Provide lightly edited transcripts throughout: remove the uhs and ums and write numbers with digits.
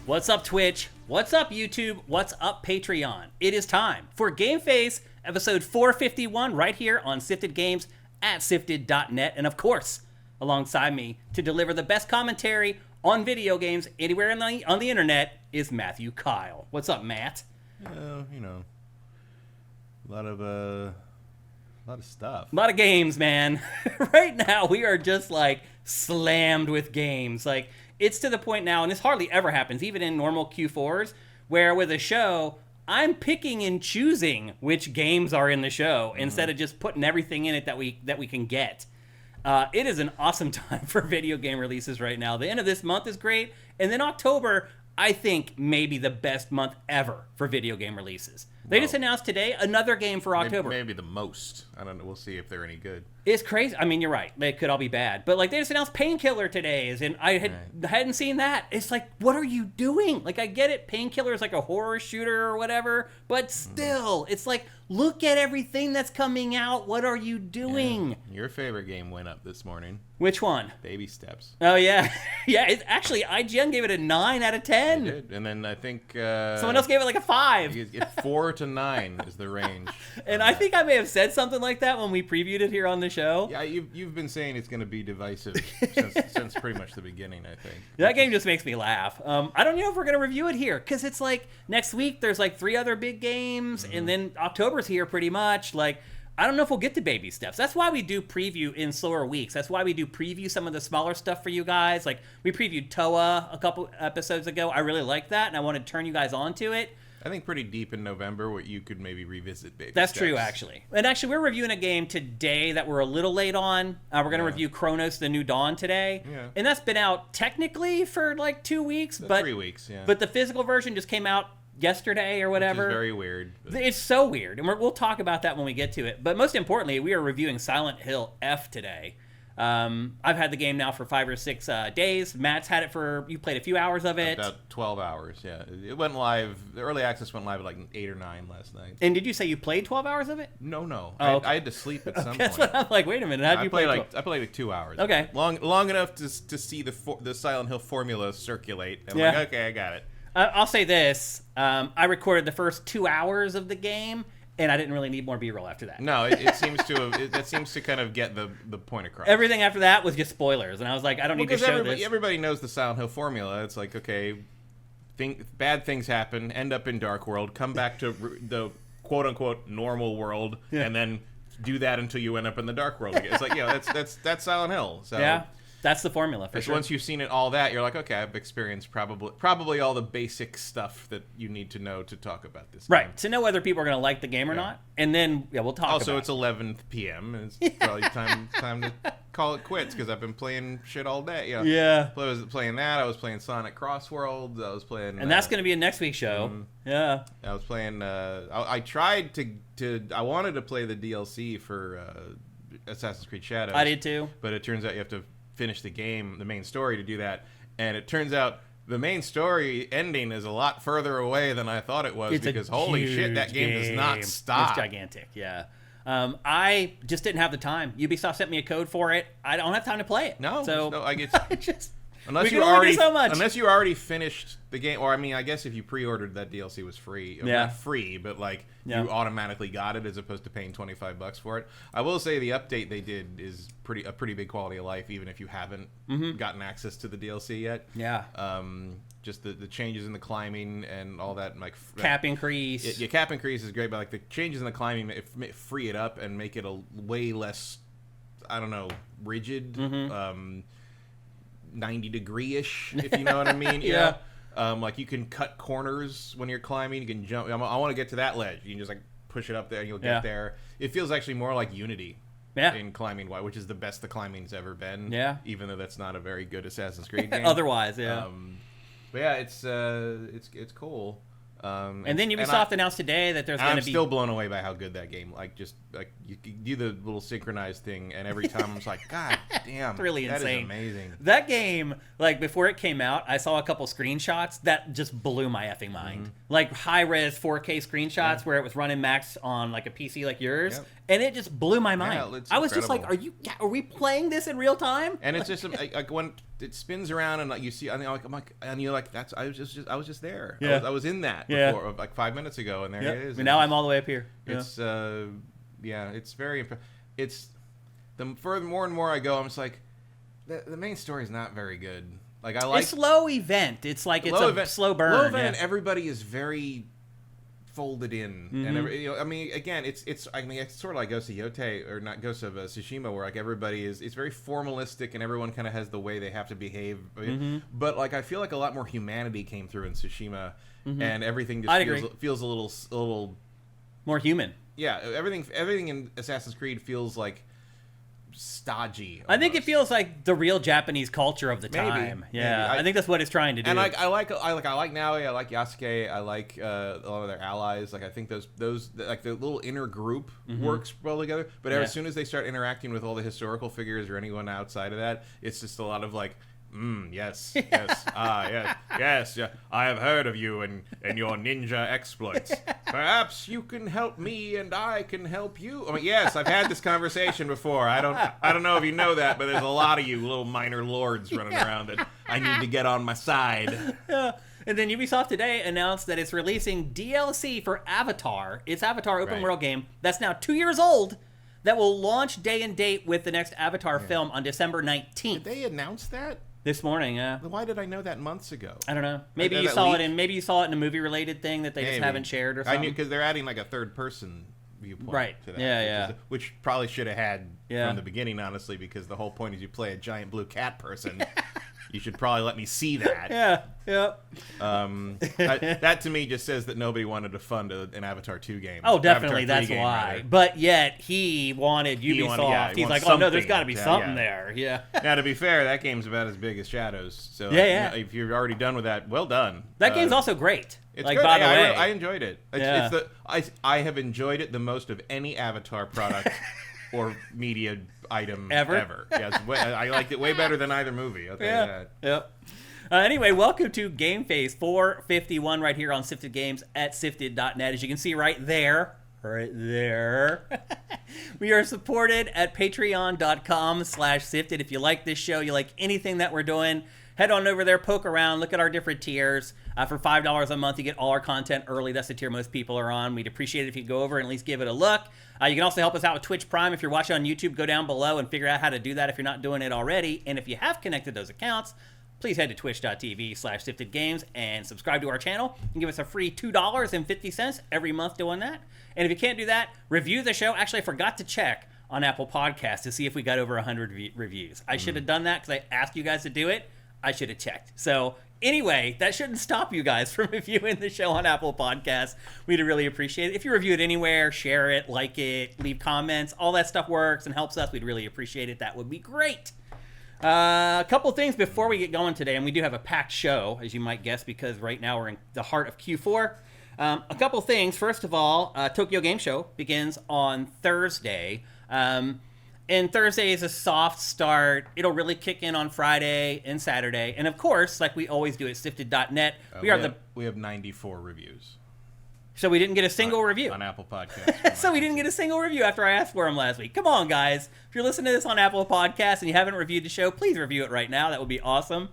What's up, Twitch? What's up, YouTube? What's up, Patreon? It is time for GameFace episode 451 right here on Sifted Games at sifted.net. And of course, alongside me to deliver the best commentary on video games anywhere on the internet is Matthew Keil. What's up, Matt? You know, a lot of stuff. A lot of games, man. Right now, we are just like slammed with games. Like, it's to the point now, and this hardly ever happens, even in normal Q4s, where with a show, I'm picking and choosing which games are in the show instead of just putting everything in it that we can get. It is an awesome time for video game releases right now. The end of this month is great, and then October, I think, maybe the best month ever for video game releases. They just announced today another game for October. Maybe the most. I don't know. We'll see if they're any good. It's crazy. I mean, you're right. They could all be bad. But, like, they just announced Painkiller today, and I hadn't seen that. It's like, what are you doing? Like, I get it. Painkiller is like a horror shooter or whatever. But still, it's like, look at everything that's coming out. What are you doing? Yeah. Your favorite game went up this morning. Which one? Baby Steps. Oh, yeah. Yeah, it's actually, IGN gave it a 9 out of 10. They did. And then I think... someone else gave it like a 5. 4 to 9 is the range. And I think I may have said something like that when we previewed it here on the show. Yeah, you've been saying it's going to be divisive since pretty much the beginning, I think. That game just makes me laugh. I don't know if we're going to review it here, because it's like next week there's like 3 other big games, and then October's here pretty much. Like, I don't know if we'll get to Baby Steps. That's why we do preview in slower weeks. That's why we do preview some of the smaller stuff for you guys. Like, we previewed Toa a couple episodes ago. I really like that, and I want to turn you guys on to it. I think pretty deep in November where you could maybe revisit Baby That's Steps. true, actually. And actually, we're reviewing a game today that we're a little late on. We're going to review Cronos, The New Dawn today. Yeah. And that's been out technically for like 2 weeks. But 3 weeks, yeah. But the physical version just came out yesterday or whatever. Which is very weird. But... It's so weird. And we'll talk about that when we get to it. But most importantly, we are reviewing Silent Hill F today. I've had the game now for 5 or 6 days. Matt's had it you played a few hours of it. About 12 hours, yeah. It went live, the early access went live at like 8 or 9 last night. And did you say you played 12 hours of it? No. Oh, okay. I had to sleep at some point. That's what I'm like, wait a minute, how'd you play? I played like 2 hours. Okay. Long enough to see the Silent Hill formula circulate. I'm Yeah. like, okay, I got it. I'll say this, I recorded the first 2 hours of the game, and I didn't really need more B-roll after that. No, it seems to that seems to kind of get the point across. Everything after that was just spoilers, and I was like, I don't need to show this. Everybody knows the Silent Hill formula. It's like, okay, bad things happen, end up in Dark World, come back to the quote-unquote normal world, and then do that until you end up in the Dark World again. It's like, that's Silent Hill. So. Yeah. That's the formula for sure. Once you've seen all that, you're like, okay, I've experienced probably all the basic stuff that you need to know to talk about this game. Right, to know whether people are going to like the game or not. And then, we'll talk about it. Also, it's 11 p.m. and it's probably time to call it quits because I've been playing shit all day. Yeah. I was playing that. I was playing Sonic Crossworld. I was playing... And that's going to be a next week's show. Yeah. I was playing... I tried to... I wanted to play the DLC for Assassin's Creed Shadows. I did too. But it turns out you have to finish the game, the main story, to do that, and it turns out the main story ending is a lot further away than I thought it was, because holy shit, that game does not stop. It's gigantic, yeah. I just didn't have the time. Ubisoft sent me a code for it. I don't have time to play it. No, I get just unless you already finished the game, or I mean, I guess if you pre-ordered that DLC was free. Not free, but like you automatically got it as opposed to paying $25 for it. I will say the update they did is a pretty big quality of life, even if you haven't gotten access to the DLC yet. Yeah. Just the changes in the climbing and all that, like cap increase. Cap increase is great, but like the changes in the climbing free it up and make it a way less, I don't know, rigid. 90-degree-ish, if you know what I mean. Yeah. Like you can cut corners when you're climbing. You can jump. I want to get to that ledge. You can just like push it up there and you'll get there. It feels actually more like Unity in climbing, which is the best the climbing's ever been. Yeah. Even though that's not a very good Assassin's Creed game. Otherwise, yeah. But yeah, it's cool. And then Ubisoft announced today that there's going to be... I'm still blown away by how good that game, you do the little synchronized thing, and every time I'm just like, God damn, it's really insane. That is amazing. That game, before it came out, I saw a couple screenshots that just blew my effing mind. High-res 4K screenshots where it was running max on, a PC like yours, and it just blew my mind. Yeah, it's I was incredible. just like, are we playing this in real time? And it's just, when it spins around and you see, and you're like, I was just there. Yeah. I was in that before, 5 minutes ago, and there it is. And now I'm all the way up here. It's it's very it's the more and more I go, I'm just like, the main story is not very good. It's slow event. It's a slow burn. Low event, and everybody is very folded in, and again, it's sort of like Ghost of Yote, or not Ghost of Tsushima, where everybody it's very formalistic, and everyone kind of has the way they have to behave. But I feel like a lot more humanity came through in Tsushima, and everything just feels a little more human. Yeah, everything in Assassin's Creed feels stodgy. Almost. I think it feels like the real Japanese culture of the time. Maybe. I think that's what it's trying to do. And I like Naoi, I like Yasuke, I like a lot of their allies. I think those the little inner group works well together. But as soon as they start interacting with all the historical figures or anyone outside of that, it's just a lot of yes, yes, I have heard of you and your ninja exploits. Perhaps you can help me and I can help you. Yes, I've had this conversation before. I don't know if you know that, but there's a lot of you little minor lords running around that I need to get on my side. Yeah. And then Ubisoft today announced that it's releasing DLC for Avatar. It's Avatar open world game that's now 2 years old, that will launch day and date with the next Avatar film on December 19th. Did they announce that? This morning, yeah. Why did I know that months ago? I don't know. Maybe you saw it in a movie-related thing that they just haven't shared or something. I knew, because they're adding a third-person viewpoint to that. Yeah, which probably should have had from the beginning, honestly, because the whole point is you play a giant blue cat person. You should probably let me see that. Yeah. That to me just says that nobody wanted to fund an Avatar 2 game. Oh, definitely, that's why. Rather. But yet he wanted Ubisoft. He's like, oh no, there's got to be something there. Yeah. Now, to be fair, that game's about as big as Shadows. So if you're already done with that, well done. That game's also great. It's good. By the way, I enjoyed it. I have enjoyed it the most of any Avatar product or media item ever. Yes, I liked it way better than either movie. I'll tell you that. Yep. Anyway, welcome to GameFace 451 right here on Sifted Games at sifted.net. As you can see right there, we are supported at patreon.com/sifted. If you like this show, you like anything that we're doing, head on over there, poke around, look at our different tiers. For $5 a month, you get all our content early. That's the tier most people are on. We'd appreciate it if you go over and at least give it a look. You can also help us out with Twitch Prime. If you're watching on YouTube, go down below and figure out how to do that if you're not doing it already. And if you have connected those accounts, please head to twitch.tv/siftedgames and subscribe to our channel and give us a free $2.50 every month doing that. And if you can't do that, review the show. Actually, I forgot to check on Apple Podcasts to see if we got over 100 reviews. I should have done that because I asked you guys to do it. I should have checked. So anyway, that shouldn't stop you guys from reviewing the show on Apple Podcasts. We'd really appreciate it. If you review it anywhere, share it, like it, leave comments, all that stuff works and helps us. We'd really appreciate it. That would be great. A couple things before we get going today, and we do have a packed show, as you might guess, because right now we're in the heart of Q4. A couple things. First of all, Tokyo Game Show begins on Thursday. And Thursday is a soft start. It'll really kick in on Friday and Saturday. And of course, like we always do at sifted.net, we have 94 reviews. So we didn't get a single review. On Apple Podcasts. So we didn't get a single review after I asked for them last week. Come on, guys. If you're listening to this on Apple Podcasts and you haven't reviewed the show, please review it right now. That would be awesome.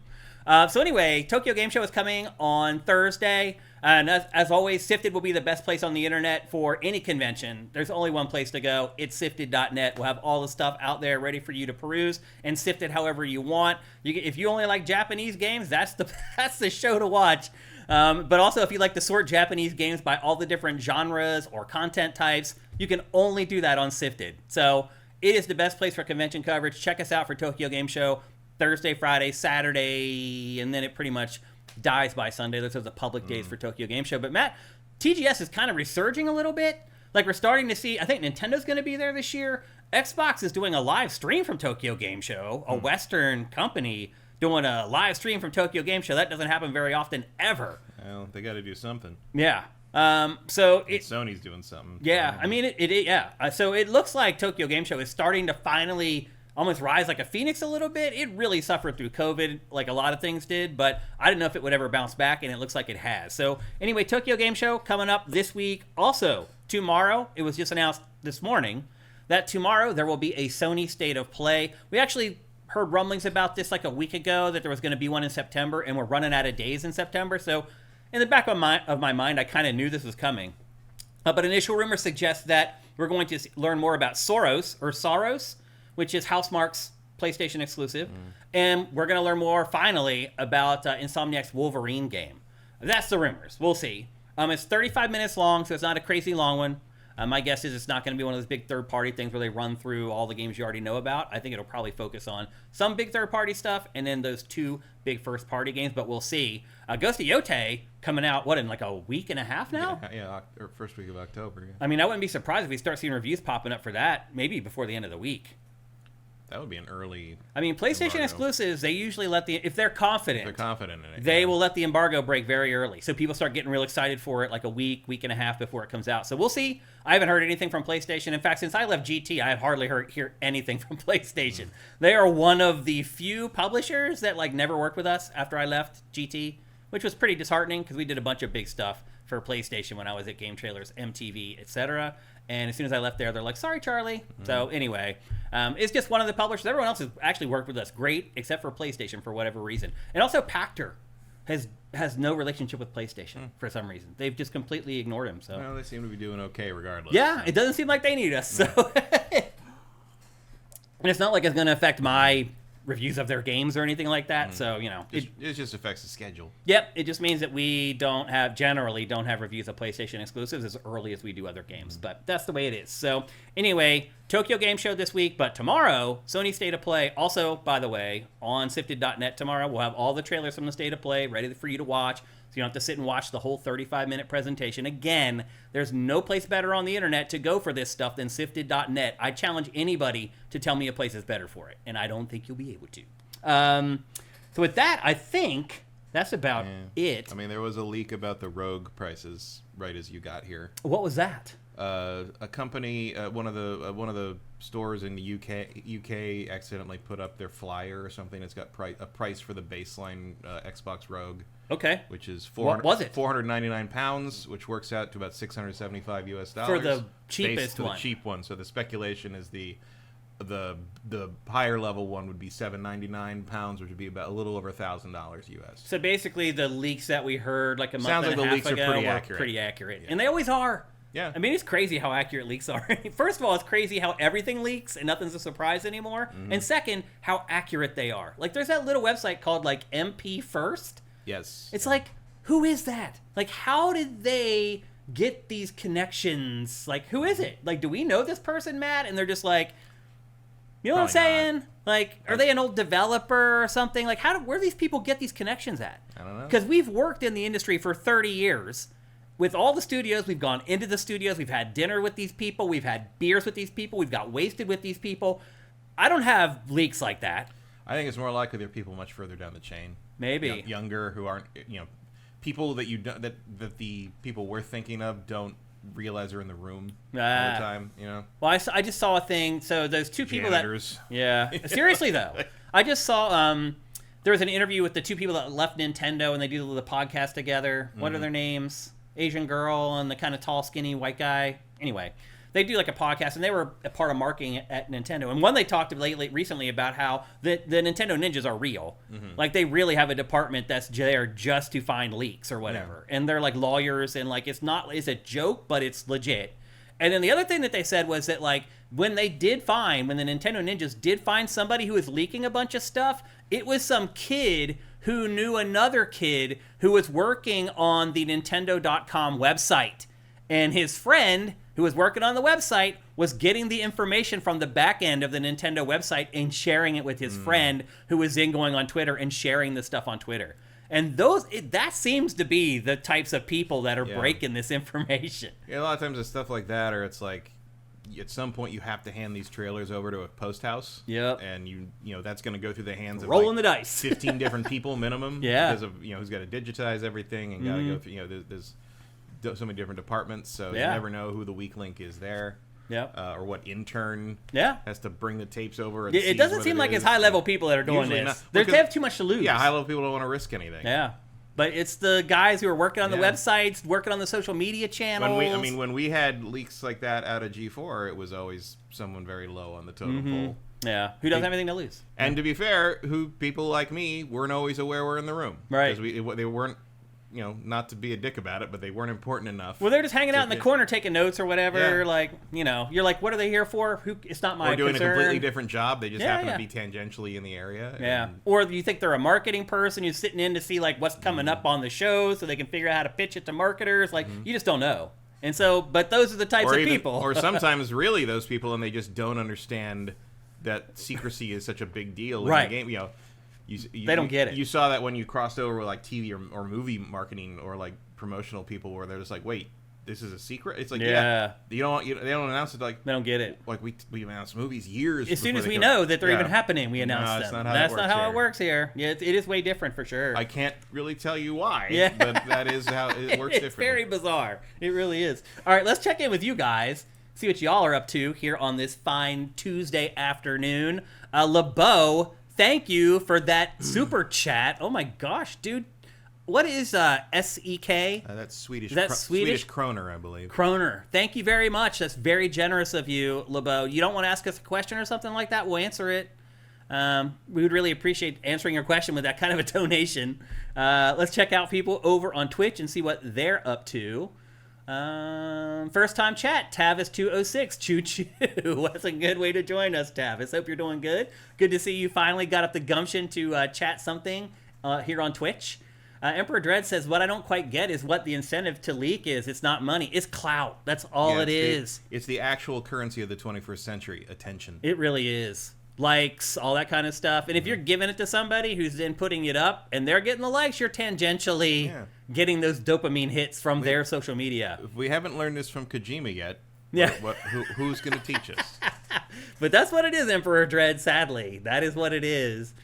So anyway, Tokyo Game Show is coming on Thursday. And as always, Sifted will be the best place on the internet for any convention. There's only one place to go. It's sifted.net. We'll have all the stuff out there ready for you to peruse and sift it however you want. If you only like Japanese games, that's the show to watch. But also, if you like to sort Japanese games by all the different genres or content types, you can only do that on Sifted. So it is the best place for convention coverage. Check us out for Tokyo Game Show Thursday, Friday, Saturday, and then it pretty much dies by Sunday. Those are the public days for Tokyo Game Show. But Matt, TGS is kind of resurging a little bit. Like we're starting to see, I think Nintendo's going to be there this year. Xbox is doing a live stream from Tokyo Game Show, a Western company doing a live stream from Tokyo Game Show. That doesn't happen very often, ever. Well, they got to do something. Yeah. Sony's doing something. Yeah, I mean, so it looks like Tokyo Game Show is starting to finally almost rise like a phoenix a little bit. It really suffered through COVID, like a lot of things did, but I didn't know if it would ever bounce back, and it looks like it has. So anyway, Tokyo Game Show coming up this week. Also, tomorrow, it was just announced this morning that tomorrow there will be a Sony State of Play. We actually heard rumblings about this like a week ago, that there was going to be one in September, and we're running out of days in September, so in the back of my mind, I kind of knew this was coming. But initial rumors suggest that we're going to learn more about Soros, which is Housemarque's PlayStation exclusive. And we're going to learn more, finally, about Insomniac's Wolverine game. That's the rumors. We'll see. It's 35 minutes long, so it's not a crazy long one. My guess is it's not going to be one of those big third-party things where they run through all the games you already know about. I think it'll probably focus on some big third-party stuff and then those 2 big first-party games, but we'll see. Ghost of Yotei coming out, in like a week and a half now? Yeah, or first week of October. Yeah. I mean, I wouldn't be surprised if we start seeing reviews popping up for that, maybe before the end of the week. That would be an early. I mean, PlayStation exclusives, they usually if they're confident in it, they will let the embargo break very early. So people start getting real excited for it like a week and a half before it comes out. So we'll see. I haven't heard anything from PlayStation. In fact, since I left GT, I have hardly hear anything from PlayStation. They are one of the few publishers that never worked with us after I left GT, which was pretty disheartening because we did a bunch of big stuff for PlayStation when I was at Game Trailers, MTV, etc. And as soon as I left there, they're like, sorry, Charlie. So anyway, it's just one of the publishers. Everyone else has actually worked with us great, except for PlayStation for whatever reason. And also Pactor has no relationship with PlayStation for some reason. They've just completely ignored him. So well, they seem to be doing okay regardless. Yeah, it doesn't seem like they need us. So and it's not like it's going to affect my reviews of their games or anything like that. So, it just affects the schedule. Yep. It just means that we generally don't have reviews of PlayStation exclusives as early as we do other games. But that's the way it is. So anyway, Tokyo Game Show this week, but tomorrow, Sony State of Play. Also, by the way, on SIFTD.net tomorrow, we'll have all the trailers from the State of Play ready for you to watch. So you don't have to sit and watch the whole 35-minute presentation. Again, there's no place better on the internet to go for this stuff than SIFTD.net. I challenge anybody to tell me a place is better for it, and I don't think you'll be able to. So with that, I think that's about it. I mean, there was a leak about the Rogue prices right as you got here. What was that? A company, one of the stores in the UK accidentally put up their flyer or something. It's got a price for the baseline Xbox Rogue. Okay. Which is what was it? £499, which works out to about $675 US for the cheapest one. The cheap one. So the speculation is the higher level one would be £799, which would be about a little over $1,000 US. So basically, the leaks that we heard like a month and a half ago were pretty accurate, and they always are. Yeah. I mean, it's crazy how accurate leaks are. First of all, it's crazy how everything leaks and nothing's a surprise anymore. And second, how accurate they are. Like, there's that little website called, MP First. Yes. It's like, who is that? Like, how did they get these connections? Like, who is it? Like, do we know this person, Matt? And they're just like, you know what I'm saying? Not. Like, are they an old developer or something? Like, where do these people get these connections at? I don't know. Because we've worked in the industry for 30 years. With all the studios, we've gone into the studios, we've had dinner with these people, we've had beers with these people, we've got wasted with these people. I don't have leaks like that. I think it's more likely they're people much further down the chain. Maybe. Younger, who aren't, people that that the people we're thinking of don't realize are in the room all the time, Well, I just saw a thing, so those two Janitors. people that... Yeah. Seriously, though. I just saw... there was an interview with the two people that left Nintendo, and they do the podcast together. What are their names? Asian girl and the kind of tall, skinny white guy. Anyway, they do a podcast, and they were a part of marketing at Nintendo. And one they talked recently about how the Nintendo ninjas are real. Like, they really have a department that's there just to find leaks or whatever. Yeah. And they're like lawyers, and it's a joke, but it's legit. And then the other thing that they said was that when the Nintendo ninjas did find somebody who was leaking a bunch of stuff, it was some kid who knew another kid who was working on the Nintendo.com website. And his friend, who was working on the website, was getting the information from the back end of the Nintendo website and sharing it with his friend, who was then going on Twitter and sharing the stuff on Twitter. And that seems to be the types of people that are breaking this information. Yeah, a lot of times it's stuff like that, or it's like at some point you have to hand these trailers over to a post house. Yep. And you know that's going to go through the hands of rolling the dice. 15 different people minimum. Yeah. Because of who's got to digitize everything and got to go through. There's so many different departments, so you never know who the weak link is there. Yeah. Or what intern has to bring the tapes over. And it doesn't seem like it's high level people that are doing this. They have too much to lose. Yeah, high level people don't want to risk anything. Yeah. But it's the guys who are working on the websites, working on the social media channels. When we had leaks like that out of G4, it was always someone very low on the totem pole. Yeah, who doesn't have anything to lose. And to be fair, people like me weren't always aware we're in the room. Right. Because they weren't, not to be a dick about it, but they weren't important enough. Well, they're just hanging out in the corner taking notes or whatever. Yeah. Like, you're like, what are they here for? It's not my concern. Or doing a completely different job. They just happen to be tangentially in the area. Yeah. Or you think they're a marketing person who's sitting in to see like what's coming up on the show so they can figure out how to pitch it to marketers. Like, you just don't know. And so, but those are the types of people. Or sometimes really those people, and they just don't understand that secrecy is such a big deal in the game. They don't get it. You saw that when you crossed over with like TV or movie marketing or like promotional people, where they're just like, "Wait, this is a secret." It's like, they don't announce it. Like they don't get it. Like we announced movies years as soon as we know that they're even happening. We announce them. That's not how it works here. Yeah, it is way different for sure. I can't really tell you why. But that is how it works. It's very bizarre. It really is. All right, let's check in with you guys. See what y'all are up to here on this fine Tuesday afternoon. LeBeau, thank you for that super chat. Oh my gosh, dude. What is SEK? That's Swedish. Is that Swedish? Kroner, I believe. Kroner. Thank you very much. That's very generous of you, LeBeau. You don't want to ask us a question or something like that? We'll answer it. We would really appreciate answering your question with that kind of a donation. Let's check out people over on Twitch and see what they're up to. First time chat, Tavis206, choo choo. That's a good way to join us, Tavis. Hope you're doing good. Good to see you finally got up the gumption to chat something here on Twitch. Emperor Dread says, what I don't quite get is what the incentive to leak is. It's not money. It's clout. That's all it is. It's the actual currency of the 21st century, attention. It really is. Likes, all that kind of stuff. And if you're giving it to somebody who's then putting it up and they're getting the likes, you're tangentially getting those dopamine hits from their social media. If we haven't learned this from Kojima yet, who's going to teach us? But that's what it is, Emperor Dread, sadly. That is what it is.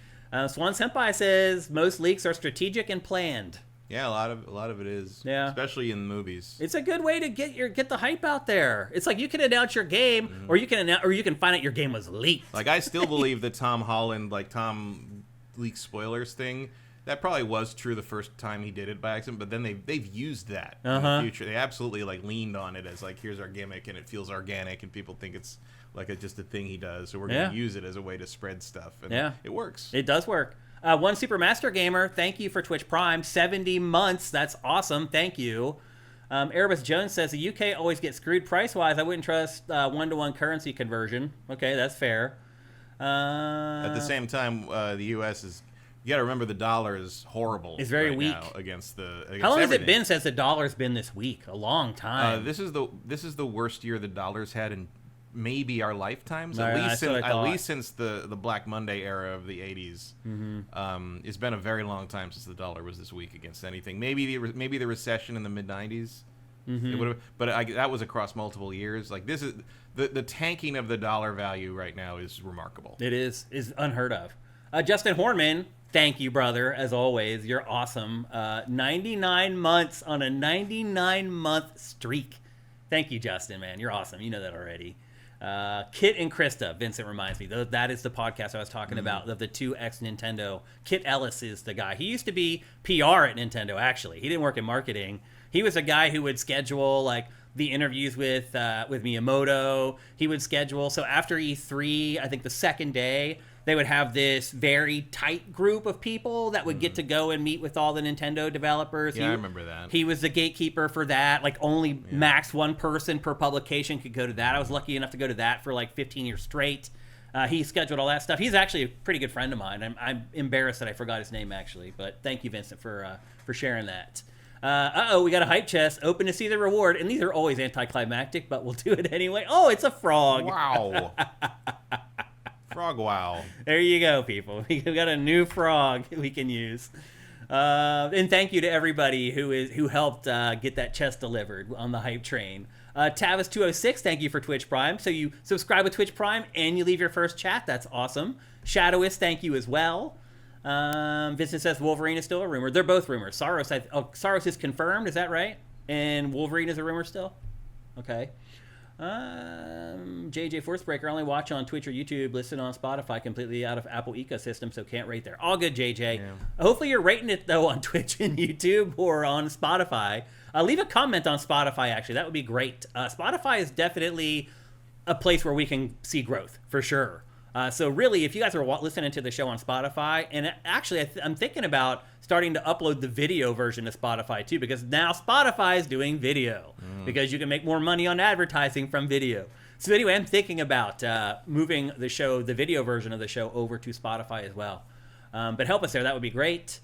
Swan Senpai says most leaks are strategic and planned. Yeah, a lot of it is. Yeah, especially in movies. It's a good way to get the hype out there. It's like you can announce your game, or you can find out your game was leaked. Like I still believe the Tom Holland, Tom leaks spoilers thing. That probably was true the first time he did it by accident, but then they've used that in the future. They absolutely leaned on it as here's our gimmick and it feels organic and people think it's just a thing he does. So we're going to use it as a way to spread stuff. And it works. It does work. One Supermaster Gamer, thank you for Twitch Prime. 70 months. That's awesome. Thank you. Erebus Jones says the UK always gets screwed price-wise. I wouldn't trust one-to-one currency conversion. Okay, that's fair. At the same time, the US is... You got to remember the dollar is horrible. It's very weak now against How long has it been since the dollar's been this weak? A long time. This is the worst year the dollar's had in maybe our lifetimes. At least since the Black Monday era of the 80s. It's been a very long time since the dollar was this weak against anything. Maybe the recession in the mid 90s. That was across multiple years. This is the tanking of the dollar value right now is remarkable. It is unheard of. Justin Hornman, thank you, brother. As always, you're awesome. 99 months on a 99-month streak. Thank you, Justin, man. You're awesome. You know that already. Kit and Krista, Vincent reminds me. That is the podcast I was talking about, of the two ex-Nintendo. Kit Ellis is the guy. He used to be PR at Nintendo, actually. He didn't work in marketing. He was a guy who would schedule, the interviews with Miyamoto. He would schedule. So after E3, I think the second day, they would have this very tight group of people that would get to go and meet with all the Nintendo developers. Yeah, I remember that. He was the gatekeeper for that. Only max one person per publication could go to that. I was lucky enough to go to that for 15 years straight. He scheduled all that stuff. He's actually a pretty good friend of mine. I'm embarrassed that I forgot his name, actually. But thank you, Vincent, for sharing that. We got a hype chest. Open to see the reward. And these are always anticlimactic, but we'll do it anyway. Oh, it's a frog. Wow. Frog wow. There you go, people. We've got a new frog we can use. And thank you to everybody who helped get that chest delivered on the hype train. Tavis206, thank you for Twitch Prime. So you subscribe with Twitch Prime and you leave your first chat. That's awesome. Shadowist, thank you as well. Vincent says Wolverine is still a rumor. They're both rumors. Saros is confirmed. Is that right? And Wolverine is a rumor still? Okay. JJ Forcebreaker, only watch on Twitch or YouTube, listen on Spotify, completely out of Apple ecosystem, so can't rate there. All good, JJ. Yeah. Hopefully you're rating it, though, on Twitch and YouTube or on Spotify. Leave a comment on Spotify, actually. That would be great. Spotify is definitely a place where we can see growth, for sure. So really, if you guys are listening to the show on Spotify, and actually I'm thinking about starting to upload the video version to Spotify too, because now Spotify is doing video, because you can make more money on advertising from video. So anyway, I'm thinking about moving the video version of the show over to Spotify as well. But help us there, that would be great.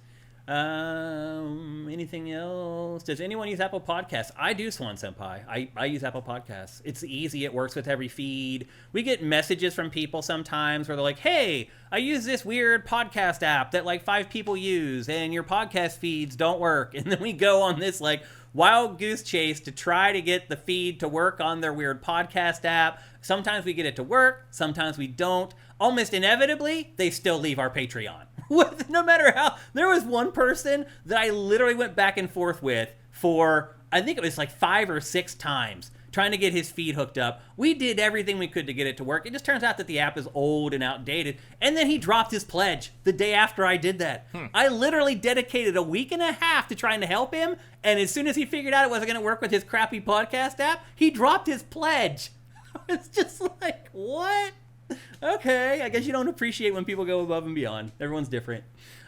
Anything else? Does anyone use Apple Podcasts? I do, Swan Senpai. I use Apple Podcasts. It's easy. It works with every feed. We get messages from people sometimes where they're like, hey, I use this weird podcast app that like 5 people use and your podcast feeds don't work. And then we go on this like wild goose chase to try to get the feed to work on their weird podcast app. Sometimes we get it to work. Sometimes we don't. Almost inevitably, they still leave our Patreon. No matter how. There was one person that I literally went back and forth with for, I think it was like 5 or 6 times, trying to get his feed hooked up. We did everything we could to get it to work. It just turns out that the app is old and outdated. And then he dropped his pledge the day after I did that. I literally dedicated a week and a half to trying to help him. And as soon as he figured out it wasn't going to work with his crappy podcast app, he dropped his pledge. It's just like, what? Okay, I guess you don't appreciate when people go above and beyond. Everyone's different.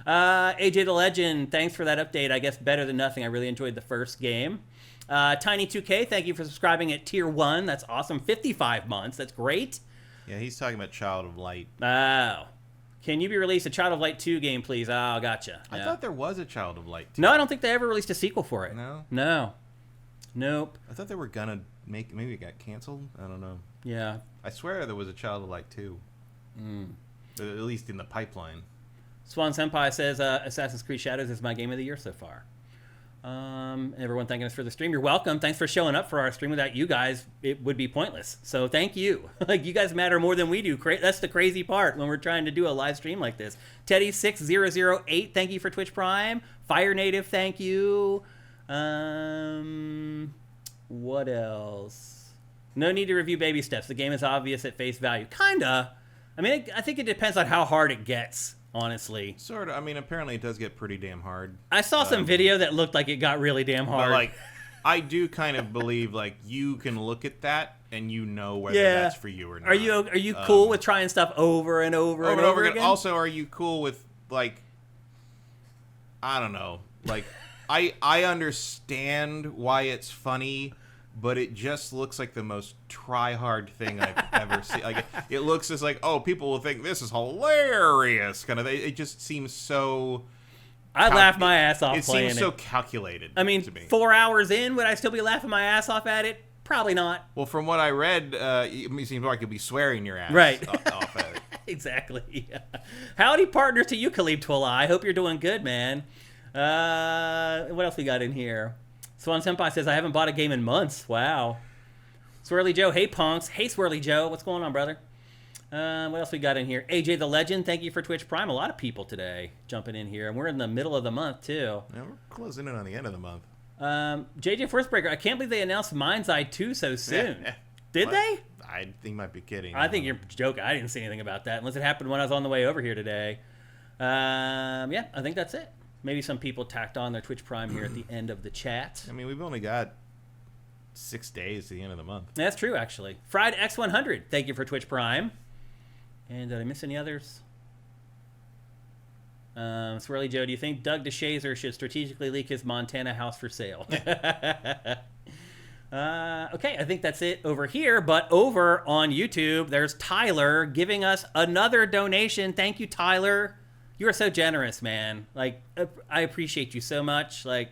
AJ the Legend, thanks for that update. I guess better than nothing. I really enjoyed the first game. Tiny2K, thank you for subscribing at Tier 1. That's awesome. 55 months. That's great. Yeah, he's talking about Child of Light. Oh. Can you be released a Child of Light 2 game, please? Oh, gotcha. I thought there was a Child of Light 2. No, I don't think they ever released a sequel for it. No? No. Nope. I thought they were going to maybe it got canceled? I don't know. Yeah. I swear there was a Child of Light 2. At least in the pipeline. Swan Senpai says Assassin's Creed Shadows is my game of the year so far. Everyone thanking us for the stream. You're welcome. Thanks for showing up for our stream. Without you guys, it would be pointless. So thank you. Like, you guys matter more than we do. That's the crazy part when we're trying to do a live stream like this. Teddy6008, thank you for Twitch Prime. Fire Native, thank you. What else? No need to review baby steps. The game is obvious at face value. Kinda. I mean, I think it depends on how hard it gets, honestly. Sort of. I mean, apparently it does get pretty damn hard. I saw some video that looked like it got really damn hard. But, like, I do kind of believe, like, you can look at that and you know whether that's for you or not. Are you cool with trying stuff over and over and over again? Also, are you cool with, like, I don't know. Like, I understand why it's funny, but it just looks like the most try-hard thing I've ever seen. Like, it looks just like, oh, people will think this is hilarious. Kind of. It just seems so. I laugh my ass off playing it. It seems so calculated. I mean, to me. 4 hours in, would I still be laughing my ass off at it? Probably not. Well, from what I read, it seems like you'll be swearing your ass off at it. Exactly. Howdy, partners, to you, Khalib Twilla. I hope you're doing good, man. What else we got in here? Swan Senpai says, I haven't bought a game in months. Wow. Swirly Joe, hey punks. Hey Swirly Joe, what's going on, brother? What else we got in here? AJ the Legend, thank you for Twitch Prime. A lot of people today jumping in here. And we're in the middle of the month, too. Yeah, we're closing in on the end of the month. JJ Firstbreaker, I can't believe they announced Mind's Eye 2 so soon. Did they? I think you might be kidding. I think you're joking. I didn't see anything about that, unless it happened when I was on the way over here today. Yeah, I think that's it. Maybe some people tacked on their Twitch Prime here at the end of the chat. I mean, we've only got 6 days to the end of the month. That's true, actually. Fried X100, thank you for Twitch Prime. And did I miss any others? Swirly Joe, do you think Doug DeShazer should strategically leak his Montana house for sale? Okay, I think that's it over here. But over on YouTube, there's Tyler giving us another donation. Thank you, Tyler. You are so generous, man. Like, I appreciate you so much. Like,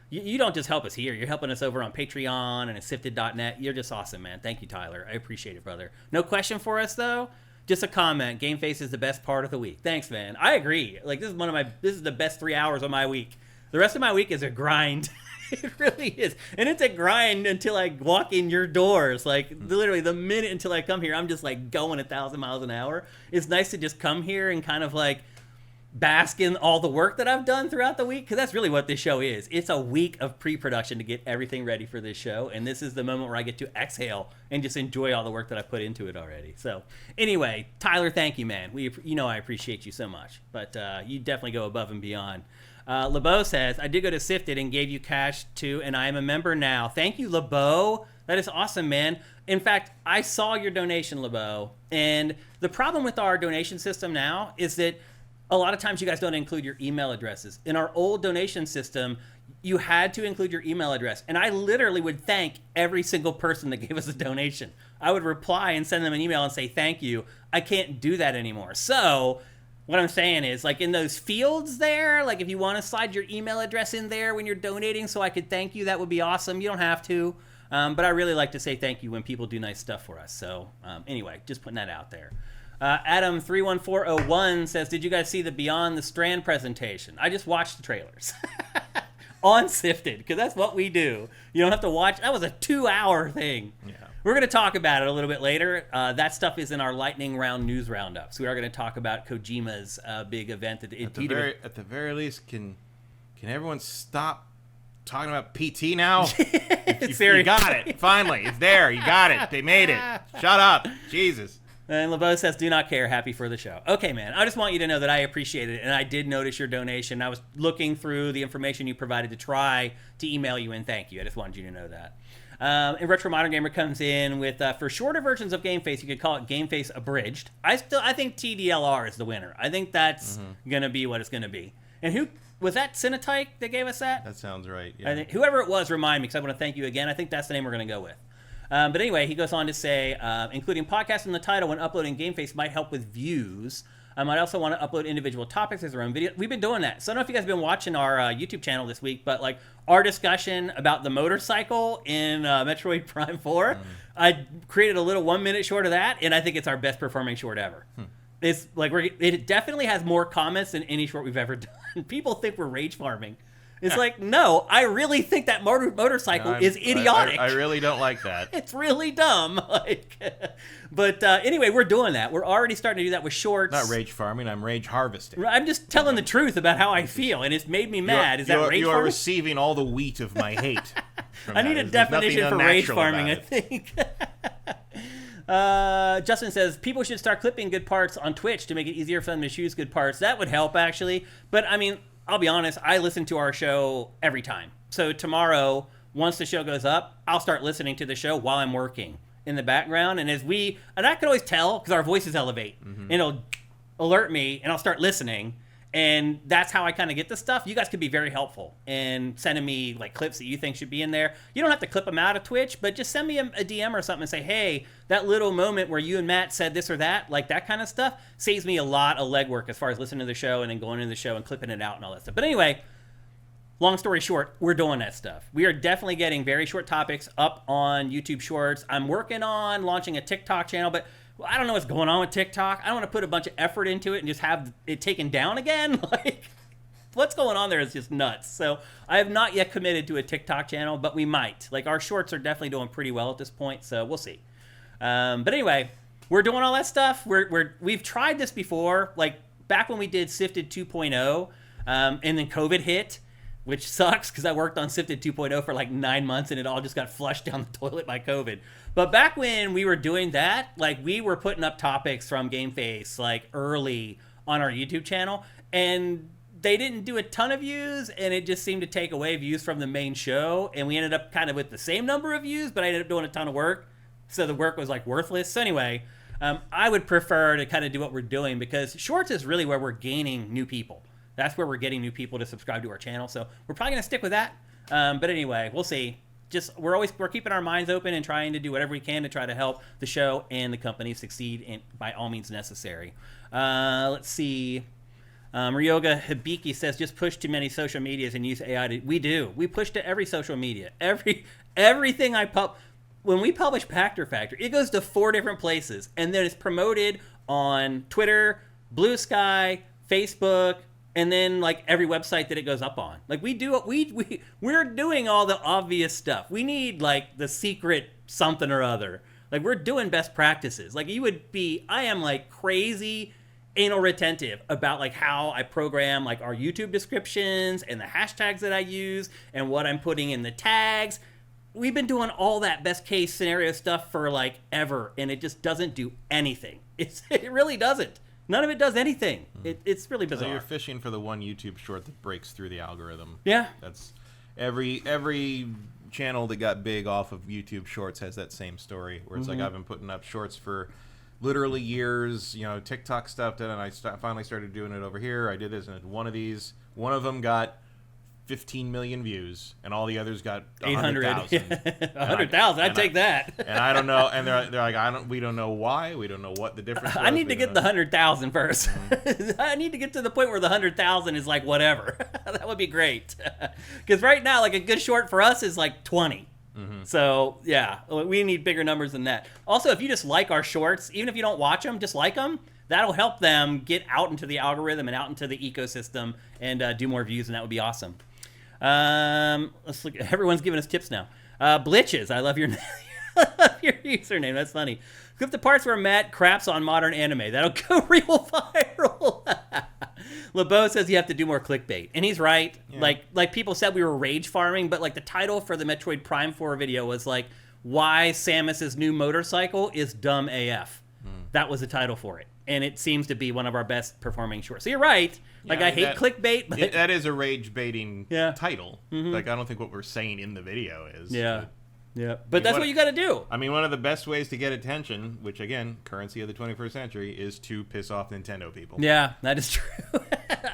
you don't just help us here. You're helping us over on Patreon and at SIFTD.net. You're just awesome, man. Thank you, Tyler. I appreciate it, brother. No question for us, though. Just a comment. GameFace is the best part of the week. Thanks, man. I agree. Like, this is the best 3 hours of my week. The rest of my week is a grind. It really is. And it's a grind until I walk in your doors. Like, literally, the minute until I come here, I'm just, like, going 1,000 miles an hour. It's nice to just come here and kind of, like, bask in all the work that I've done throughout the week, because that's really what this show is. It's a week of pre-production to get everything ready for this show, and this is the moment where I get to exhale and just enjoy all the work that I put into it already. So anyway, Tyler, thank you, man. I appreciate you so much, but you definitely go above and beyond. LeBeau says, I did go to SIFTD and gave you cash too, and I am a member now. Thank you, LeBeau. That is awesome, man. In fact, I saw your donation, LeBeau, and the problem with our donation system now is that a lot of times you guys don't include your email addresses. In our old donation system, you had to include your email address. And I literally would thank every single person that gave us a donation. I would reply and send them an email and say, thank you. I can't do that anymore. So what I'm saying is, like, in those fields there, like if you want to slide your email address in there when you're donating so I could thank you, that would be awesome. You don't have to. But I really like to say thank you when people do nice stuff for us. So anyway, just putting that out there. Adam31401 says, did you guys see the Beyond the Strand presentation? I just watched the trailers on SIFTD, because that's what we do. You don't have to watch. That was a 2-hour thing. Yeah. We're going to talk about it a little bit later. That stuff is in our lightning round news roundups. We are going to talk about Kojima's big event. At the very least, can everyone stop talking about PT now? You got it. Finally, it's there. You got it. They made it. Shut up. Jesus. And LeBeau says, do not care, happy for the show. Okay, man, I just want you to know that I appreciate it, and I did notice your donation. I was looking through the information you provided to try to email you and thank you. I just wanted you to know that. And Retro Modern Gamer comes in with, for shorter versions of GameFace, you could call it GameFace Abridged. I think TDLR is the winner. I think that's going to be what it's going to be. And who was that? Cinetyke that gave us that? That sounds right, yeah. I think, whoever it was, remind me, because I want to thank you again. I think that's the name we're going to go with. But anyway, he goes on to say, including podcasts in the title when uploading GameFace might help with views. I might also want to upload individual topics as their own video. We've been doing that. So I don't know if you guys have been watching our YouTube channel this week, but like our discussion about the motorcycle in Metroid Prime 4, I created a little 1 minute short of that, and I think it's our best performing short ever. It's like it definitely has more comments than any short we've ever done. People think we're rage farming. It's like, no, I really think that motorcycle is idiotic. I really don't like that. It's really dumb. But anyway, we're doing that. We're already starting to do that with shorts. Not rage farming, I'm rage harvesting. I'm just telling the truth about how I feel, and it's made me mad. Is that rage farming? You are receiving all the wheat of my hate. I need a definition for rage farming, I think. Justin says, people should start clipping good parts on Twitch to make it easier for them to choose good parts. That would help, actually. But, I mean, I'll be honest, I listen to our show every time. So tomorrow, once the show goes up, I'll start listening to the show while I'm working in the background. And I can always tell because our voices elevate. And it'll alert me, and I'll start listening. And that's how I kind of get the stuff. You guys could be very helpful in sending me like clips that you think should be in there. You don't have to clip them out of Twitch, but just send me a DM or something and say, hey, that little moment where you and Matt said this or that, like that kind of stuff, saves me a lot of legwork as far as listening to the show and then going into the show and clipping it out and all that stuff. But anyway, long story short, we're doing that stuff. We are definitely getting very short topics up on YouTube Shorts. I'm working on launching a TikTok channel, but I don't know what's going on with TikTok. I don't want to put a bunch of effort into it and just have it taken down again. Like, what's going on there is just nuts. So I have not yet committed to a TikTok channel, but we might. Like, our shorts are definitely doing pretty well at this point, so we'll see. But anyway, we're doing all that stuff. We've tried this before, like back when we did SIFTD 2.0, and then COVID hit, which sucks because I worked on SIFTD 2.0 for like 9 months and it all just got flushed down the toilet by COVID. But back when we were doing that, like we were putting up topics from GameFace like early on our YouTube channel, and they didn't do a ton of views, and it just seemed to take away views from the main show, and we ended up kind of with the same number of views, but I ended up doing a ton of work, so the work was like worthless. So anyway, I would prefer to kind of do what we're doing because Shorts is really where we're gaining new people. That's where we're getting new people to subscribe to our channel, so we're probably going to stick with that. But anyway, we'll see. Just we're keeping our minds open and trying to do whatever we can to try to help the show and the company succeed in by all means necessary. Let's see. Ryoga Hibiki says, just push too many social medias and use AI to... We do. We push to every social media. Everything when we publish Pachter Factor, it goes to 4 different places, and then it's promoted on Twitter, Blue Sky, Facebook, and then like every website that it goes up on. Like we're doing all the obvious stuff. We need like the secret something or other. Like we're doing best practices. Like I am like crazy anal retentive about like how I program like our YouTube descriptions and the hashtags that I use and what I'm putting in the tags. We've been doing all that best case scenario stuff for like ever, and it just doesn't do anything. It really doesn't. None of it does anything. It's really bizarre. So you're fishing for the one YouTube short that breaks through the algorithm. Yeah. That's every channel that got big off of YouTube Shorts has that same story, where it's like I've been putting up shorts for literally years, TikTok stuff. Then I finally started doing it over here. I did this, and one of them got 15 million views, and all the others got 100,000. 100,000. I'd take that. And I don't know. And they're like, we don't know why. We don't know what the difference. I need to get the 100,000 first. I need to get to the point where the 100,000 is like whatever. That would be great. Because right now, like a good short for us is like 20. So yeah, we need bigger numbers than that. Also, if you just like our shorts, even if you don't watch them, just like them. That'll help them get out into the algorithm and out into the ecosystem and do more views, and that would be awesome. Let's look. Everyone's giving us tips now. Blitches, I love your your username. That's funny. Clip the parts where Matt craps on modern anime. That'll go real viral. LeBeau says you have to do more clickbait, and he's right. Yeah. Like people said we were rage farming, but like the title for the Metroid Prime 4 video was like, "Why Samus's new motorcycle is dumb AF." That was the title for it, and it seems to be one of our best performing shorts. So you're right. Like, I hate clickbait, but that is a rage-baiting title. Like, I don't think what we're saying in the video is. Yeah. Yeah. But that's what you got to do. I mean, one of the best ways to get attention, which, again, currency of the 21st century, is to piss off Nintendo people. Yeah, that is true.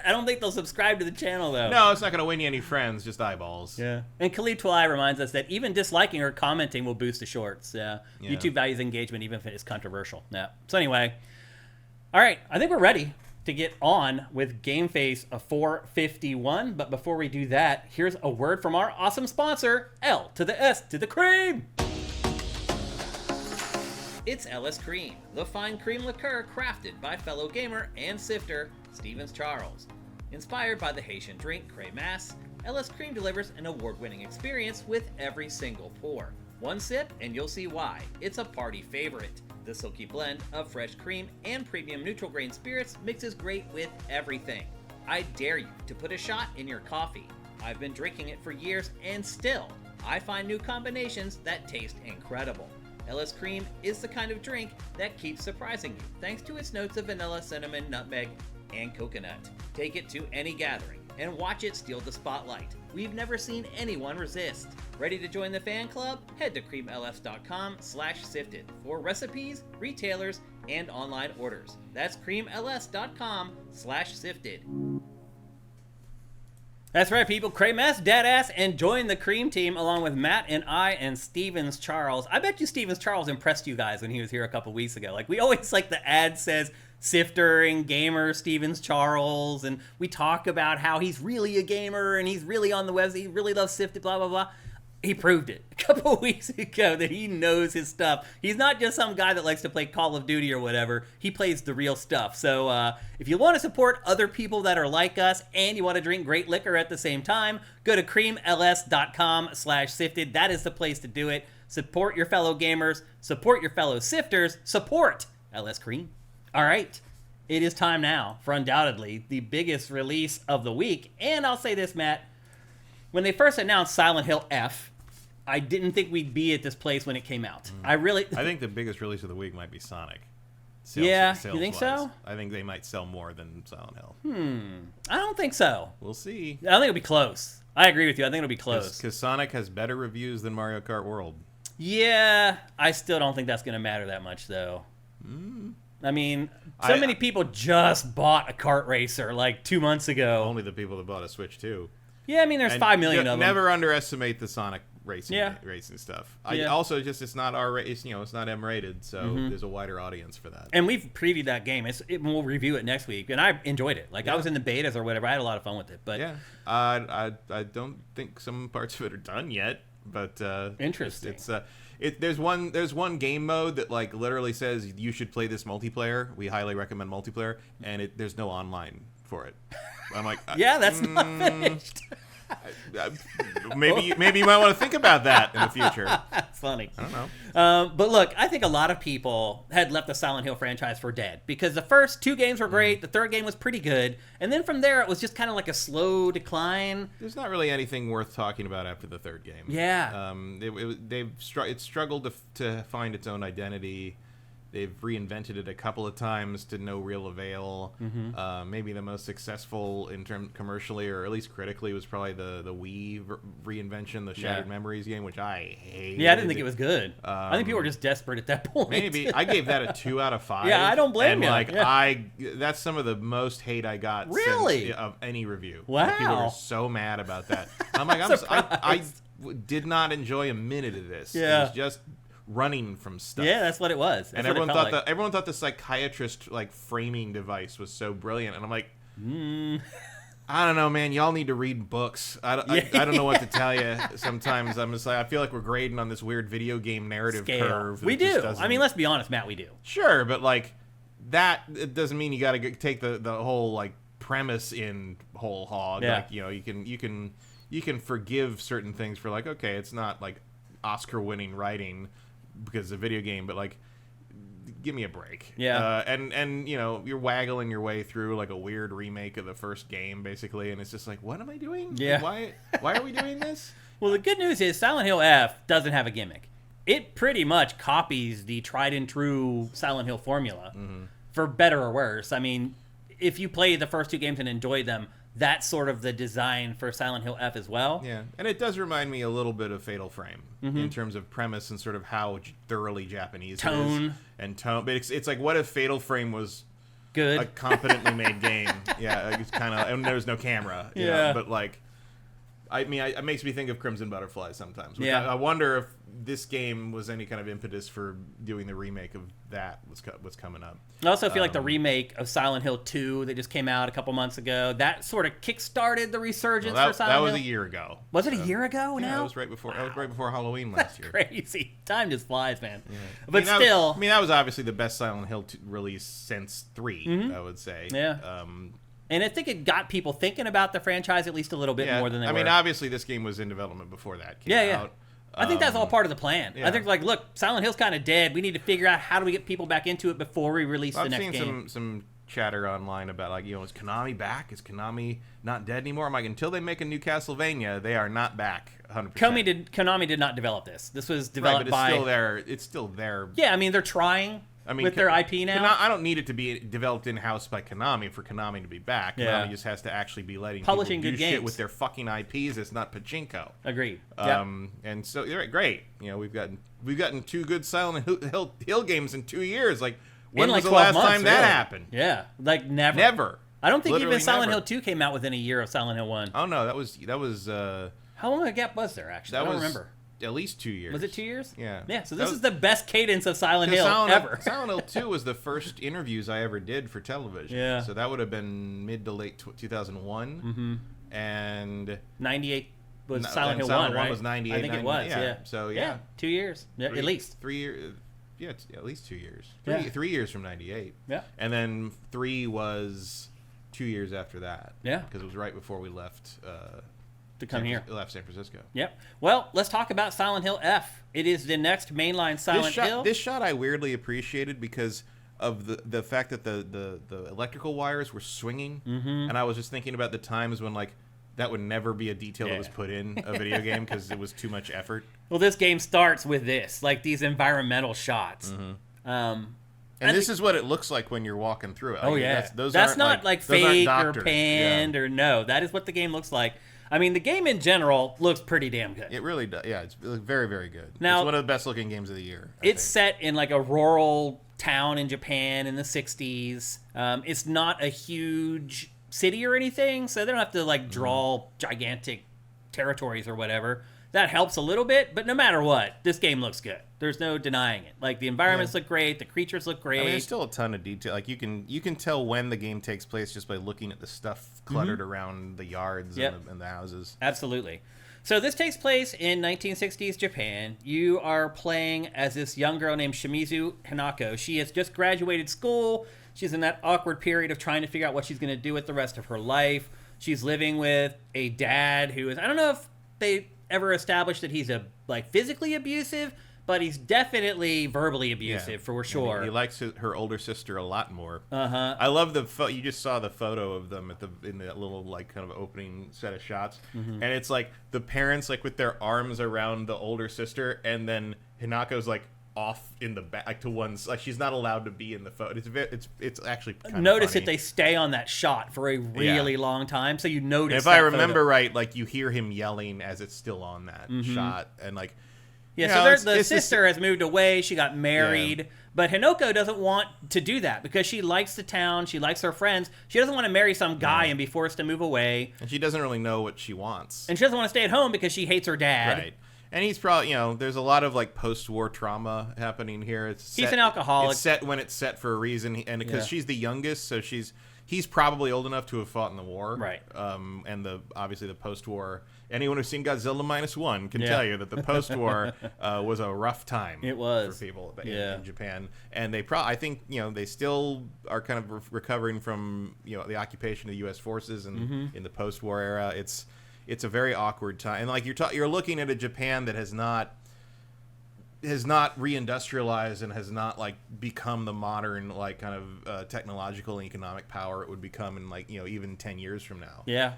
I don't think they'll subscribe to the channel, though. No, it's not going to win you any friends, just eyeballs. Yeah. And Khalid Twilai reminds us that even disliking or commenting will boost the shorts. Yeah. YouTube values engagement, even if it is controversial. Yeah. So anyway, all right, I think we're ready to get on with GameFace 451. But before we do that, here's a word from our awesome sponsor, L to the S to the cream. It's LS Cream, the fine cream liqueur crafted by fellow gamer and sifter Stevens Charles. Inspired by the Haitian drink Crémasse, LS Cream delivers an award-winning experience with every single pour. One sip and you'll see why. It's a party favorite. The silky blend of fresh cream and premium neutral grain spirits mixes great with everything. I dare you to put a shot in your coffee. I've been drinking it for years and still, I find new combinations that taste incredible. LS Cream is the kind of drink that keeps surprising you thanks to its notes of vanilla, cinnamon, nutmeg, and coconut. Take it to any gathering and watch it steal the spotlight. We've never seen anyone resist. Ready to join the fan club? Head to creamls.com/sifted for recipes, retailers, and online orders. That's creamls.com/sifted. That's right, people. Crémasse, Dadass, and join the Cream Team along with Matt and I and Stevens Charles. I bet you Stevens Charles impressed you guys when he was here a couple weeks ago. Like, we always, like, the ad says sifter and gamer Stevens Charles, and we talk about how he's really a gamer and he's really on the web, he really loves Sifted, blah, blah, blah. He proved it a couple of weeks ago that he knows his stuff. He's not just some guy that likes to play Call of Duty or whatever. He plays the real stuff. So if you want to support other people that are like us and you want to drink great liquor at the same time, go to creamls.com/sifted. That is the place to do it. Support your fellow gamers. Support your fellow sifters. Support LS Cream. All right. It is time now for undoubtedly the biggest release of the week. And I'll say this, Matt. When they first announced Silent Hill F, I didn't think we'd be at this place when it came out. I think the biggest release of the week might be Sonic. You think so? I think they might sell more than Silent Hill. I don't think so. We'll see. I think it'll be close. I agree with you. I think it'll be close. Because Sonic has better reviews than Mario Kart World. Yeah, I still don't think that's going to matter that much, though. I mean, many people just bought a kart racer like 2 months ago. Only the people that bought a Switch 2. Yeah, I mean, there's 5 million of them. Never underestimate the Sonic racing stuff. Also, it's not it's not M-rated, so there's a wider audience for that. And we've previewed that game. We'll review it next week, and I enjoyed it. Like, I was in the betas or whatever. I had a lot of fun with it. But I don't think some parts of it are done yet. But interesting. There's one game mode that like literally says you should play this multiplayer. We highly recommend multiplayer, and there's no online for it. I'm like, yeah, that's not finished. Maybe you might want to think about that in the future. That's funny. I don't know. But look, I think a lot of people had left the Silent Hill franchise for dead because the first 2 games were great, the third game was pretty good, and then from there it was just kind of like a slow decline. There's not really anything worth talking about after the third game. Yeah. It struggled to find its own identity. They've reinvented it a couple of times to no real avail. Maybe the most successful commercially or at least critically was probably the Wii reinvention, the Shattered Memories game, which I hated. Yeah, I didn't think it was good. I think people were just desperate at that point. Maybe I gave that a 2 out of 5. Yeah, I don't blame you. That's some of the most hate I got really of any review. Wow, people were so mad about that. I'm like, I did not enjoy a minute of this. Yeah. It was just running from stuff. Yeah, that's what it was. And everyone thought the psychiatrist framing device was so brilliant. And I'm like, I don't know, man. Y'all need to read books. I don't know what to tell you. Sometimes I'm just like, I feel like we're grading on this weird video game narrative curve. We do. I mean, let's be honest, Matt. We do. Sure, but that it doesn't mean you got to take the whole premise in whole hog. Yeah. You can forgive certain things for okay, it's not Oscar-winning writing because it's a video game, but give me a break. Yeah. And you're waggling your way through a weird remake of the first game basically, and it's just what am I doing? Yeah. Why are we doing this? Well, the good news is Silent Hill F doesn't have a gimmick. It pretty much copies the tried and true Silent Hill formula, for better or worse. I mean, if you play the first 2 games and enjoy them, that's sort of the design for Silent Hill F as well. Yeah, and it does remind me a little bit of Fatal Frame in terms of premise and sort of how thoroughly Japanese it is. And tone. But it's what if Fatal Frame was good, a competently made game? Yeah, it's kind of, and there was no camera. Yeah, but it makes me think of Crimson Butterflies sometimes. Yeah, I wonder if this game was any kind of impetus for doing the remake of that. What's coming up? I also feel like the remake of Silent Hill 2 that just came out a couple months ago, that sort of kick-started the resurgence for Silent Hill. That was a year ago. Was it a year ago now? Yeah, that was right before. Wow. That was right before Halloween last year. Crazy. Time just flies, man. Yeah. But still, that was obviously the best Silent Hill release since 3. I would say. Yeah. And I think it got people thinking about the franchise at least a little bit more than they were. I mean, obviously, this game was in development before that came out. I think that's all part of the plan. Yeah. I think, look, Silent Hill's kind of dead. We need to figure out how do we get people back into it before we release the next game. I've seen some chatter online about, is Konami back? Is Konami not dead anymore? I'm like, until they make a new Castlevania, they are not back 100%. Konami did not develop this. This was developed by... It's still there. Yeah, I mean, they're trying... with their IP now? I don't need it to be developed in-house by Konami for Konami to be back. Konami just has to actually be letting publishing people good do games shit with their fucking IPs. It's not pachinko. Agreed. And so, great. We've gotten 2 good Silent Hill games in 2 years. When was the last time that happened? Yeah, never. Never. I don't think Literally even Silent never. Hill 2 came out within a year of Silent Hill 1. Oh, no, that was how long a gap was there, actually? I don't remember. At least 2 years. Was it 2 years? Yeah. Yeah, so this is the best cadence of Silent Hill ever. Silent Hill 2 was the first interviews I ever did for television. Yeah. So that would have been mid to late 2001. And 98 was Silent Hill 1, right? 1 was 98. I think it was, yeah. So, 2 years. Yeah, at least. 3 years. Yeah, it's at least 2 years. 3 years from 98. Yeah. And then 3 was 2 years after that. Yeah. Because it was right before we left... to come here. Left San Francisco. Yep. Well, let's talk about Silent Hill F. It is the next mainline Silent Hill. This shot I weirdly appreciated because of the fact that the electrical wires were swinging, and I was just thinking about the times when that would never be a detail that was put in a video game because it was too much effort. Well, this game starts with this, these environmental shots. And this is what it looks like when you're walking through it. That's not fake or panned or no. That is what the game looks like. I mean, the game in general looks pretty damn good. It really does. Yeah, it's very, very good. Now, it's one of the best looking games of the year. It's set in a rural town in Japan in the 60s. It's not a huge city or anything, so they don't have to draw gigantic territories or whatever. That helps a little bit, but no matter what, this game looks good. There's no denying it. The environments look great, the creatures look great. I mean, there's still a ton of detail. You can tell when the game takes place just by looking at the stuff cluttered around the yards and the houses. Absolutely. So this takes place in 1960s Japan. You are playing as this young girl named Shimizu Hinako. She has just graduated school. She's in that awkward period of trying to figure out what she's going to do with the rest of her life. She's living with a dad who is, I don't know if they ever established that he's physically abusive, but he's definitely verbally abusive for sure. He likes her older sister a lot more. Uh-huh. I love you just saw the photo of them in that little kind of opening set of shots, and it's like the parents with their arms around the older sister, and then Hinako's off in the back to one, she's not allowed to be in the photo. It's actually kind notice of funny. that they stay on that shot for a really long time, so you notice. And if I remember right, you hear him yelling as it's still on that shot, and so the sister has moved away. She got married. But Hinako doesn't want to do that because she likes the town. She likes her friends. She doesn't want to marry some guy and be forced to move away. And she doesn't really know what she wants. And she doesn't want to stay at home because she hates her dad. Right. And he's probably, there's a lot of post-war trauma happening here. He's an alcoholic. It's set when it's set for a reason. And because she's the youngest, so he's probably old enough to have fought in the war. Right. And obviously the post-war, anyone who's seen Godzilla -1 can tell you that the post-war was a rough time. It was for people in Japan. And I think they still are kind of recovering from the occupation of the U.S. forces and in the post-war era. It's a very awkward time, and you're looking at a Japan that has not reindustrialized and has not become the modern kind of technological and economic power it would become in even 10 years from now. Yeah.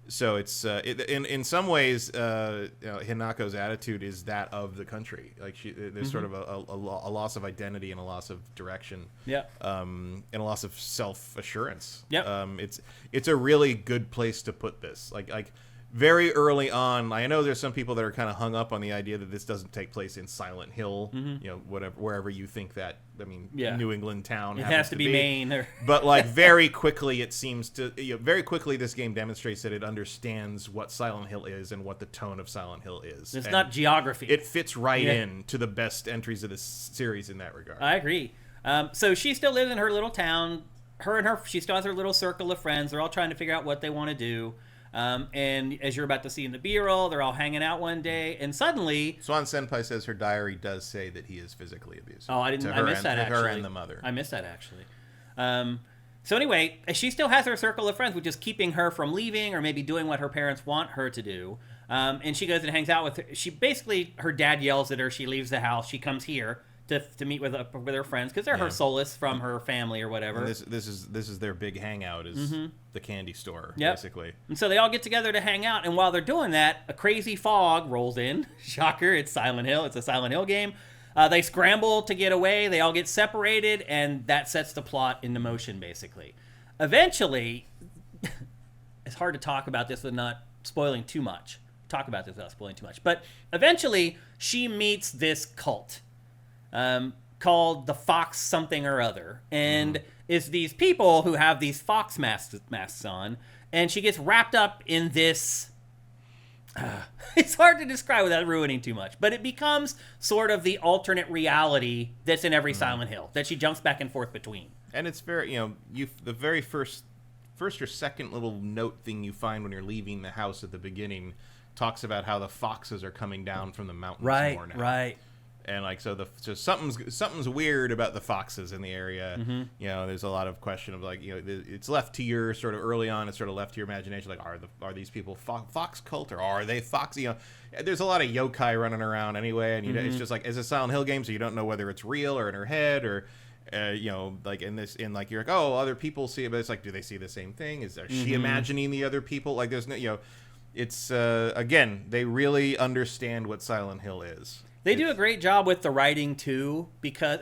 So it's in some ways Hinako's attitude is that of the country. There's sort of a loss of identity and a loss of direction. Yeah. And a loss of self-assurance. Yeah. It's a really good place to put this. Very early on, I know there's some people that are kind of hung up on the idea that this doesn't take place in Silent Hill, wherever you think that. I mean, New England town. It has to be Maine. But very quickly, it seems to. Very quickly, this game demonstrates that it understands what Silent Hill is and what the tone of Silent Hill is. It's not geography. It fits right in to the best entries of this series in that regard. I agree. So she still lives in her little town. She still has her little circle of friends. They're all trying to figure out what they want to do. And as you're about to see in the B-roll, they're all hanging out one day, and suddenly... Swan Senpai says her diary does say that he is physically abusive. Oh, I missed that, actually. Her and the mother. I missed that, actually. So anyway, she still has her circle of friends, which is keeping her from leaving or maybe doing what her parents want her to do. And she goes and hangs out with her. Her dad yells at her. She leaves the house. She comes here to meet with her friends because they're her solace from her family or whatever. And this is their big hangout is the candy store, basically. And so they all get together to hang out, and while they're doing that, a crazy fog rolls in. Shocker, it's Silent Hill. It's a Silent Hill game. They scramble to get away. They all get separated, and that sets the plot into motion, basically. Eventually, it's hard to talk about this without not spoiling too much. But eventually, she meets this cult. Called the Fox something or other, and it's these people who have these fox masks on, and she gets wrapped up in this. It's hard to describe without ruining too much, but it becomes sort of the alternate reality that's in every Silent Hill that she jumps back and forth between. And it's very, the very first or second little note thing you find when you're leaving the house at the beginning talks about how the foxes are coming down from the mountains more now. Right. And so something's weird about the foxes in the area. There's a lot of question of it's left to your sort of early on. It's sort of left to your imagination. Are these people fox cult or are they fox? There's a lot of yokai running around anyway, and it's just it's a Silent Hill game, so you don't know whether it's real or in her head or. You're other people see it, but it's do they see the same thing? Is she imagining the other people? There's no, it's again, they really understand what Silent Hill is. They do a great job with the writing, too, because,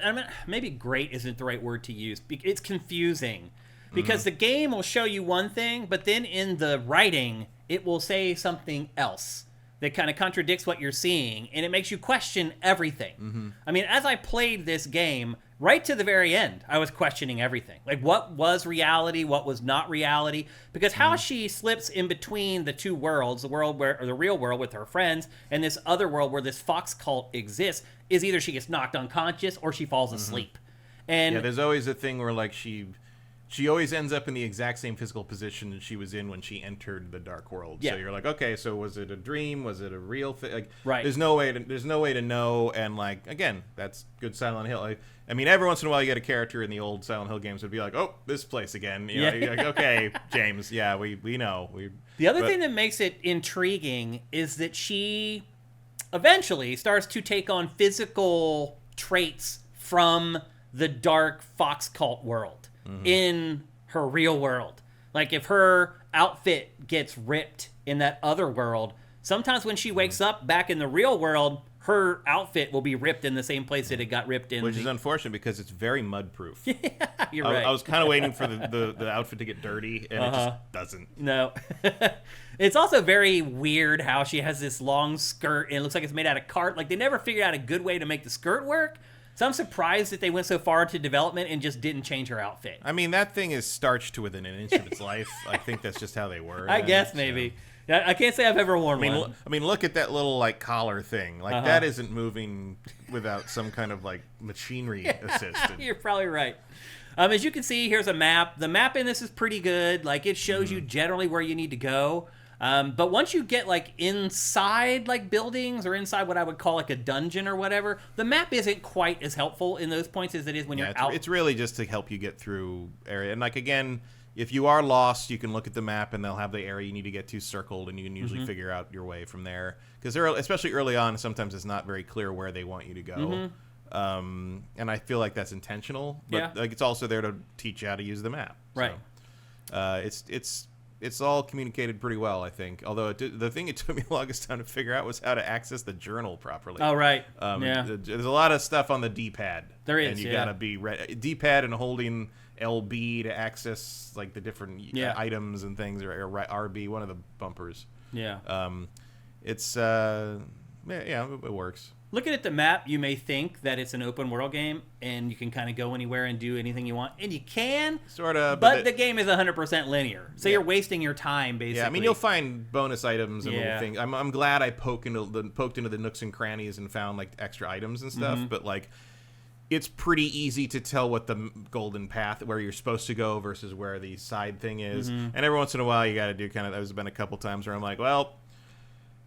maybe great isn't the right word to use. It's confusing, because the game will show you one thing, but then in the writing, it will say something else that kind of contradicts what you're seeing, and it makes you question everything. As I played this game, right to the very end, I was questioning everything. What was reality, what was not reality? Because how she slips in between the two worlds, the real world with her friends, and this other world where this fox cult exists, is either she gets knocked unconscious or she falls asleep. And there's always a thing where she she always ends up in the exact same physical position she was in when she entered the Dark World. Yeah. So you're like, okay, so was it a dream? Was it a real thing? Like, right. There's no way to know. And like, again, that's good Silent Hill. I mean, every once in a while you get a character in the old Silent Hill games would be like, oh, this place again. You know, you're like, okay, James, yeah, we know. The other thing that makes it intriguing is that she eventually starts to take on physical traits from the dark fox cult world in her real world. Like if her outfit gets ripped in that other world, sometimes when she wakes up back in the real world, her outfit will be ripped in the same place that it got ripped in. Which is unfortunate because it's very mud-proof. Yeah, you're right. I was kind of waiting for the outfit to get dirty, and it just doesn't. No. It's also very weird how she has this long skirt, and it looks like it's made out of cart. Like, they never figured out a good way to make the skirt work. So I'm surprised that they went so far into development and just didn't change her outfit. I mean, that thing is starched to within an inch of its life. I think that's just how they were. I guess maybe. Yeah, I can't say I've ever worn one. I mean, look at that little like collar thing. Like that isn't moving without some kind of like machinery assist. You're probably right. As you can see, here's a map. The map in this is pretty good. Like it shows you generally where you need to go. But once you get like inside like buildings or inside what I would call like a dungeon or whatever, the map isn't quite as helpful in those points as it is when you're out. It's really just to help you get through area. And like again, if you are lost, you can look at the map and they'll have the area you need to get to circled, and you can usually figure out your way from there. Because especially early on, sometimes it's not very clear where they want you to go. And I feel like that's intentional, but like it's also there to teach you how to use the map. Right. So, it's all communicated pretty well, I think. Although the thing it took me the longest time to figure out was how to access the journal properly. Oh, right. There's a lot of stuff on the D-pad. There is, and you gotta be D-pad and holding LB to access like the different items and things, or RB, one of the bumpers. Yeah. It works. Looking at the map, you may think that it's an open world game and you can kind of go anywhere and do anything you want, and you can, sort of. But the game is 100% linear, so you're wasting your time basically. Yeah, I mean you'll find bonus items and little things. I'm glad I poked into the nooks and crannies and found like extra items and stuff, but like it's pretty easy to tell what the golden path, where you're supposed to go versus where the side thing is. And every once in a while you got to do kind of. There's been a couple times where I'm like, well,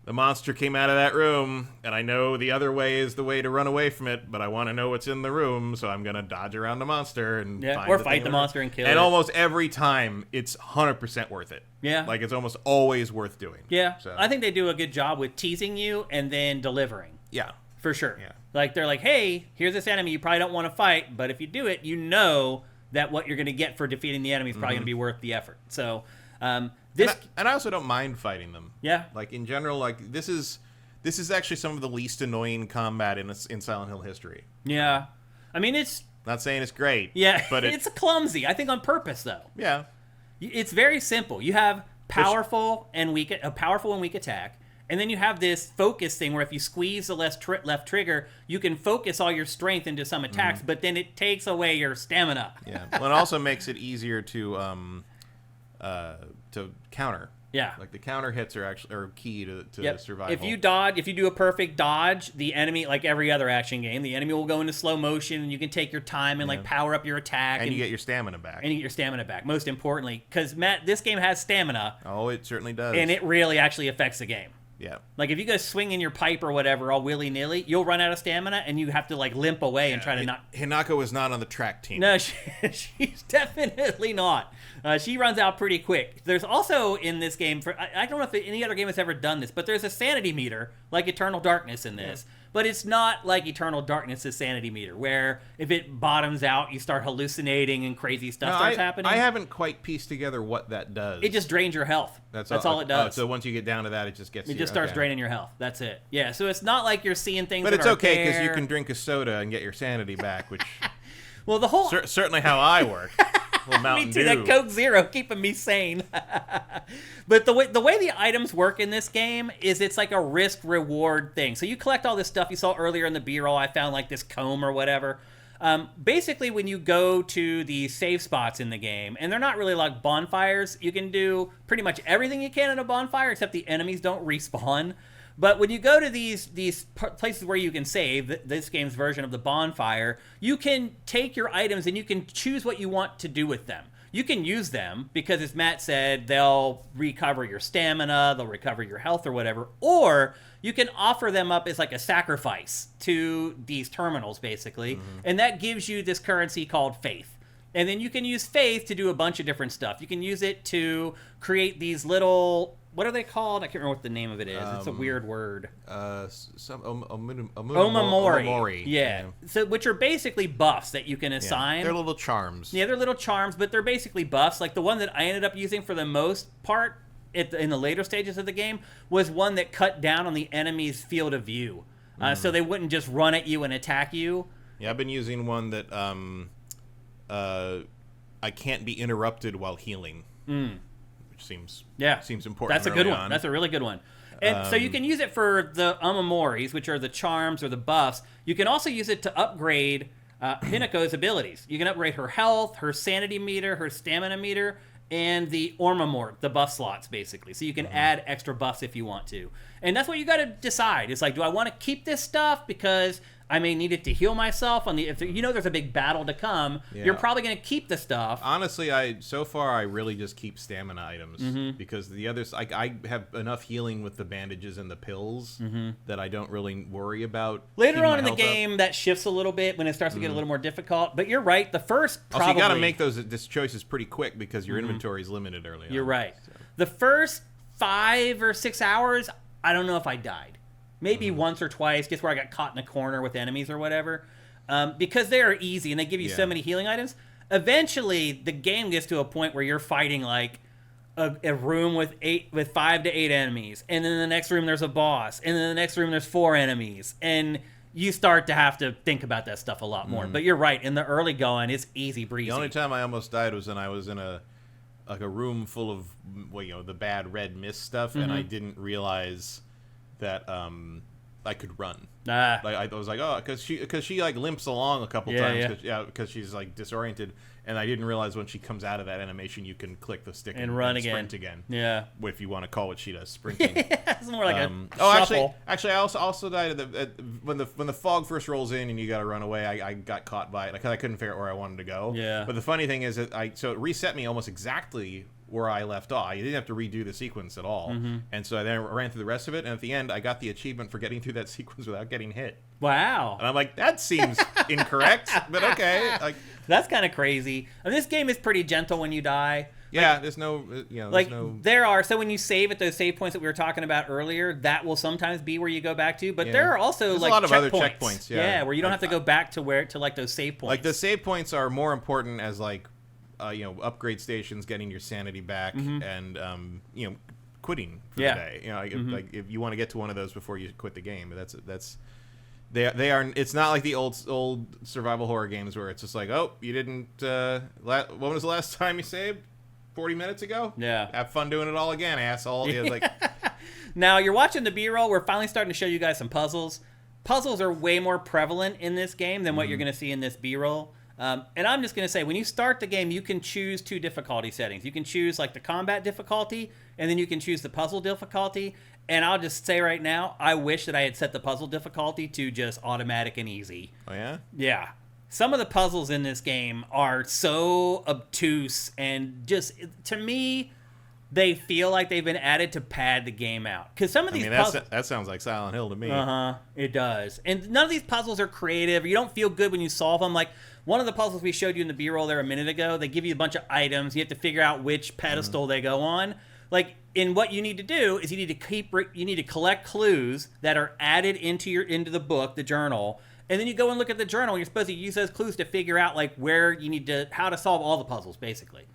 the monster came out of that room, and I know the other way is the way to run away from it, but I want to know what's in the room, so I'm going to dodge around the monster and fight the monster and kill it. And almost every time, it's 100% worth it. Yeah. Like, it's almost always worth doing. Yeah. So. I think they do a good job with teasing you and then delivering. Yeah. For sure. Yeah. Like, they're like, hey, here's this enemy you probably don't want to fight, but if you do it, you know that what you're going to get for defeating the enemy is probably going to be worth the effort. So, and I also don't mind fighting them. Yeah. Like, in general, like, this is actually some of the least annoying combat in Silent Hill history. Yeah. I mean, it's... Not saying it's great. Yeah, but it's clumsy. I think on purpose, though. Yeah. It's very simple. You have powerful and weak attack, and then you have this focus thing where if you squeeze the left trigger, you can focus all your strength into some attacks, but then it takes away your stamina. Yeah. Well, it also makes it easier to counter. Yeah. Like the counter hits are key to survival. If you do a perfect dodge, the enemy, like every other action game, the enemy will go into slow motion, and you can take your time and like power up your attack. And you get your stamina back. Most importantly. Because, Matt, this game has stamina. Oh, it certainly does. And it really actually affects the game. Yeah. Like, if you go swinging your pipe or whatever all willy-nilly, you'll run out of stamina, and you have to, like, limp away and try to not... Hinako is not on the track team. No, she's definitely not. She runs out pretty quick. There's also, in this game, I don't know if any other game has ever done this, but there's a sanity meter, like Eternal Darkness in this. Yeah. But it's not like Eternal Darkness' sanity meter, where if it bottoms out, you start hallucinating and crazy stuff starts happening. I haven't quite pieced together what that does. It just drains your health. That's all it does. So once you get down to that, it just gets... It just starts draining your health. That's it. Yeah, so it's not like you're seeing things But it's okay, because you can drink a soda and get your sanity back, which... Well, the whole... certainly how I work. Me too, that Coke Zero keeping me sane. But the way the items work in this game is it's like a risk-reward thing. So you collect all this stuff you saw earlier in the B-roll. I found like this comb or whatever. Basically, when you go to the save spots in the game, and they're not really like bonfires, you can do pretty much everything you can in a bonfire, except the enemies don't respawn. But when you go to these places where you can save, this game's version of the bonfire, you can take your items and you can choose what you want to do with them. You can use them because, as Matt said, they'll recover your stamina, they'll recover your health or whatever, or you can offer them up as like a sacrifice to these terminals, basically, and that gives you this currency called faith. And then you can use faith to do a bunch of different stuff. You can use it to create these little... What are they called? I can't remember what the name of it is. It's a weird word. Omamori. Yeah. So, which are basically buffs that you can assign. Yeah. They're little charms. Yeah, they're little charms, but they're basically buffs. Like the one that I ended up using for the most part in the later stages of the game was one that cut down on the enemy's field of view. So they wouldn't just run at you and attack you. Yeah, I've been using one that I can't be interrupted while healing. Seems important. That's a good one. That's a really good one. And so you can use it for the Omamoris, which are the charms or the buffs. You can also use it to upgrade Hinako's abilities. You can upgrade her health, her sanity meter, her stamina meter, and the Ormamort, the buff slots, basically. So you can add extra buffs if you want to. And that's what you got to decide. It's like, do I want to keep this stuff because I may need it to heal myself if there's a big battle to come. You're probably going to keep the stuff. Honestly, I really just keep stamina items because the others, I have enough healing with the bandages and the pills that I don't really worry about. Later on in the game, that shifts a little bit when it starts to get a little more difficult. But you're right. The first probably... Also, you got to make those choices pretty quick because your inventory is limited early on. You're right. So. The first 5 or 6 hours, I don't know if I died. Maybe once or twice, just where I got caught in a corner with enemies or whatever. Because they are easy and they give you so many healing items. Eventually, the game gets to a point where you're fighting like a room with 5 to 8 enemies. And then in the next room, there's a boss. And then in the next room, there's 4 enemies. And you start to have to think about that stuff a lot more. But you're right. In the early going, it's easy breezy. The only time I almost died was when I was in a room full of the bad red mist stuff. And I didn't realize that I could run. I was like, oh, because she like limps along a couple times, because she's like disoriented, and I didn't realize when she comes out of that animation, you can click the stick and run again, sprint again. Yeah, if you want to call what she does, sprinting. It's more like a shuffle. Actually, I also died when the fog first rolls in and you got to run away. I got caught by it because I couldn't figure out where I wanted to go. Yeah, but the funny thing is that it reset me almost exactly where I left off. I didn't have to redo the sequence at all. And so I then ran through the rest of it, and at the end, I got the achievement for getting through that sequence without getting hit. Wow. And I'm like, that seems incorrect, but okay. Like, that's kind of crazy. And this game is pretty gentle when you die. Yeah, there's no, there are, so when you save at those save points that we were talking about earlier, that will sometimes be where you go back to, but there are also there's like a lot of other checkpoints. Yeah, where you don't have to go back to like those save points. Like the save points are more important as like, upgrade stations, getting your sanity back, and quitting for the day. Like if you want to get to one of those before you quit the game, they are. It's not like the old survival horror games where it's just like, oh, you didn't. When was the last time you saved? 40 minutes ago. Yeah. Have fun doing it all again, asshole. Now you're watching the B-roll. We're finally starting to show you guys some puzzles. Puzzles are way more prevalent in this game than what you're going to see in this B-roll. And I'm just going to say, when you start the game, you can choose 2 difficulty settings. You can choose like the combat difficulty, and then you can choose the puzzle difficulty. And I'll just say right now, I wish that I had set the puzzle difficulty to just automatic and easy. Oh, yeah? Yeah. Some of the puzzles in this game are so obtuse, and just, to me, they feel like they've been added to pad the game out. Because some of these puzzles... that sounds like Silent Hill to me. It does. And none of these puzzles are creative. You don't feel good when you solve them. Like, one of the puzzles we showed you in the B-roll there a minute ago, they give you a bunch of items. You have to figure out which pedestal they go on. Like, and what you need to do is you need to collect clues that are added into the book, the journal, and then you go and look at the journal, and you're supposed to use those clues to figure out, like, how to solve all the puzzles, basically.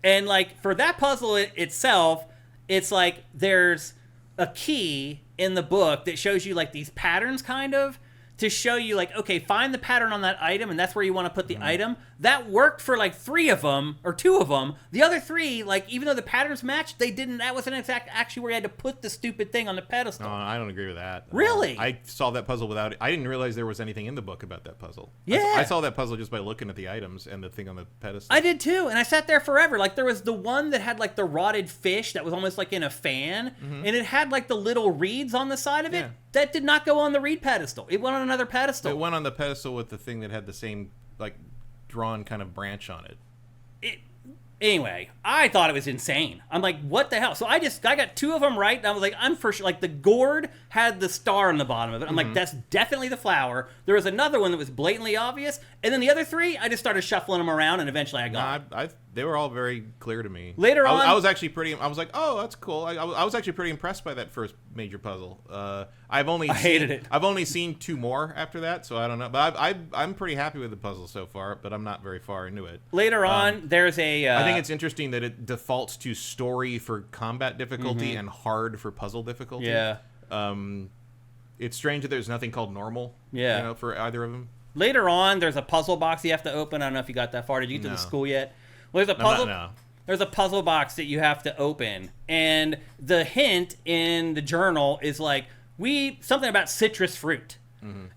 And, like, for that puzzle itself, it's like there's a key in the book that shows you, like, these patterns, kind of, to show you, like, okay, find the pattern on that item, and that's where you want to put the item. that worked for like 3 of them or 2 of them. The other 3, like even though the patterns matched, they didn't. That wasn't actually where you had to put the stupid thing on the pedestal. No, I don't agree with that. Really? I solved that puzzle without it. I didn't realize there was anything in the book about that puzzle. Yeah. I saw that puzzle just by looking at the items and the thing on the pedestal. I did too, and I sat there forever. Like there was the one that had like the rotted fish that was almost like in a fan, and it had like the little reeds on the side of it. Yeah. That did not go on the reed pedestal. It went on another pedestal. It went on the pedestal with the thing that had the same like drawn kind of branch on it. Anyway, I thought it was insane. I'm like, what the hell? So I got 2 of them right, and I was like, I'm for sure. Like, the gourd had the star on the bottom of it. I'm like, that's definitely the flower. There was another one that was blatantly obvious, and then the other 3, I just started shuffling them around, and eventually I got them. They were all very clear to me. Later on... I was actually pretty... I was like, oh, that's cool. I was actually pretty impressed by that first major puzzle. I hated it. I've only seen 2 more after that, so I don't know. But I'm pretty happy with the puzzle so far, but I'm not very far into it. Later on, there's a... I think it's interesting that it defaults to story for combat difficulty and hard for puzzle difficulty. Yeah. It's strange that there's nothing called normal. Yeah. For either of them. Later on, there's a puzzle box you have to open. I don't know if you got that far. Did you get to the school yet? Well, there's a puzzle. No. There's a puzzle box that you have to open, and the hint in the journal is like something about citrus fruit.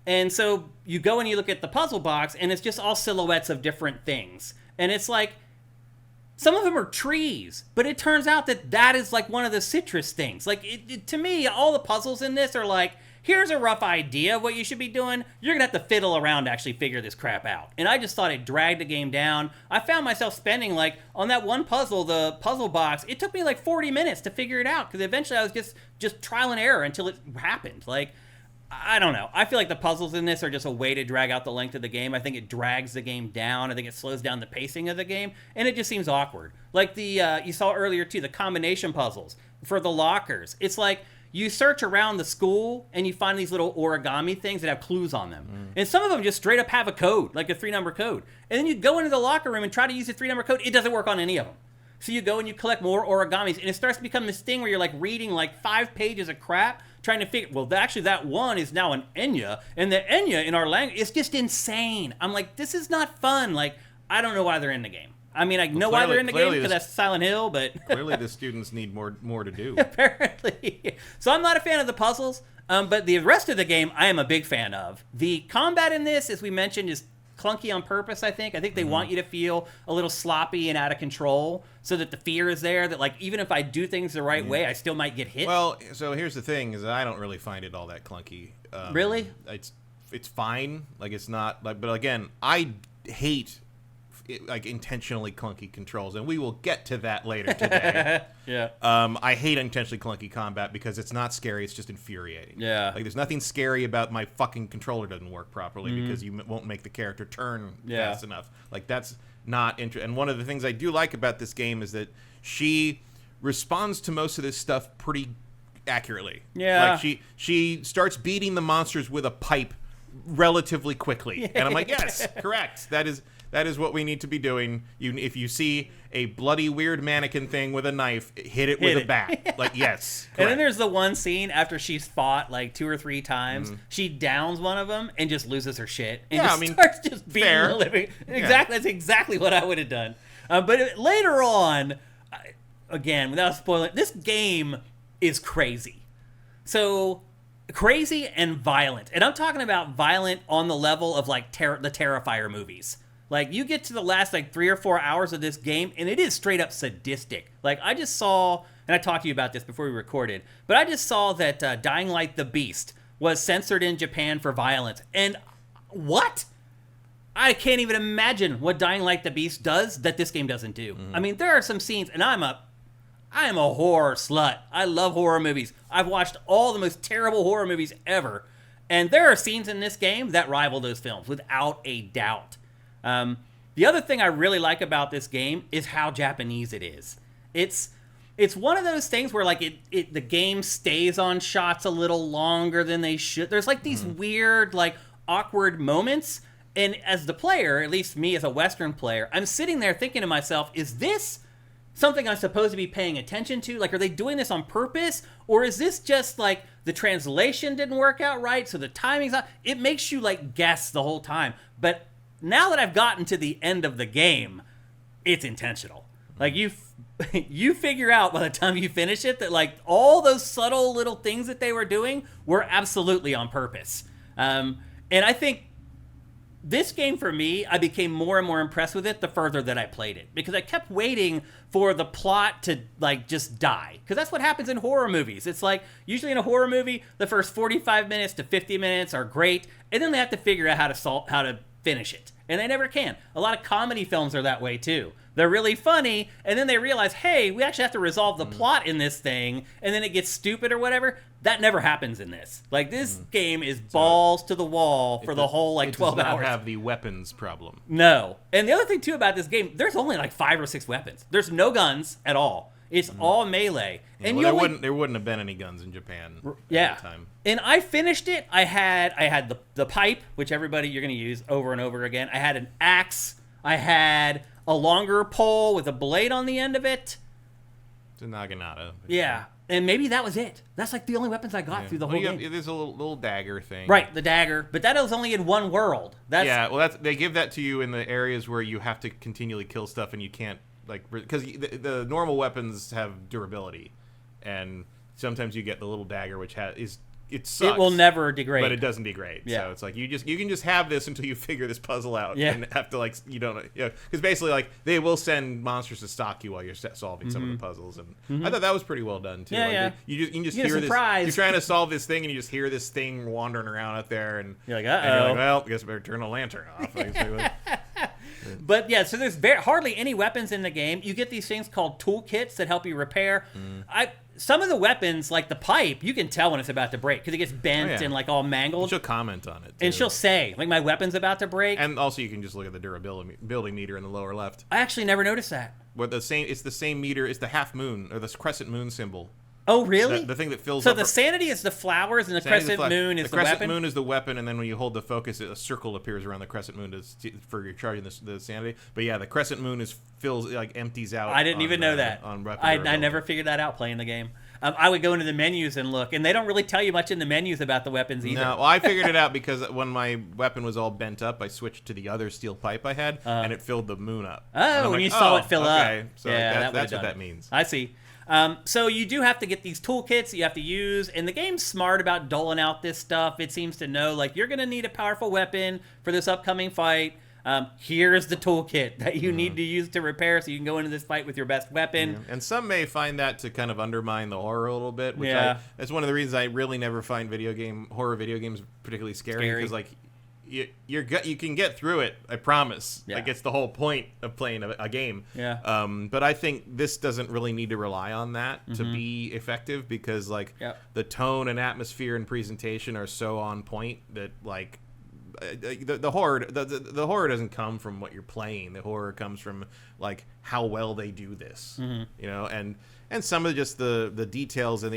And so you go and you look at the puzzle box, and it's just all silhouettes of different things, and it's like some of them are trees, but it turns out that is like one of the citrus things. Like to me, all the puzzles in this are like, here's a rough idea of what you should be doing. You're going to have to fiddle around to actually figure this crap out. And I just thought it dragged the game down. I found myself spending, like, on that one puzzle, the puzzle box, it took me like 40 minutes to figure it out, because eventually I was just trial and error until it happened. Like, I don't know. I feel like the puzzles in this are just a way to drag out the length of the game. I think it drags the game down. I think it slows down the pacing of the game, and it just seems awkward. Like you saw earlier, too, the combination puzzles for the lockers. It's like... you search around the school, and you find these little origami things that have clues on them. And some of them just straight up have a code, like a 3-number code. And then you go into the locker room and try to use a 3-number code. It doesn't work on any of them. So you go and you collect more origamis, and it starts to become this thing where you're like reading like 5 pages of crap, trying to figure, well, actually that one is now an Enya, and the Enya in our language is just insane. I'm like, this is not fun. Like, I don't know why they're in the game. I mean, I know why they're in the game, because that's Silent Hill, but... clearly the students need more to do. Apparently. So I'm not a fan of the puzzles, but the rest of the game I am a big fan of. The combat in this, as we mentioned, is clunky on purpose, I think. I think they want you to feel a little sloppy and out of control, so that the fear is there, that, like, even if I do things the right way, I still might get hit. Well, so here's the thing, is that I don't really find it all that clunky. Really? It's fine. Like, it's not... like, but again, I hate... like intentionally clunky controls, and we will get to that later today. Yeah. I hate intentionally clunky combat because it's not scary, it's just infuriating. Yeah. Like, there's nothing scary about my fucking controller doesn't work properly because you won't make the character turn fast enough. Like, that's not interesting. And one of the things I do like about this game is that she responds to most of this stuff pretty accurately. Yeah. Like, she starts beating the monsters with a pipe relatively quickly. And I'm like, yes, correct. That is what we need to be doing. If you see a bloody, weird mannequin thing with a knife, hit it with a bat. Like, yes. Correct. And then there's the one scene after she's fought like 2 or 3 times, she downs one of them and just loses her shit. And starts just beating the living... Exactly. That's exactly what I would have done. But later on, again, without spoiling, this game is crazy. So... crazy and violent. And I'm talking about violent on the level of like the Terrifier movies. Like, you get to the last like 3 or 4 hours of this game, and it is straight up sadistic. Like, I just saw, and I talked to you about this before we recorded, but I just saw that Dying Light the Beast was censored in Japan for violence. And what? I can't even imagine what Dying Light the Beast does that this game doesn't do. I mean, there are some scenes, and I am a horror slut. I love horror movies. I've watched all the most terrible horror movies ever. And there are scenes in this game that rival those films, without a doubt. The other thing I really like about this game is how Japanese it is. It's one of those things where, like, the game stays on shots a little longer than they should. There's, like, these weird, like, awkward moments. And as the player, at least me as a Western player, I'm sitting there thinking to myself, is this something I'm supposed to be paying attention to? Like, are they doing this on purpose? Or is this just, like, the translation didn't work out right, so the timing's not... It makes you, like, guess the whole time. But now that I've gotten to the end of the game, it's intentional. Like, you figure out by the time you finish it that, like, all those subtle little things that they were doing were absolutely on purpose. And I think this game, for me, I became more and more impressed with it the further that I played it. Because I kept waiting for the plot to, like, just die. Because that's what happens in horror movies. It's like, usually in a horror movie, the first 45 minutes to 50 minutes are great. And then they have to figure out how to finish it. And they never can. A lot of comedy films are that way, too. They're really funny, and then they realize, hey, we actually have to resolve the plot in this thing, and then it gets stupid or whatever. That never happens in this. Like, this game is balls to the wall for the whole, like, 12 hours. It does not have the weapons problem. No. And the other thing, too, about this game, there's only, like, 5 or 6 weapons. There's no guns at all. It's all melee. Yeah, and there wouldn't have been any guns in Japan at the time. And I finished it. I had the pipe, which you're going to use over and over again. I had an axe. I had a longer pole with a blade on the end of it. It's a naginata. Yeah. And maybe that was it. That's like the only weapons I got through the whole game. There's a little dagger thing. Right, the dagger. But that was only in one world. They give that to you in the areas where you have to continually kill stuff and you can't, like, because the normal weapons have durability. And sometimes you get the little dagger, which it sucks. It will never degrade, but it doesn't degrade. Yeah. So it's like you can just have this until you figure this puzzle out, and have to, like, because basically, like, they will send monsters to stalk you while you're solving some of the puzzles, and I thought that was pretty well done too. You can just hear this. You're trying to solve this thing, and you just hear this thing wandering around out there, and you're like, and you're like, well, I guess I better turn the lantern off. But yeah, so there's hardly any weapons in the game. You get these things called toolkits that help you repair. Some of the weapons, like the pipe, you can tell when it's about to break because it gets bent and, like, all mangled. And she'll comment on it, too. And she'll say, like, my weapon's about to break. And also you can just look at the durability meter in the lower left. I actually never noticed that. It's the same meter. It's the half moon, or the crescent moon symbol. Oh, really? The thing that fills up. So the sanity is the flowers, and the crescent moon is the weapon? The crescent moon is the weapon, and then when you hold the focus, a circle appears around the crescent moon for recharging the sanity. But yeah, the crescent moon empties out. I didn't even know that. I never figured that out playing the game. I would go into the menus and look, and they don't really tell you much in the menus about the weapons either. No, well, I figured it out because when my weapon was all bent up, I switched to the other steel pipe I had, and it filled the moon up. Oh, when you saw it fill up. So that's what that means. I see. So you do have to get these toolkits that you have to use, and the game's smart about doling out this stuff. It seems to know, like, you're going to need a powerful weapon for this upcoming fight. Here's the toolkit that you need to use to repair so you can go into this fight with your best weapon. Yeah. And some may find that to kind of undermine the horror a little bit, which that's one of the reasons I really never find horror video games particularly scary, because, like, you can get through it, I promise. Like, it's the whole point of playing a game. Yeah. But I think this doesn't really need to rely on that to be effective, because, like, the tone and atmosphere and presentation are so on point that, like, the horror doesn't come from what you're playing. The horror comes from, like, how well they do this, and some of just the details and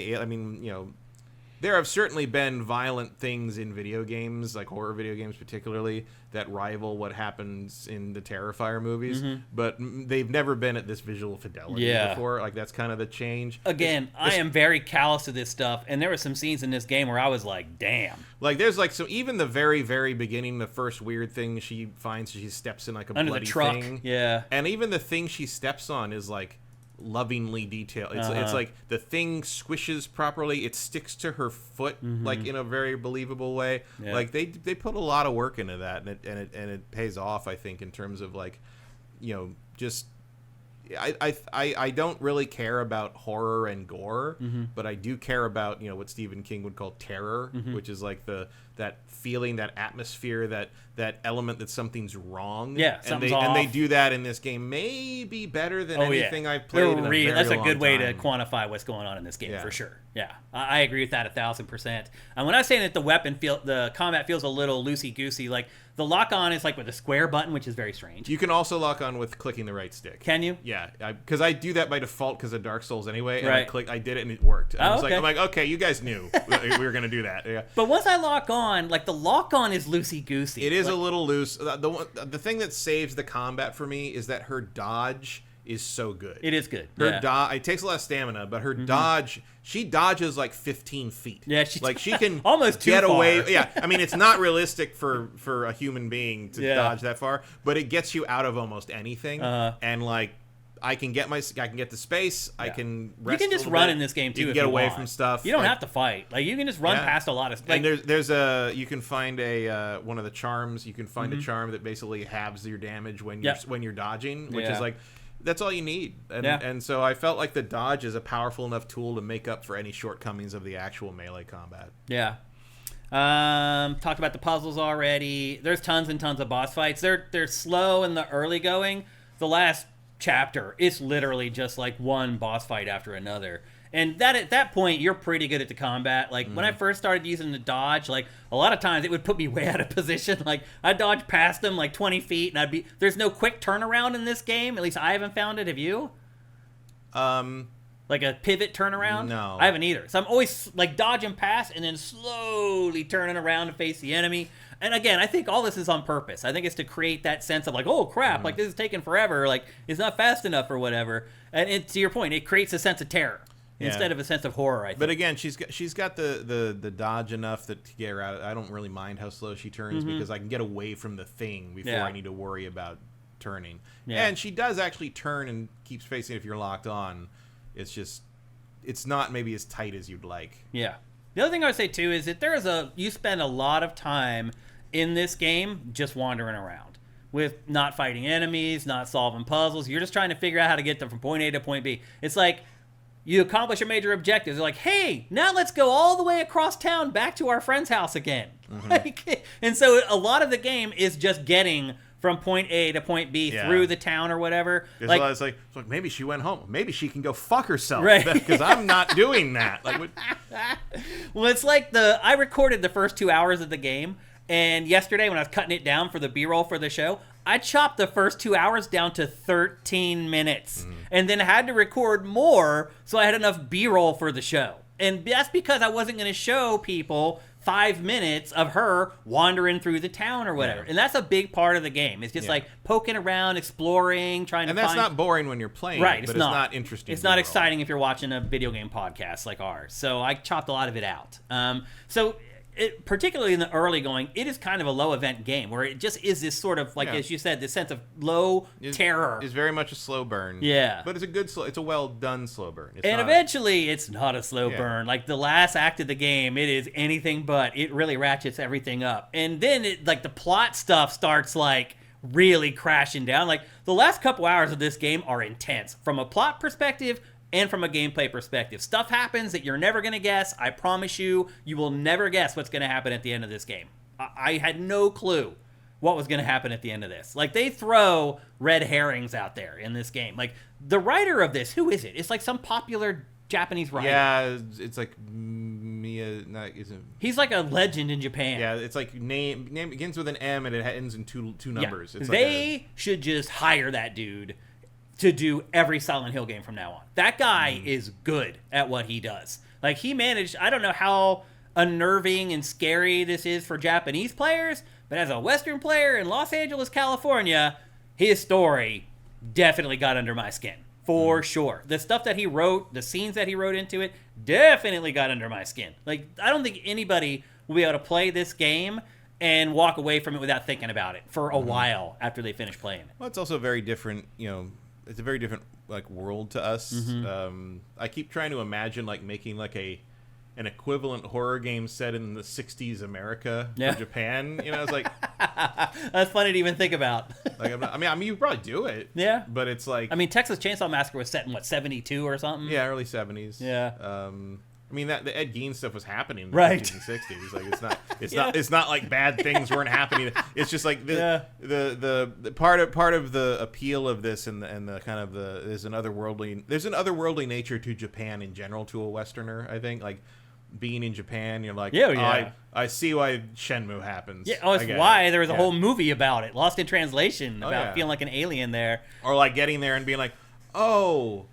there have certainly been violent things in video games, like horror video games particularly, that rival what happens in the Terrifier movies, but they've never been at this visual fidelity before. Like, that's kind of the change. Again, I am very callous to this stuff, and there were some scenes in this game where I was like, damn. Like, there's, like, so even the very, very beginning, the first weird thing she finds, she steps in, like, a under bloody the truck thing. Yeah. And even the thing she steps on is, like, lovingly detailed. It's like the thing squishes properly. It sticks to her foot, like, in a very believable way. Yeah. Like, they put a lot of work into that, and it pays off, I think, in terms of, like, just I don't really care about horror and gore, but I do care about, what Stephen King would call terror, which is, like, that feeling, that atmosphere, that element that something's wrong. Yeah, something's off. And they do that in this game maybe better than anything I've played in a very That's a good long way time. to quantify what's going on in this game, for sure. Yeah, I agree with that 1,000%. And when I was saying that the combat feels a little loosey-goosey, like, the lock-on is, like, with a square button, which is very strange. You can also lock on with clicking the right stick. Can you? Yeah, because I do that by default because of Dark Souls anyway, and right. I did it and it worked. And I'm like, okay, you guys knew we were going to do that. Yeah. But once I lock on, like, the lock-on is loosey-goosey. It is a little loose. The thing that saves the combat for me is that her dodge is so good. It is good. Her it takes a lot of stamina, but her dodge, she dodges like 15 feet. Yeah, she can almost get too far. away. Yeah, I mean, it's not realistic for a human being to dodge that far, but it gets you out of almost anything. And like, I can get the space. I can rest. You can just run in this game too. You can get away from stuff. You don't have to fight. Like, you can just run past a lot of stuff. And you can find one of the charms. You can find a charm that basically halves your damage when you're dodging, which is like, that's all you need. And so I felt like the dodge is a powerful enough tool to make up for any shortcomings of the actual melee combat. Yeah. Talked about the puzzles already. There's tons and tons of boss fights. They're slow in the early going. The last chapter, it's literally just like one boss fight after another. And that at that point, you're pretty good at the combat. Like, when I first started using the dodge, like, a lot of times it would put me way out of position. Like, I'd dodge past them like 20 feet, and there's no quick turnaround in this game. At least I haven't found it. Have you? Like a pivot turnaround? No. I haven't either. So I'm always, like, dodging past and then slowly turning around to face the enemy. And again, I think all this is on purpose. I think it's to create that sense of like, oh crap, like this is taking forever, like it's not fast enough or whatever. And to your point, it creates a sense of terror instead of a sense of horror, I think. But again, she's got the dodge enough to get her out. I don't really mind how slow she turns because I can get away from the thing before I need to worry about turning. Yeah. And she does actually turn and keeps facing if you're locked on. It's just, it's not maybe as tight as you'd like. Yeah. The other thing I would say too is that you spend a lot of time in this game just wandering around with not fighting enemies, not solving puzzles. You're just trying to figure out how to get them from point A to point B. It's like you accomplish your major objectives. You're like, hey, now let's go all the way across town back to our friend's house again. And so a lot of the game is just getting from point A to point B through the town or whatever. It's like maybe she went home. Maybe she can go fuck herself. Right. Because I'm not doing that. Like, well, it's like I recorded the first 2 hours of the game. And yesterday, when I was cutting it down for the B-roll for the show, I chopped the first 2 hours down to 13 minutes. And then had to record more so I had enough B-roll for the show. And that's because I wasn't going to show people 5 minutes of her wandering through the town or whatever. And that's a big part of the game. It's just like poking around, exploring, trying to find... And that's not boring when you're playing, right, but it's not interesting. It's not exciting if you're watching a video game podcast like ours. So I chopped a lot of it out. Particularly in the early going, it is kind of a low event game where it just is this sort of, like as you said, this sense of low terror. It's very much a slow burn. Yeah. But it's a well done slow burn. Eventually it's not a slow burn. Like the last act of the game, it is anything but. It really ratchets everything up. And then the plot stuff starts like really crashing down. Like the last couple hours of this game are intense from a plot perspective and from a gameplay perspective. Stuff happens that you're never going to guess. I promise you, you will never guess what's going to happen at the end of this game. I had no clue what was going to happen at the end of this. Like, they throw red herrings out there in this game. Like, the writer of this, who is it? It's like some popular Japanese writer. Yeah, it's like he's like a legend in Japan. Yeah, it's like name begins with an M and it ends in two numbers. Yeah. It's they should just hire that dude to do every Silent Hill game from now on. That guy is good at what he does. Like, he managed, I don't know how unnerving and scary this is for Japanese players, but as a Western player in Los Angeles, California, his story definitely got under my skin. For sure. The stuff that he wrote, the scenes that he wrote into it, definitely got under my skin. Like, I don't think anybody will be able to play this game and walk away from it without thinking about it for a while after they finish playing it. Well, it's also very different, it's a very different like world to us. I keep trying to imagine like making like an equivalent horror game set in the 60s America for Japan. It's like that's funny to even think about. Like, I mean, you probably do it. Yeah, but it's like, I mean, Texas Chainsaw Massacre was set in what, 72 or something? Yeah, early 70s. Yeah. I mean, the Ed Gein stuff was happening in the right. 50s and 60s. Like, it's not like bad things weren't happening. It's just like the part of the appeal of this and the kind of there's an otherworldly nature to Japan in general to a Westerner. I think like being in Japan, you're like, I see why Shenmue happens. Yeah, it's why there was a whole movie about it, Lost in Translation, about feeling like an alien there, or like getting there and being like, oh,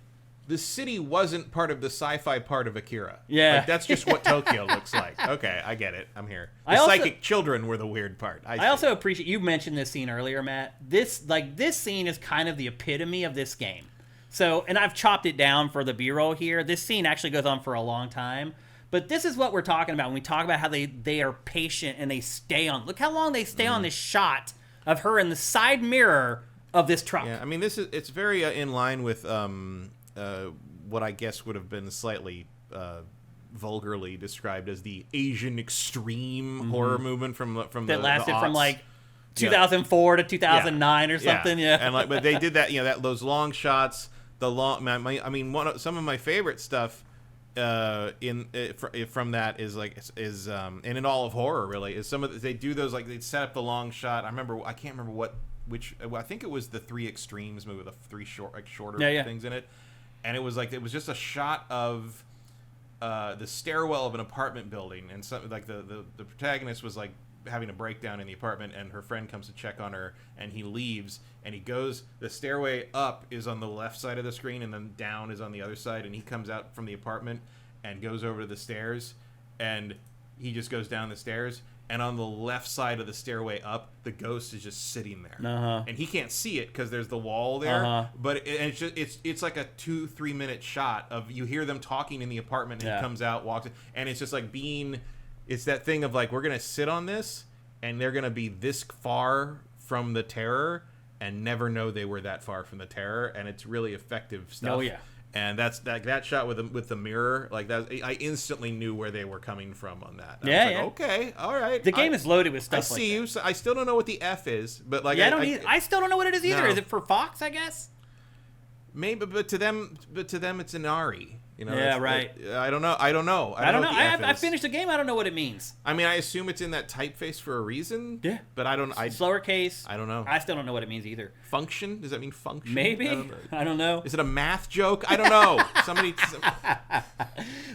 the city wasn't part of the sci-fi part of Akira. Yeah. Like, that's just what Tokyo looks like. Okay, I get it. I'm here. The psychic children were the weird part. I also appreciate, you mentioned this scene earlier, Matt. This scene is kind of the epitome of this game. So, and I've chopped it down for the B-roll here. This scene actually goes on for a long time. But this is what we're talking about when we talk about how they are patient and they stay on. Look how long they stay on this shot of her in the side mirror of this truck. Yeah, I mean, it's very in line with what I guess would have been slightly vulgarly described as the Asian extreme horror movement from that lasted from like 2004 to 2009 or something. Yeah, and but they did that. Those long shots. Some of my favorite stuff from that is and in all of horror really is they do those they set up the long shot. I can't remember which I think it was the Three Extremes movie with the three shorter things in it, and it was just a shot of the stairwell of an apartment building, and something the protagonist was having a breakdown in the apartment, and her friend comes to check on her, and he leaves, and he goes, the stairway up is on the left side of the screen, and then down is on the other side, and he comes out from the apartment and goes over to the stairs, and he just goes down the stairs, and on the left side of the stairway up, the ghost is just sitting there, and he can't see it because there's the wall there, but it's like a 2-3 minute shot of, you hear them talking in the apartment, and he comes out, walks, and it's just it's that thing of we're gonna sit on this, and they're gonna be this far from the terror and never know they were that far from the terror, and it's really effective stuff. Oh yeah. And that's that shot with the mirror, I instantly knew where they were coming from on that. Okay, all right. The game is loaded with stuff. I see you. So I still don't know what the F is, but I still don't know what it is either. No. Is it for Fox? I guess. Maybe, but to them, it's an Ari. Yeah, right. I don't know. I don't know. I finished the game. I don't know what it means. I mean, I assume it's in that typeface for a reason. Yeah. But I don't. Slower case. I don't know. I still don't know what it means either. Function? Does that mean function? Maybe. I don't know. Is it a math joke? I don't know. Somebody.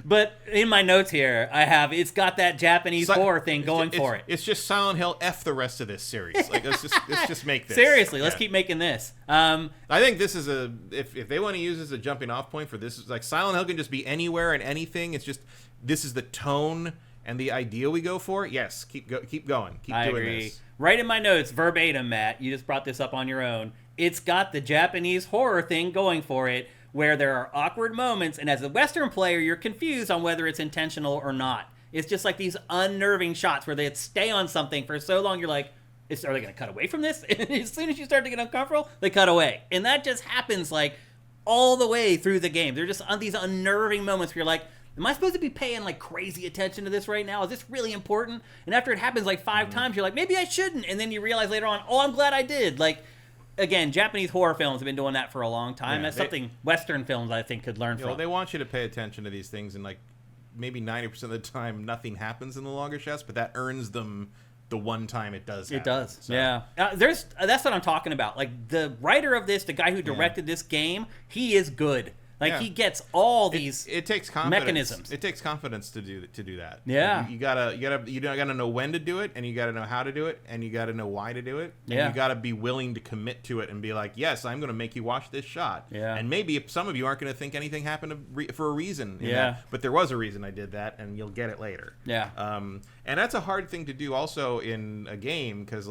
But in my notes here, I have it's got that Japanese horror thing going for it. It's just Silent Hill F the rest of this series. Let's just make this. Seriously, let's keep making this. I think this is if they want to use this as a jumping off point for this, Silent Hill can just be anywhere and anything. It's just this is the tone and the idea we go for. Yes, keep going. Keep doing agree. This. Right in my notes, verbatim, Matt. You just brought this up on your own. It's got the Japanese horror thing going for it, where there are awkward moments, and as a Western player, you're confused on whether it's intentional or not. It's just these unnerving shots where they stay on something for so long, you're like, are they going to cut away from this? And as soon as you start to get uncomfortable, they cut away. And that just happens all the way through the game. They're just on these unnerving moments where you're like, am I supposed to be paying crazy attention to this right now? Is this really important? And after it happens 5 times, you're like, maybe I shouldn't. And then you realize later on, oh, I'm glad I did. Again, Japanese horror films have been doing that for a long time. That's something Western films, I think, could learn from. They want you to pay attention to these things, and maybe 90% of the time nothing happens in the longer shots, but that earns them the one time it does happen. It does, so. Yeah. That's what I'm talking about. The writer of this, the guy who directed this game, he is good. He gets all these it takes confidence. Mechanisms. It takes confidence to do that. Yeah. You gotta know when to do it, and you gotta know how to do it, and you gotta know why to do it. And you gotta be willing to commit to it and be like, yes, I'm gonna make you watch this shot. Yeah. And maybe some of you aren't gonna think anything happened for a reason. But there was a reason I did that, and you'll get it later. Yeah. And that's a hard thing to do also in a game, because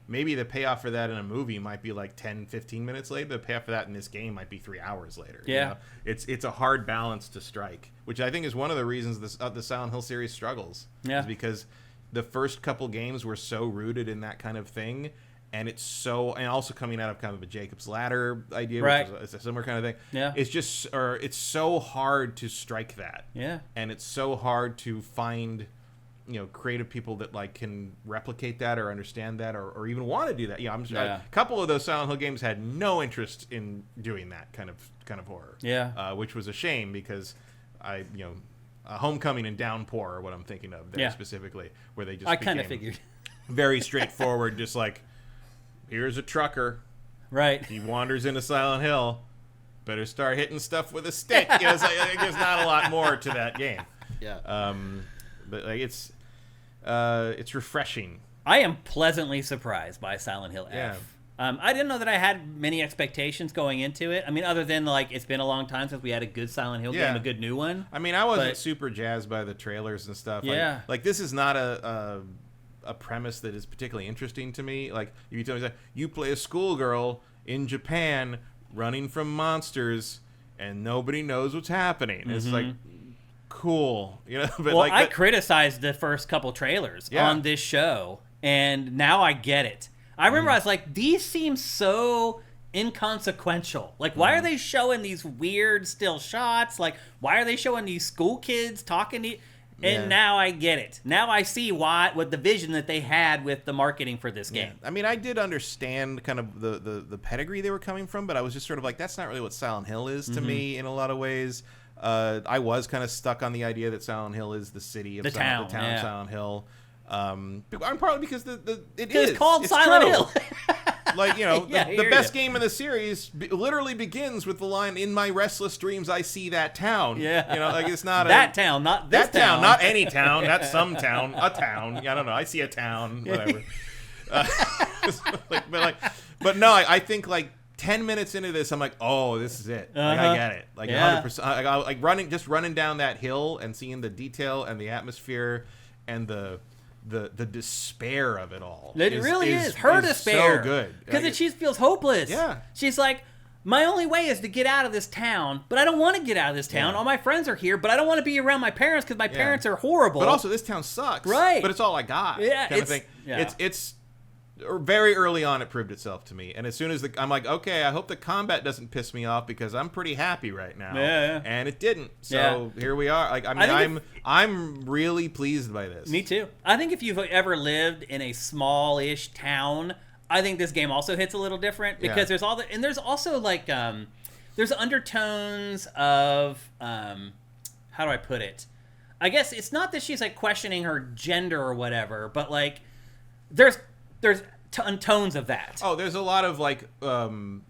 maybe the payoff for that in a movie might be 10, 15 minutes later. The payoff for that in this game might be 3 hours later. Yeah. It's a hard balance to strike, which I think is one of the reasons the Silent Hill series struggles. Yeah. Is because the first couple games were so rooted in that kind of thing, and and also coming out of kind of a Jacob's Ladder idea, right. which is a similar kind of thing. Yeah. It's so hard to strike that. Yeah. And it's so hard to find creative people that can replicate that or understand that or even want to do that. A couple of those Silent Hill games had no interest in doing that kind of horror. Yeah. Which was a shame, because Homecoming and Downpour are what I'm thinking of there specifically, where they just I kind of figured very straightforward, just here's a trucker. Right. He wanders into Silent Hill. Better start hitting stuff with a stick. There's not a lot more to that game. Yeah. But it's refreshing. I am pleasantly surprised by Silent Hill F. Yeah. I didn't know that I had many expectations going into it. I mean, other than it's been a long time since we had a good Silent Hill game, a good new one. I mean, I wasn't super jazzed by the trailers and stuff. Yeah. This is not a premise that is particularly interesting to me. If you tell me you play a schoolgirl in Japan running from monsters, and nobody knows what's happening. It's like, cool, you know. But well, I criticized the first couple trailers on this show, and now I get it. I remember I was like, these seem so inconsequential. Like, why are they showing these weird still shots? Like, why are they showing these school kids talking to... And now I get it. Now I see what the vision that they had with the marketing for this game. I mean, I did understand kind of the pedigree they were coming from, but I was just sort of like, that's not really what Silent Hill is to me in a lot of ways. I was kind of stuck on the idea that Silent Hill is the city of the town of Silent Hill. Partly because it's called Silent Hill. Like, you know, the best game in the series literally begins with the line, "In my restless dreams, I see that town." Yeah. You know, like, it's not that town, not this town. Not any town, not some town, a town. I don't know. I see a town, whatever. But no, I think like 10 minutes into this, I'm like, oh, this is it. Like, I get it. Like 100%. Like running down that hill and seeing the detail and the atmosphere and the despair of it all. It really is. Her despair. So good. Because she feels hopeless. Yeah. She's like, my only way is to get out of this town, but I don't want to get out of this town. Yeah. All my friends are here, but I don't want to be around my parents because my parents are horrible. But also, this town sucks. Right. But it's all I got. Yeah. Kind of thing. Yeah. It's very early on, it proved itself to me. And as soon as I'm like, okay, I hope the combat doesn't piss me off because I'm pretty happy right now. Yeah. And it didn't. So here we are. Like, I mean, I'm really pleased by this. Me too. I think if you've ever lived in a small-ish town, I think this game also hits a little different because there's also like there's undertones of how do I put it? I guess it's not that she's like questioning her gender or whatever, but like there's tones of that. Oh, there's a lot of like and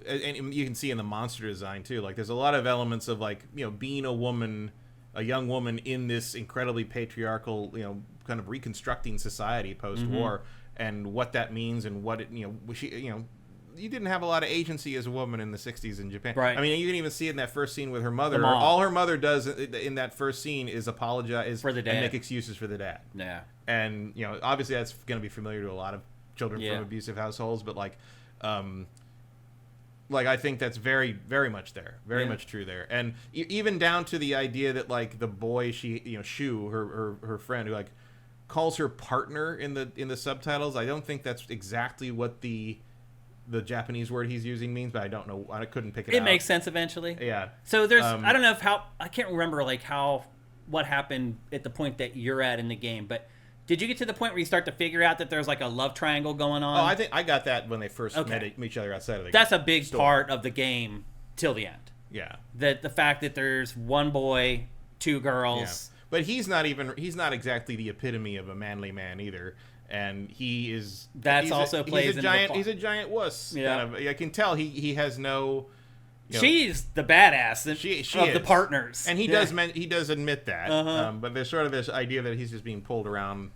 you can see in the monster design too, like there's a lot of elements of like, you know, being a young woman in this incredibly patriarchal, you know, kind of reconstructing society post-war, and what that means, and what it, you know, you didn't have a lot of agency as a woman in the 60s in Japan. Right. I mean, you can even see it in that first scene with her mother. All her mother does in that first scene is apologize for the dad and make excuses for the dad. Yeah. And, you know, obviously that's going to be familiar to a lot of children from abusive households, but like I think that's very, very much there, very much true there, and even down to the idea that like the boy, Shu, her friend, who like calls her partner in the subtitles. I don't think that's exactly what the Japanese word he's using means, but I don't know. I couldn't pick it out. It makes sense eventually. Yeah. So there's I don't know I can't remember like what happened at the point that you're at in the game, but did you get to the point where you start to figure out that there's like a love triangle going on? Oh, I think I got that when they first met each other outside of the That's a big part of the game till the end. Yeah. That the fact that there's one boy, two girls. Yeah. But he's not exactly the epitome of a manly man either. And he is He's a giant wuss. Yeah. Kind of, I can tell he has no. She's the badass of the partners, and he does admit that. But there's sort of this idea that he's just being pulled around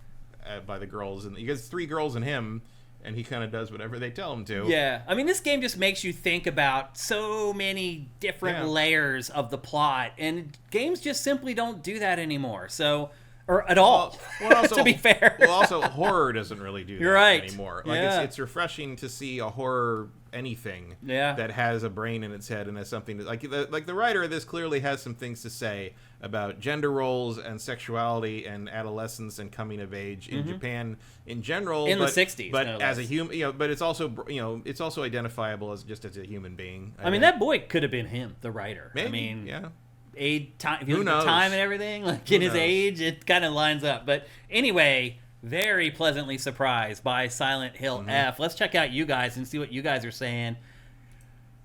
by the girls, and he gets 3 girls and him, and he kind of does whatever they tell him to. Yeah, I mean, this game just makes you think about so many different layers of the plot, and games just simply don't do that anymore. So. Or at all, also, to be fair. Well, also, horror doesn't really do that anymore. Like, it's refreshing to see a horror anything that has a brain in its head and has something to, like the writer of this clearly has some things to say about gender roles and sexuality and adolescence and coming of age in Japan in general. The 60s. But as a human, but it's also identifiable as just as a human being. I mean, that boy could have been him, the writer. Maybe, I mean, age, time, if you look at the time and everything, like in his age, it kind of lines up. But anyway, very pleasantly surprised by Silent Hill F. Let's check out you guys and see what you guys are saying.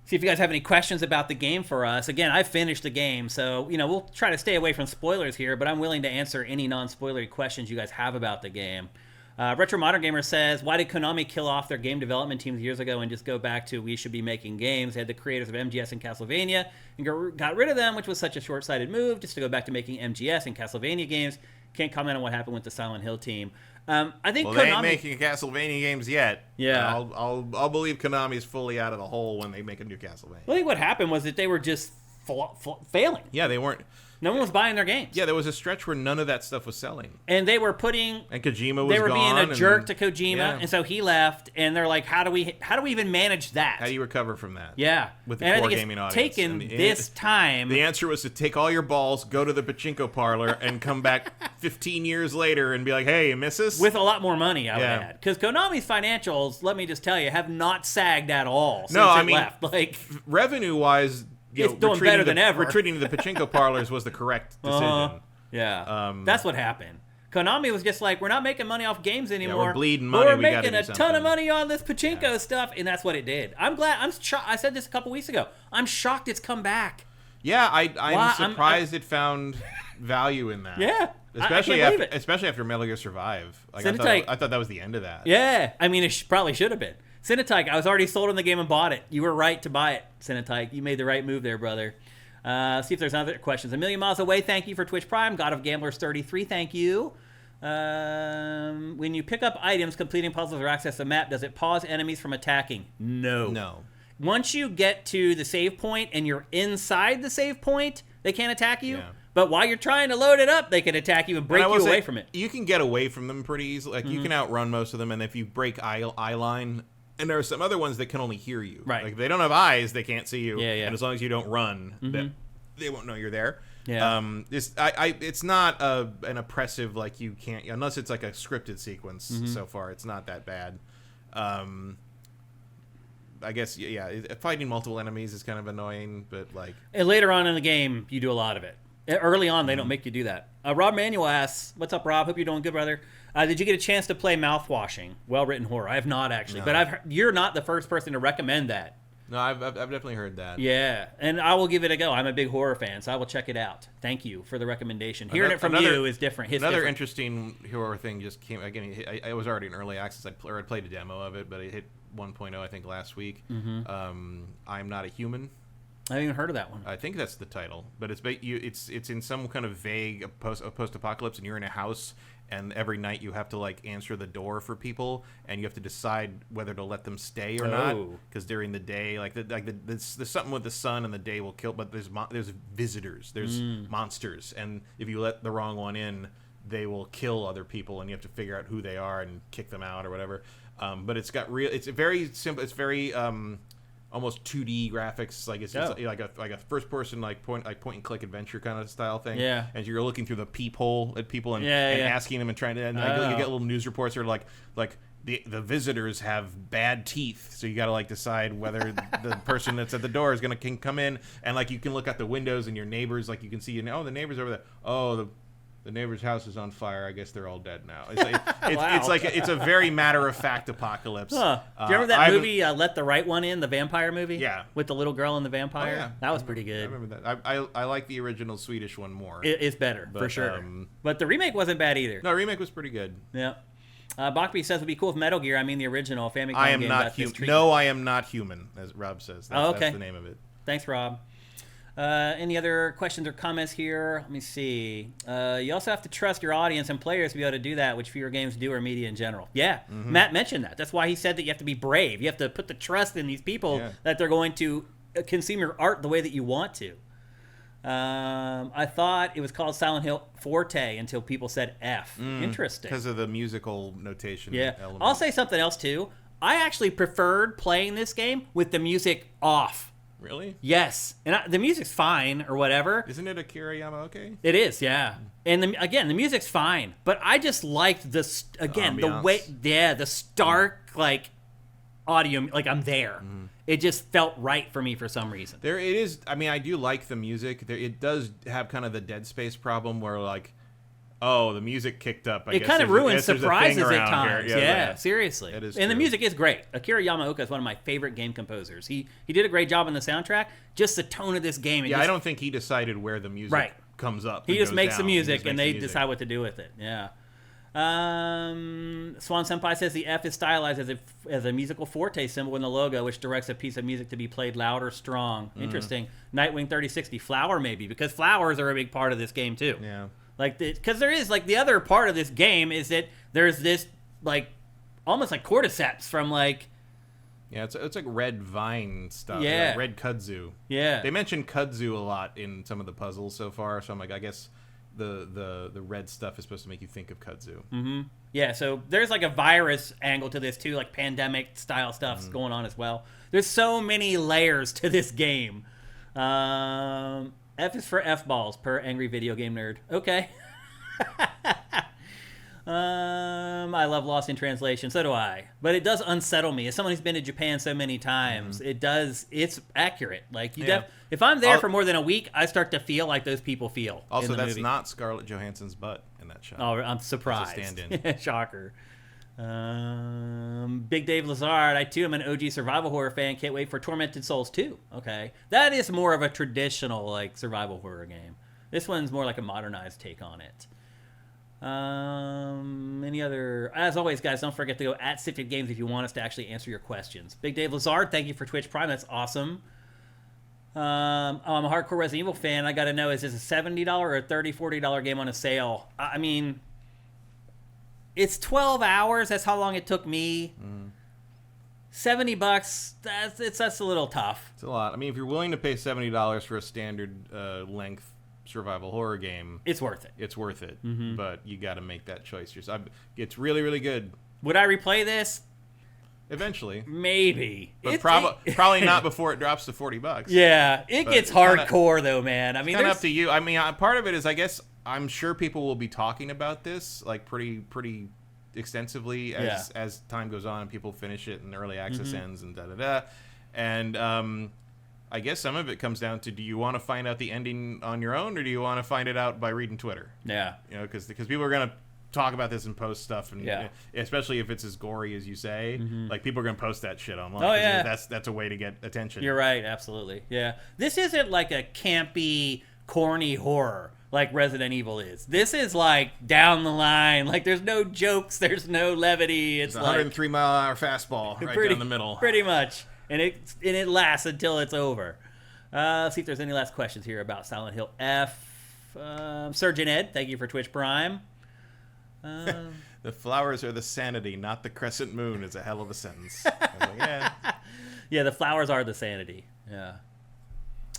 See if you guys have any questions about the game for us. Again, I finished the game, so we'll try to stay away from spoilers here, but I'm willing to answer any non-spoilery questions you guys have about the game. Retro Modern Gamer says, why did Konami kill off their game development teams years ago and just go back to we should be making games? They had the creators of MGS and Castlevania and got rid of them, which was such a short-sighted move just to go back to making MGS and Castlevania games. Can't comment on what happened with the Silent Hill team. I think Konami... they ain't making Castlevania games yet. Yeah. I'll believe Konami's fully out of the hole when they make a new Castlevania. I think what happened was that they were just failing. Yeah, they weren't. No one was buying their games. Yeah, there was a stretch where none of that stuff was selling. And they were putting... And Kojima was gone. They were being a jerk to Kojima, yeah. and so he left, and they're like, how do we even manage that? How do you recover from that? Yeah. With the core gaming audience. Taken this time... The answer was to take all your balls, go to the pachinko parlor, and come back 15 years later and be like, hey, miss us? With a lot more money, I would add. Because Konami's financials, let me just tell you, have not sagged at all since it left. Like, revenue-wise... It's doing better than ever. Retreating to the pachinko parlors was the correct decision. Yeah. That's what happened. Konami was just like, we're not making money off games anymore. Yeah, we're bleeding money. We're making a ton of money on this pachinko stuff, and that's what it did. I'm glad. I said this a couple weeks ago. I'm shocked it's come back. Yeah, I'm surprised it found value in that. Yeah. Especially after Metal Gear Survive. Like, I thought that was the end of that. Yeah. I mean, it probably should have been. Cinetyke, I was already sold on the game and bought it. You were right to buy it, Cinetyke. You made the right move there, brother. See if there's other questions. A Million Miles Away, thank you for Twitch Prime. God of Gamblers 33, thank you. When you pick up items, completing puzzles, or access the map, does it pause enemies from attacking? No. Once you get to the save point and you're inside the save point, they can't attack you. Yeah. But while you're trying to load it up, they can attack you and break you away from it. You can get away from them pretty easily. Like, you can outrun most of them, and if you break eye line... And there are some other ones that can only hear you. Right. Like, if they don't have eyes, they can't see you. Yeah. And as long as you don't run, they won't know you're there. Yeah. It's not an oppressive, like, you can't... Unless it's like a scripted sequence so far. It's not that bad. I guess, fighting multiple enemies is kind of annoying, but, like... And later on in the game, you do a lot of it. Early on, they don't make you do that. Rob Manuel asks, what's up, Rob? Hope you're doing good, brother. Did you get a chance to play Mouthwashing? Well-written horror. I have not, actually. No. But you're not the first person to recommend that. No, I've definitely heard that. Yeah, and I will give it a go. I'm a big horror fan, so I will check it out. Thank you for the recommendation. Hearing it from you is different. Another interesting horror thing just came... Again, I was already in early access. I played a demo of it, but it hit 1.0, I think, last week. I'm Not a Human. I haven't even heard of that one. I think that's the title, but it's in some kind of vague post-apocalypse, and you're in a house, and every night you have to, like, answer the door for people, and you have to decide whether to let them stay or not. Because during the day, there's something with the sun, and the day will kill. But there's visitors, there's monsters, and if you let the wrong one in, they will kill other people, and you have to figure out who they are and kick them out or whatever. But it's very simple. It's very almost 2D graphics, like it's just like a first person point and click adventure kind of style thing. Yeah. And you're looking through the peephole at people and asking them and trying to. And you get little news reports that are like the visitors have bad teeth, so you got to like decide whether the person that's at the door is can come in, and like you can look out the windows and your neighbors, like you can see the neighbors over there. The neighbor's house is on fire. I guess they're all dead now. It's a very matter-of-fact apocalypse. Huh. Do you remember that movie, Let the Right One In, the vampire movie? Yeah. With the little girl and the vampire? Oh, yeah. That was pretty good. I remember that. I like the original Swedish one more. It's better, for sure. But the remake wasn't bad either. No, the remake was pretty good. Yeah. Bachby says it would be cool if Metal Gear, the original Famicom game. I am not human. No, I am not human, as Rob says. That's the name of it. Thanks, Rob. Any other questions or comments here? Let me see. You also have to trust your audience and players to be able to do that, which fewer games do, or media in general. Yeah, Matt mentioned that. That's why he said that you have to be brave. You have to put the trust in these people that they're going to consume your art the way that you want to. I thought it was called Silent Hill Forte until people said F. Interesting. Because of the musical notation element. I'll say something else, too. I actually preferred playing this game with the music off. Really? Yes. And the music's fine or whatever. Isn't it Akira Yamaoka? It is, yeah. And the music's fine. But I just liked the way, the stark, like, audio, like I'm there. It just felt right for me for some reason. It is, I do like the music. It does have kind of the Dead Space problem where, like, the music kicked up. It kind of ruins surprises at times. Yeah, seriously. That is and true. The music is great. Akira Yamaoka is one of my favorite game composers. He did a great job on the soundtrack. Just the tone of this game. I don't think he decided where the music comes up. He just makes the music, and they decide what to do with it. Yeah. Swan Senpai says the F is stylized as a musical forte symbol in the logo, which directs a piece of music to be played loud or strong. Interesting. Nightwing 3060. Flower, maybe, because flowers are a big part of this game, too. Yeah. Like, because there is, like, the other part of this game is that there's this, like, almost like cordyceps from, like, Yeah, it's like red vine stuff. Yeah. Like red kudzu. Yeah. They mentioned kudzu a lot in some of the puzzles so far, so I'm like, I guess the red stuff is supposed to make you think of kudzu. Mm-hmm. Yeah, so there's like a virus angle to this too, like pandemic style stuff's going on as well. There's so many layers to this game. F is for F-balls, per Angry Video Game Nerd. Okay. I love Lost in Translation. So do I. But it does unsettle me. As someone who's been to Japan so many times, it's accurate. Like, if I'm there for more than a week, I start to feel like those people feel. Also, in the that's movie. not Scarlett Johansson's butt in that shot. Oh, I'm surprised. It's a stand-in. Shocker. Big Dave Lazard, I too am an OG survival horror fan. Can't wait for Tormented Souls 2. Okay. That is more of a traditional, like, survival horror game. This one's more like a modernized take on it. Any other... As always, guys, don't forget to go at SIFTD Games if you want us to actually answer your questions. Big Dave Lazard, thank you for Twitch Prime. That's awesome. I'm a hardcore Resident Evil fan. I got to know, is this a $70 or a $30, $40 game on a sale? I mean, it's 12 hours. That's how long it took me. $70, that's a little tough. It's a lot. I mean, if you're willing to pay $70 for a standard length survival horror game, it's worth it. It's worth it. But you got to make that choice yourself. It's really, really good. Would I replay this? Eventually, maybe, but probably not before it drops to $40. Yeah, it gets hardcore though, man. I mean, it's up to you. I mean, part of it is, I guess, I'm sure people will be talking about this like pretty extensively as time goes on and people finish it and early access ends and and I guess some of it comes down to, do you want to find out the ending on your own, or do you want to find it out by reading Twitter? Yeah, you know, because people are gonna talk about this and post stuff, and especially if it's as gory as you say, like, people are gonna post that shit online. Oh yeah, that's a way to get attention. You're right, absolutely. Yeah, this isn't like a campy, corny horror like Resident Evil is. This is like down the line. Like, there's no jokes, there's no levity. It's 103 mile an hour fastball right down the middle, pretty much, and it lasts until it's over. See if there's any last questions here about Silent Hill F. Surgeon Ed, thank you for Twitch Prime. The flowers are the sanity, not the crescent moon, is a hell of a sentence. I was like, yeah. Yeah, the flowers are the sanity. Yeah.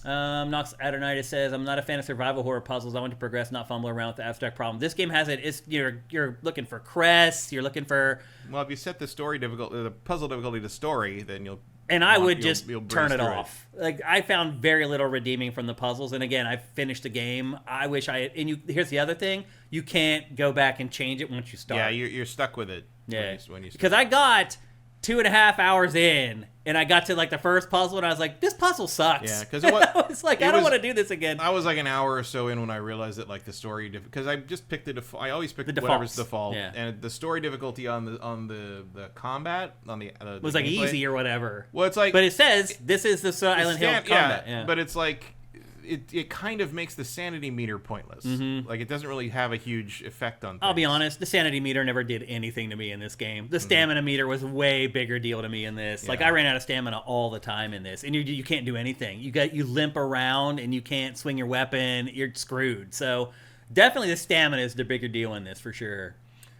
Nox Adonitis says, I'm not a fan of survival horror puzzles. I want to progress, not fumble around with the abstract problem. This game has it. It's you're looking for crests. You're looking for... Well, if you set the puzzle difficulty to story, then you'll... And I would just turn it off. Like, I found very little redeeming from the puzzles. And again, I finished the game. I wish I... And here's the other thing. You can't go back and change it once you start. Yeah, you're stuck with it. Yeah. When you because I got 2.5 hours in, and I got to, like, the first puzzle, and I was like, this puzzle sucks. Yeah, because I was like, I don't want to do this again. I was like an hour or so in when I realized that, like, the story... Because I just picked I always pick whatever's default. Yeah. And the story difficulty on the combat, on the was like gameplay, easy or whatever. Well, it's like... But it says, this is the Silent Hill combat. Yeah, but it's like... It kind of makes the sanity meter pointless. Like, it doesn't really have a huge effect on things. I'll be honest, the sanity meter never did anything to me in this game. The stamina meter was way bigger deal to me in this. Yeah. Like, I ran out of stamina all the time in this, and you can't do anything. You limp around and you can't swing your weapon. You're screwed. So definitely the stamina is the bigger deal in this for sure.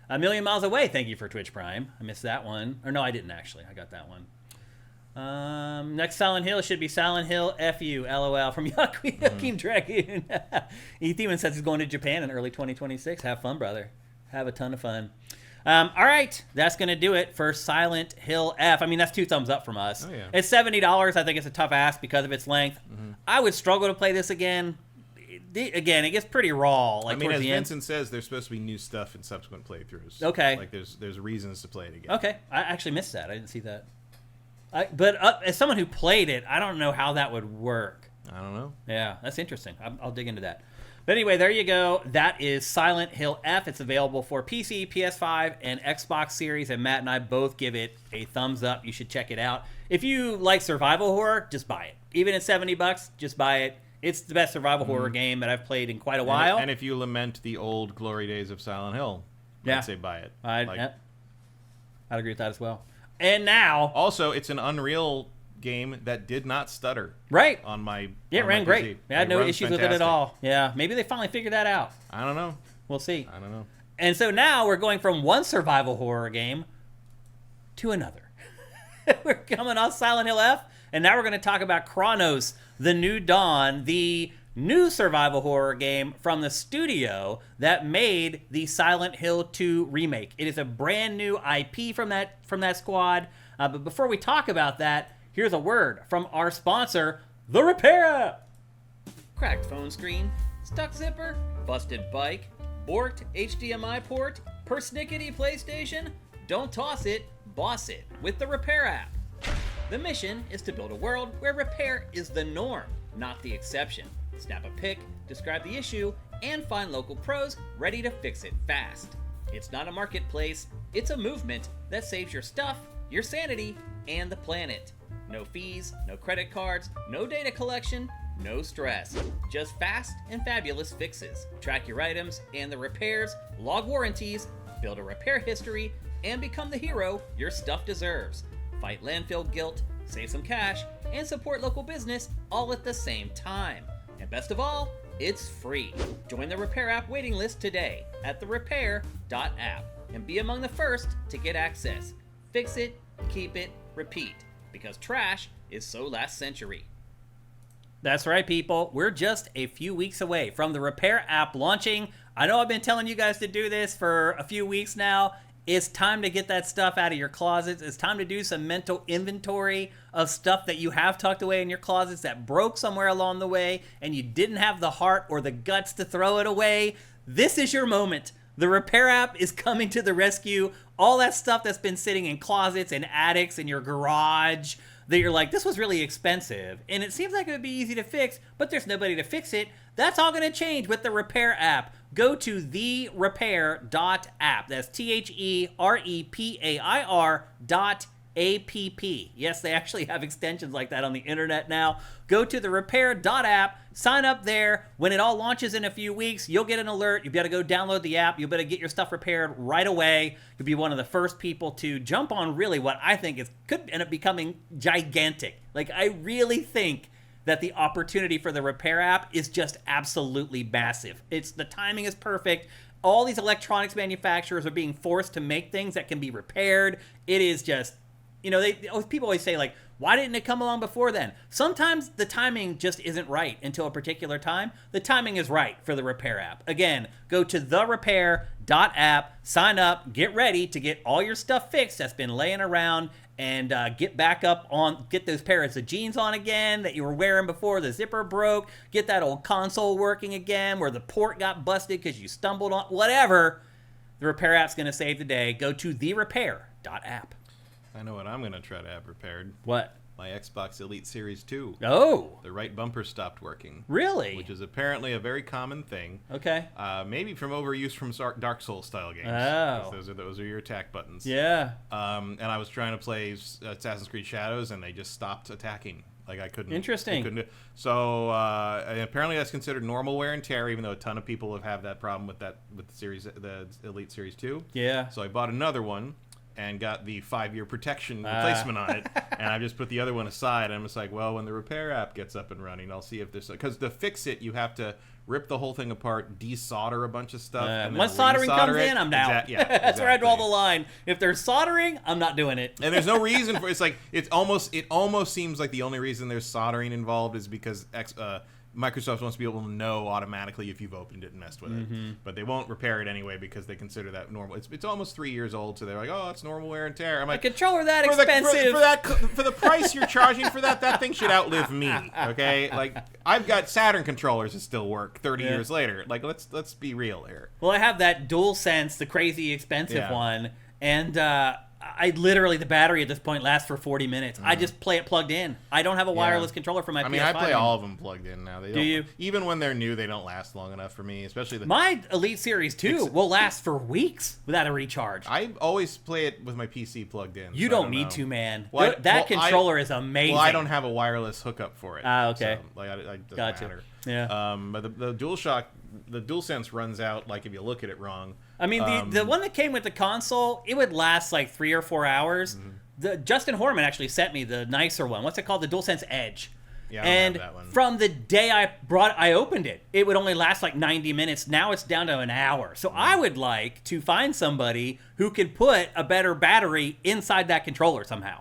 A Million Miles Away, thank you for Twitch Prime. I missed that one. Or no, I didn't actually. I got that one. Next Silent Hill should be Silent Hill FU, LOL, from Joaquin Dragoon. E-Demon says he's going to Japan in early 2026. Have fun, brother. Have a ton of fun. All right, that's going to do it for Silent Hill F. I mean, that's 2 thumbs up from us. Oh, yeah. It's $70. I think it's a tough ask because of its length. I would struggle to play this again. Again, it gets pretty raw. Like, I mean, as Vincent says, there's supposed to be new stuff in subsequent playthroughs. Okay. Like, there's reasons to play it again. Okay. I actually missed that. I didn't see that. But as someone who played it, I don't know how that would work. I don't know. Yeah, that's interesting. I'll dig into that. But anyway, there you go. That is Silent Hill F. It's available for PC, PS5, and Xbox Series, and Matt and I both give it a thumbs up. You should check it out. If you like survival horror, just buy it. Even at $70, just buy it. It's the best survival horror game that I've played in quite a while. And if you lament the old glory days of Silent Hill, I'd say buy it. I'd agree with that as well. And now... Also, it's an Unreal game that did not stutter. Right. On my Yeah, it ran great. I had no issues with it at all. Yeah, maybe they finally figured that out. I don't know. We'll see. I don't know. And so now we're going from one survival horror game to another. We're coming off Silent Hill F, and now we're going to talk about Cronos, The New Dawn, the new survival horror game from the studio that made the Silent Hill 2 remake. It is a brand new IP from that squad. But before we talk about that, here's a word from our sponsor, The Repair App. Cracked phone screen, stuck zipper, busted bike, borked HDMI port, persnickety PlayStation? Don't toss it, boss it with the Repair App. The mission is to build a world where repair is the norm, not the exception. Snap a pic, describe the issue, and find local pros ready to fix it fast. It's not a marketplace, it's a movement that saves your stuff, your sanity, and the planet. No fees, no credit cards, no data collection, no stress. Just fast and fabulous fixes. Track your items and the repairs, log warranties, build a repair history, and become the hero your stuff deserves. Fight landfill guilt, save some cash, and support local business all at the same time. And best of all, it's free. Join the Repair App waiting list today at therepair.app and be among the first to get access. Fix it, keep it, repeat, because trash is so last century. That's right, people. We're just a few weeks away from the Repair App launching. I know I've been telling you guys to do this for a few weeks now. It's time to get that stuff out of your closets. It's time to do some mental inventory of stuff that you have tucked away in your closets that broke somewhere along the way and you didn't have the heart or the guts to throw it away. This is your moment. The Repair App is coming to the rescue. All that stuff that's been sitting in closets and attics in your garage that you're like, this was really expensive and it seems like it would be easy to fix, but there's nobody to fix it. That's all going to change with the Repair App. Go to therepair.app. That's TheRepair.app. Yes, they actually have extensions like that on the internet now. Go to therepair.app, sign up there. When it all launches in a few weeks, you'll get an alert. You've got to go download the app. You'll better get your stuff repaired right away. You'll be one of the first people to jump on really what I think could end up becoming gigantic. Like, I really think that the opportunity for the Repair App is just absolutely massive. The timing is perfect. All these electronics manufacturers are being forced to make things that can be repaired. It is just, people always say, like, why didn't it come along before then? Sometimes the timing just isn't right until a particular time. The timing is right for the Repair App. Again, go to therepair.app, sign up, get ready to get all your stuff fixed that's been laying around, and get those pairs of jeans on again that you were wearing before the zipper broke, get that old console working again where the port got busted because you stumbled on, whatever. The Repair App's going to save the day. Go to therepair.app. I know what I'm going to try to have repaired. What? My Xbox Elite Series 2. Oh. The right bumper stopped working. Really? Which is apparently a very common thing. Okay. Maybe from overuse from Dark Souls style games. Oh. Those are your attack buttons. Yeah. And I was trying to play Assassin's Creed Shadows, and they just stopped attacking. Like, I couldn't. Interesting. So apparently that's considered normal wear and tear, even though a ton of people have had that problem with the Elite Series 2. Yeah. So I bought another one and got the 5-year protection replacement on it, and I just put the other one aside. And I'm just like, well, when the Repair App gets up and running, I'll see if there's, because to fix it, you have to rip the whole thing apart, desolder a bunch of stuff, and then once soldering comes in, I'm down. That's where I draw the line. If there's soldering, I'm not doing it. And there's no reason for it almost seems like the only reason there's soldering involved is because Microsoft wants to be able to know automatically if you've opened it and messed with it. But they won't repair it anyway because they consider that normal. It's almost 3 years old, so they're like, oh, it's normal wear and tear. I'm like, a controller that expensive. For the price you're charging for that thing should outlive me, okay? Like, I've got Saturn controllers that still work 30 years later. Like, let's be real here. Well, I have that DualSense, the crazy expensive one, and I literally, the battery at this point lasts for 40 minutes. I just play it plugged in. I don't have a wireless controller for my PS5. I play all of them plugged in now. Do you? Even when they're new, they don't last long enough for me, especially my Elite Series 2 will last for weeks without a recharge. I always play it with my PC plugged in. You don't need to, man. That controller is amazing. Well, I don't have a wireless hookup for it. Okay. So, it doesn't gotcha. matter. Yeah. But the DualSense runs out, like, if you look at it wrong. I mean, the one that came with the console, it would last like 3 or 4 hours. Justin Horman actually sent me the nicer one. What's it called? The DualSense Edge. Yeah, I don't have that one. From the day I opened it, it would only last like 90 minutes. Now it's down to an hour. So I would like to find somebody who can put a better battery inside that controller somehow.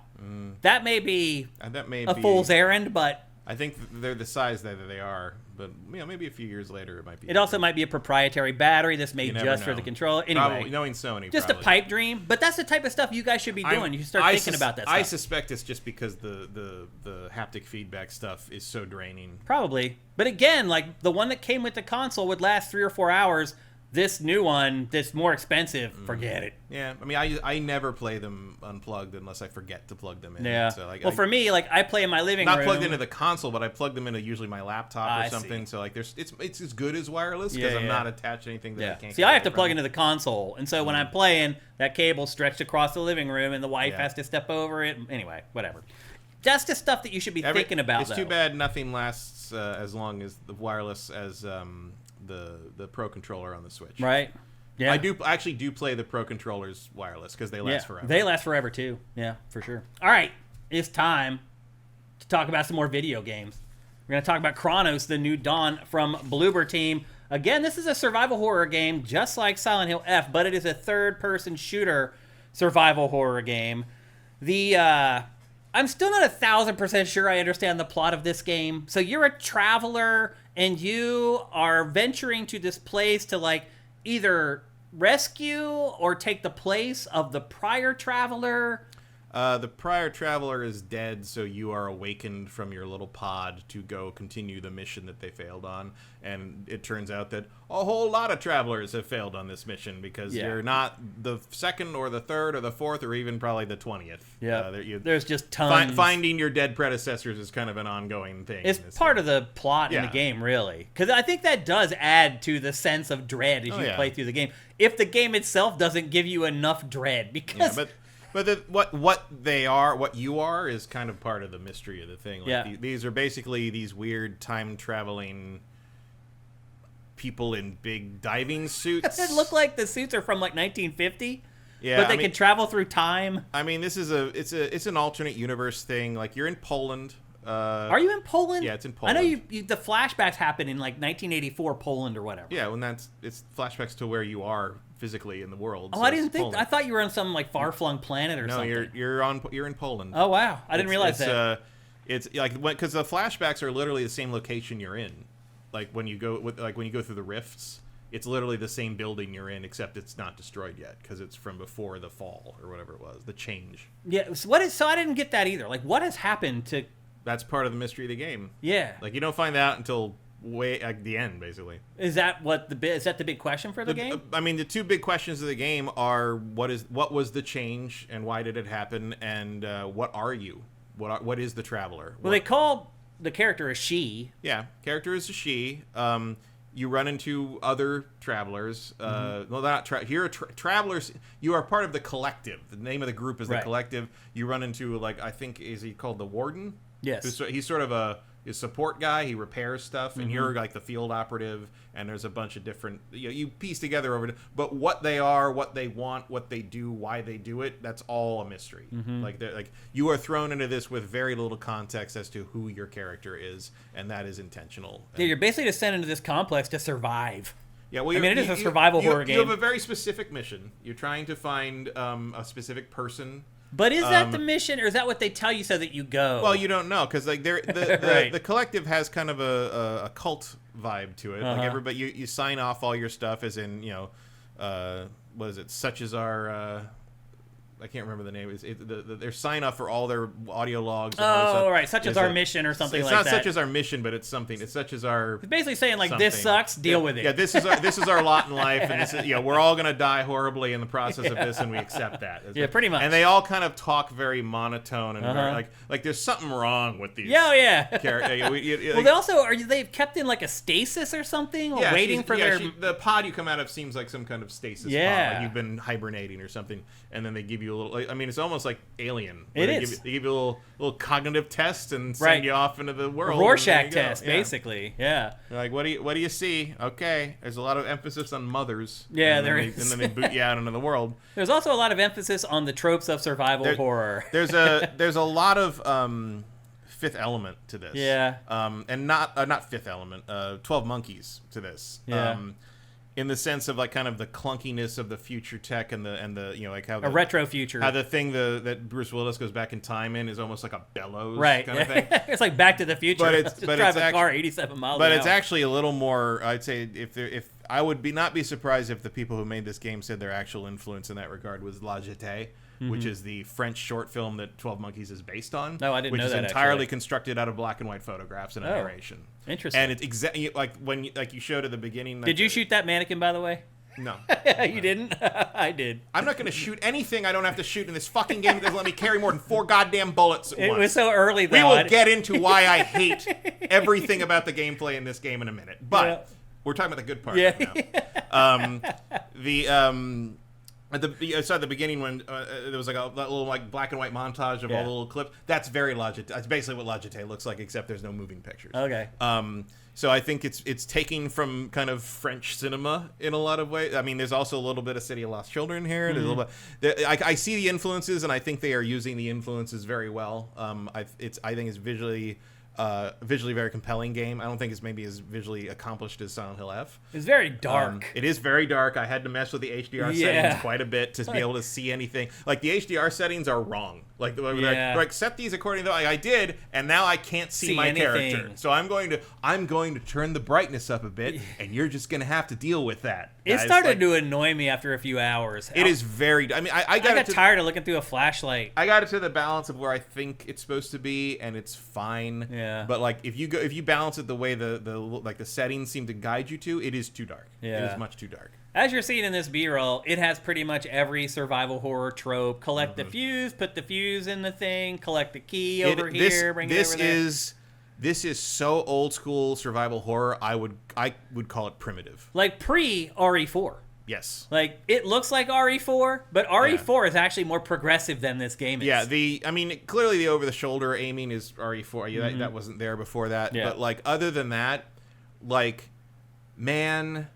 That may be a fool's errand, but I think they're the size that they are. But maybe a few years later it might be. It also might be a proprietary battery that's made just for the controller. Anyway, probably, knowing Sony, just a pipe dream. But that's the type of stuff you guys should be doing. You should start thinking about that stuff. I suspect it's just because the haptic feedback stuff is so draining. Probably. But again, like the one that came with the console would last 3 or 4 hours. This new one that's more expensive, forget it. Yeah, I mean, I never play them unplugged unless I forget to plug them in. Yeah. So, like, for me, like I play in my living room. Not plugged into the console, but I plug them into usually my laptop or something. So like, it's as good as wireless because I'm not attached to anything that I can't. See, I have to plug into the console, and so when I'm playing, that cable's stretched across the living room, and the wife has to step over it. Anyway, whatever. That's just stuff that you should be thinking about. It's too bad nothing lasts as long as the wireless as the Pro controller on the Switch. Right. Yeah. I actually do play the Pro controllers wireless because they last forever. They last forever too. Yeah, for sure. All right, it's time to talk about some more video games. We're going to talk about Cronos, the new Dawn from Bloober Team. Again, this is a survival horror game just like Silent Hill F, but it is a third-person shooter survival horror game. I'm still not 1,000% sure I understand the plot of this game. So you're a traveler and you are venturing to this place to like either rescue or take the place of the prior traveler. The prior traveler is dead, so you are awakened from your little pod to go continue the mission that they failed on. And it turns out that a whole lot of travelers have failed on this mission because you're not the second or the third or the fourth or even probably the 20th. Yeah, there's just tons. Finding your dead predecessors is kind of an ongoing thing. It's part of the plot in the game, really. Because I think that does add to the sense of dread as you play through the game. If the game itself doesn't give you enough dread. Because... But what you are is kind of part of the mystery of the thing. Like these are basically these weird time-traveling people in big diving suits. It look like the suits are from like 1950. Yeah, but they can travel through time. I mean, this is it's an alternate universe thing. Like you're in Poland. Are you in Poland? Yeah, it's in Poland. I know the flashbacks happen in like 1984 Poland or whatever. Yeah, when it's flashbacks to where you are physically in the world. Oh, so I didn't think. Poland. I thought you were on some like far-flung planet or something. No, you're in Poland. Oh wow, I didn't realize that. It's like because the flashbacks are literally the same location you're in. Like when you go through the rifts, it's literally the same building you're in, except it's not destroyed yet because it's from before the fall or whatever it was, the change. Yeah. So I didn't get that either. Like, what has happened to? That's part of the mystery of the game. Yeah. Like you don't find out until way at the end, basically. Is that the big question for the game? I mean, the two big questions of the game are what was the change and why did it happen, and what are you? What is the traveler? Well, they call the character a she. Yeah, character is a she. You run into other travelers. Well, not travelers. You are part of the collective. The name of the group is the collective. You run into I think is he called the warden? Yes. He's sort of a support guy. He repairs stuff, and you're like the field operative. And there's a bunch of different. You piece together over. But what they are, what they want, what they do, why they do it. That's all a mystery. Like you are thrown into this with very little context as to who your character is, and that is intentional. Yeah, you're basically just sent into this complex to survive. Yeah, well, it is a survival horror game. You have a very specific mission. You're trying to find a specific person. But is that the mission, or is that what they tell you so that you go? Well, you don't know because the collective has kind of a cult vibe to it. Like everybody, you sign off all your stuff as in what is it? Such as our. I can't remember the name. Their sign off for all their audio logs. And right. Such as our mission or something like that. It's not such as our mission, but it's something. It's such as our. It's basically saying this sucks. Deal with it. Yeah, this is our lot in life, and this is we're all gonna die horribly in the process of this, and we accept that. Yeah, pretty much. And they all kind of talk very monotone and very, like there's something wrong with these. Yeah. Well, they also they've kept in like a stasis or something, waiting for their. The pod you come out of seems like some kind of stasis pod. Like you've been hibernating or something, and then they give you a little. I mean, it's almost like Alien. They give you a little cognitive test and send you off into the world. A Rorschach test, basically. Yeah. They're like, what do you see? Okay. There's a lot of emphasis on mothers. Yeah, there is. And then they boot you out into the world. There's also a lot of emphasis on the tropes of survival horror. There's a lot of Fifth Element to this. Yeah. And not Fifth Element. 12 Monkeys to this. Yeah. in the sense of like kind of the clunkiness of the future tech and the you know like how a retro future, how the thing that Bruce Willis goes back in time in is almost like a bellows kind of thing. It's like Back to the Future. But it's drive a car 87 miles. But it's actually a little more. I'd say if I would not be surprised if the people who made this game said their actual influence in that regard was La Jetée, which is the French short film that 12 Monkeys is based on. No, I didn't know that. Which is entirely constructed out of black and white photographs and narration. Interesting. And it's exactly like when you showed at the beginning. Did you shoot that mannequin, by the way? No. You didn't? I did. I'm not going to shoot anything I don't have to shoot in this fucking game that doesn't let me carry more than 4 goddamn bullets at once. It was so early, though. We will get into why I hate everything about the gameplay in this game in a minute. But we're talking about the good part right now. At the beginning when there was like a little like black and white montage of all the little clips. That's very Logitech. That's basically what Logitech looks like, except there's no moving pictures. Okay. So I think it's taking from kind of French cinema in a lot of ways. I mean, there's also a little bit of City of Lost Children here. There's a little bit. I see the influences, and I think they are using the influences very well. I think it's visually very compelling game. I don't think it's maybe as visually accomplished as Silent Hill F. It's very dark. It is very dark. I had to mess with the HDR settings quite a bit to be able to see anything. Like the HDR settings are wrong. Like set these according to I did, and now I can't see my character. So I'm going to turn the brightness up a bit, and you're just going to have to deal with that. It started to annoy me after a few hours. It is very. I mean, I got tired of looking through a flashlight. I got it to the balance of where I think it's supposed to be, and it's fine. Yeah. But like if you balance it the way the settings seem to guide you to, it is too dark. Yeah. It is much too dark. As you're seeing in this B-roll, it has pretty much every survival horror trope. Collect the fuse, put the fuse in the thing, collect the key bring it over there. This is so old school survival horror. I would call it primitive. Like pre-RE4. Yes. Like it looks like RE4, but RE4 is actually more progressive than this game is. Yeah, clearly the over the shoulder aiming is RE4. Yeah, that wasn't there before that. Yeah. But like other than that, like man,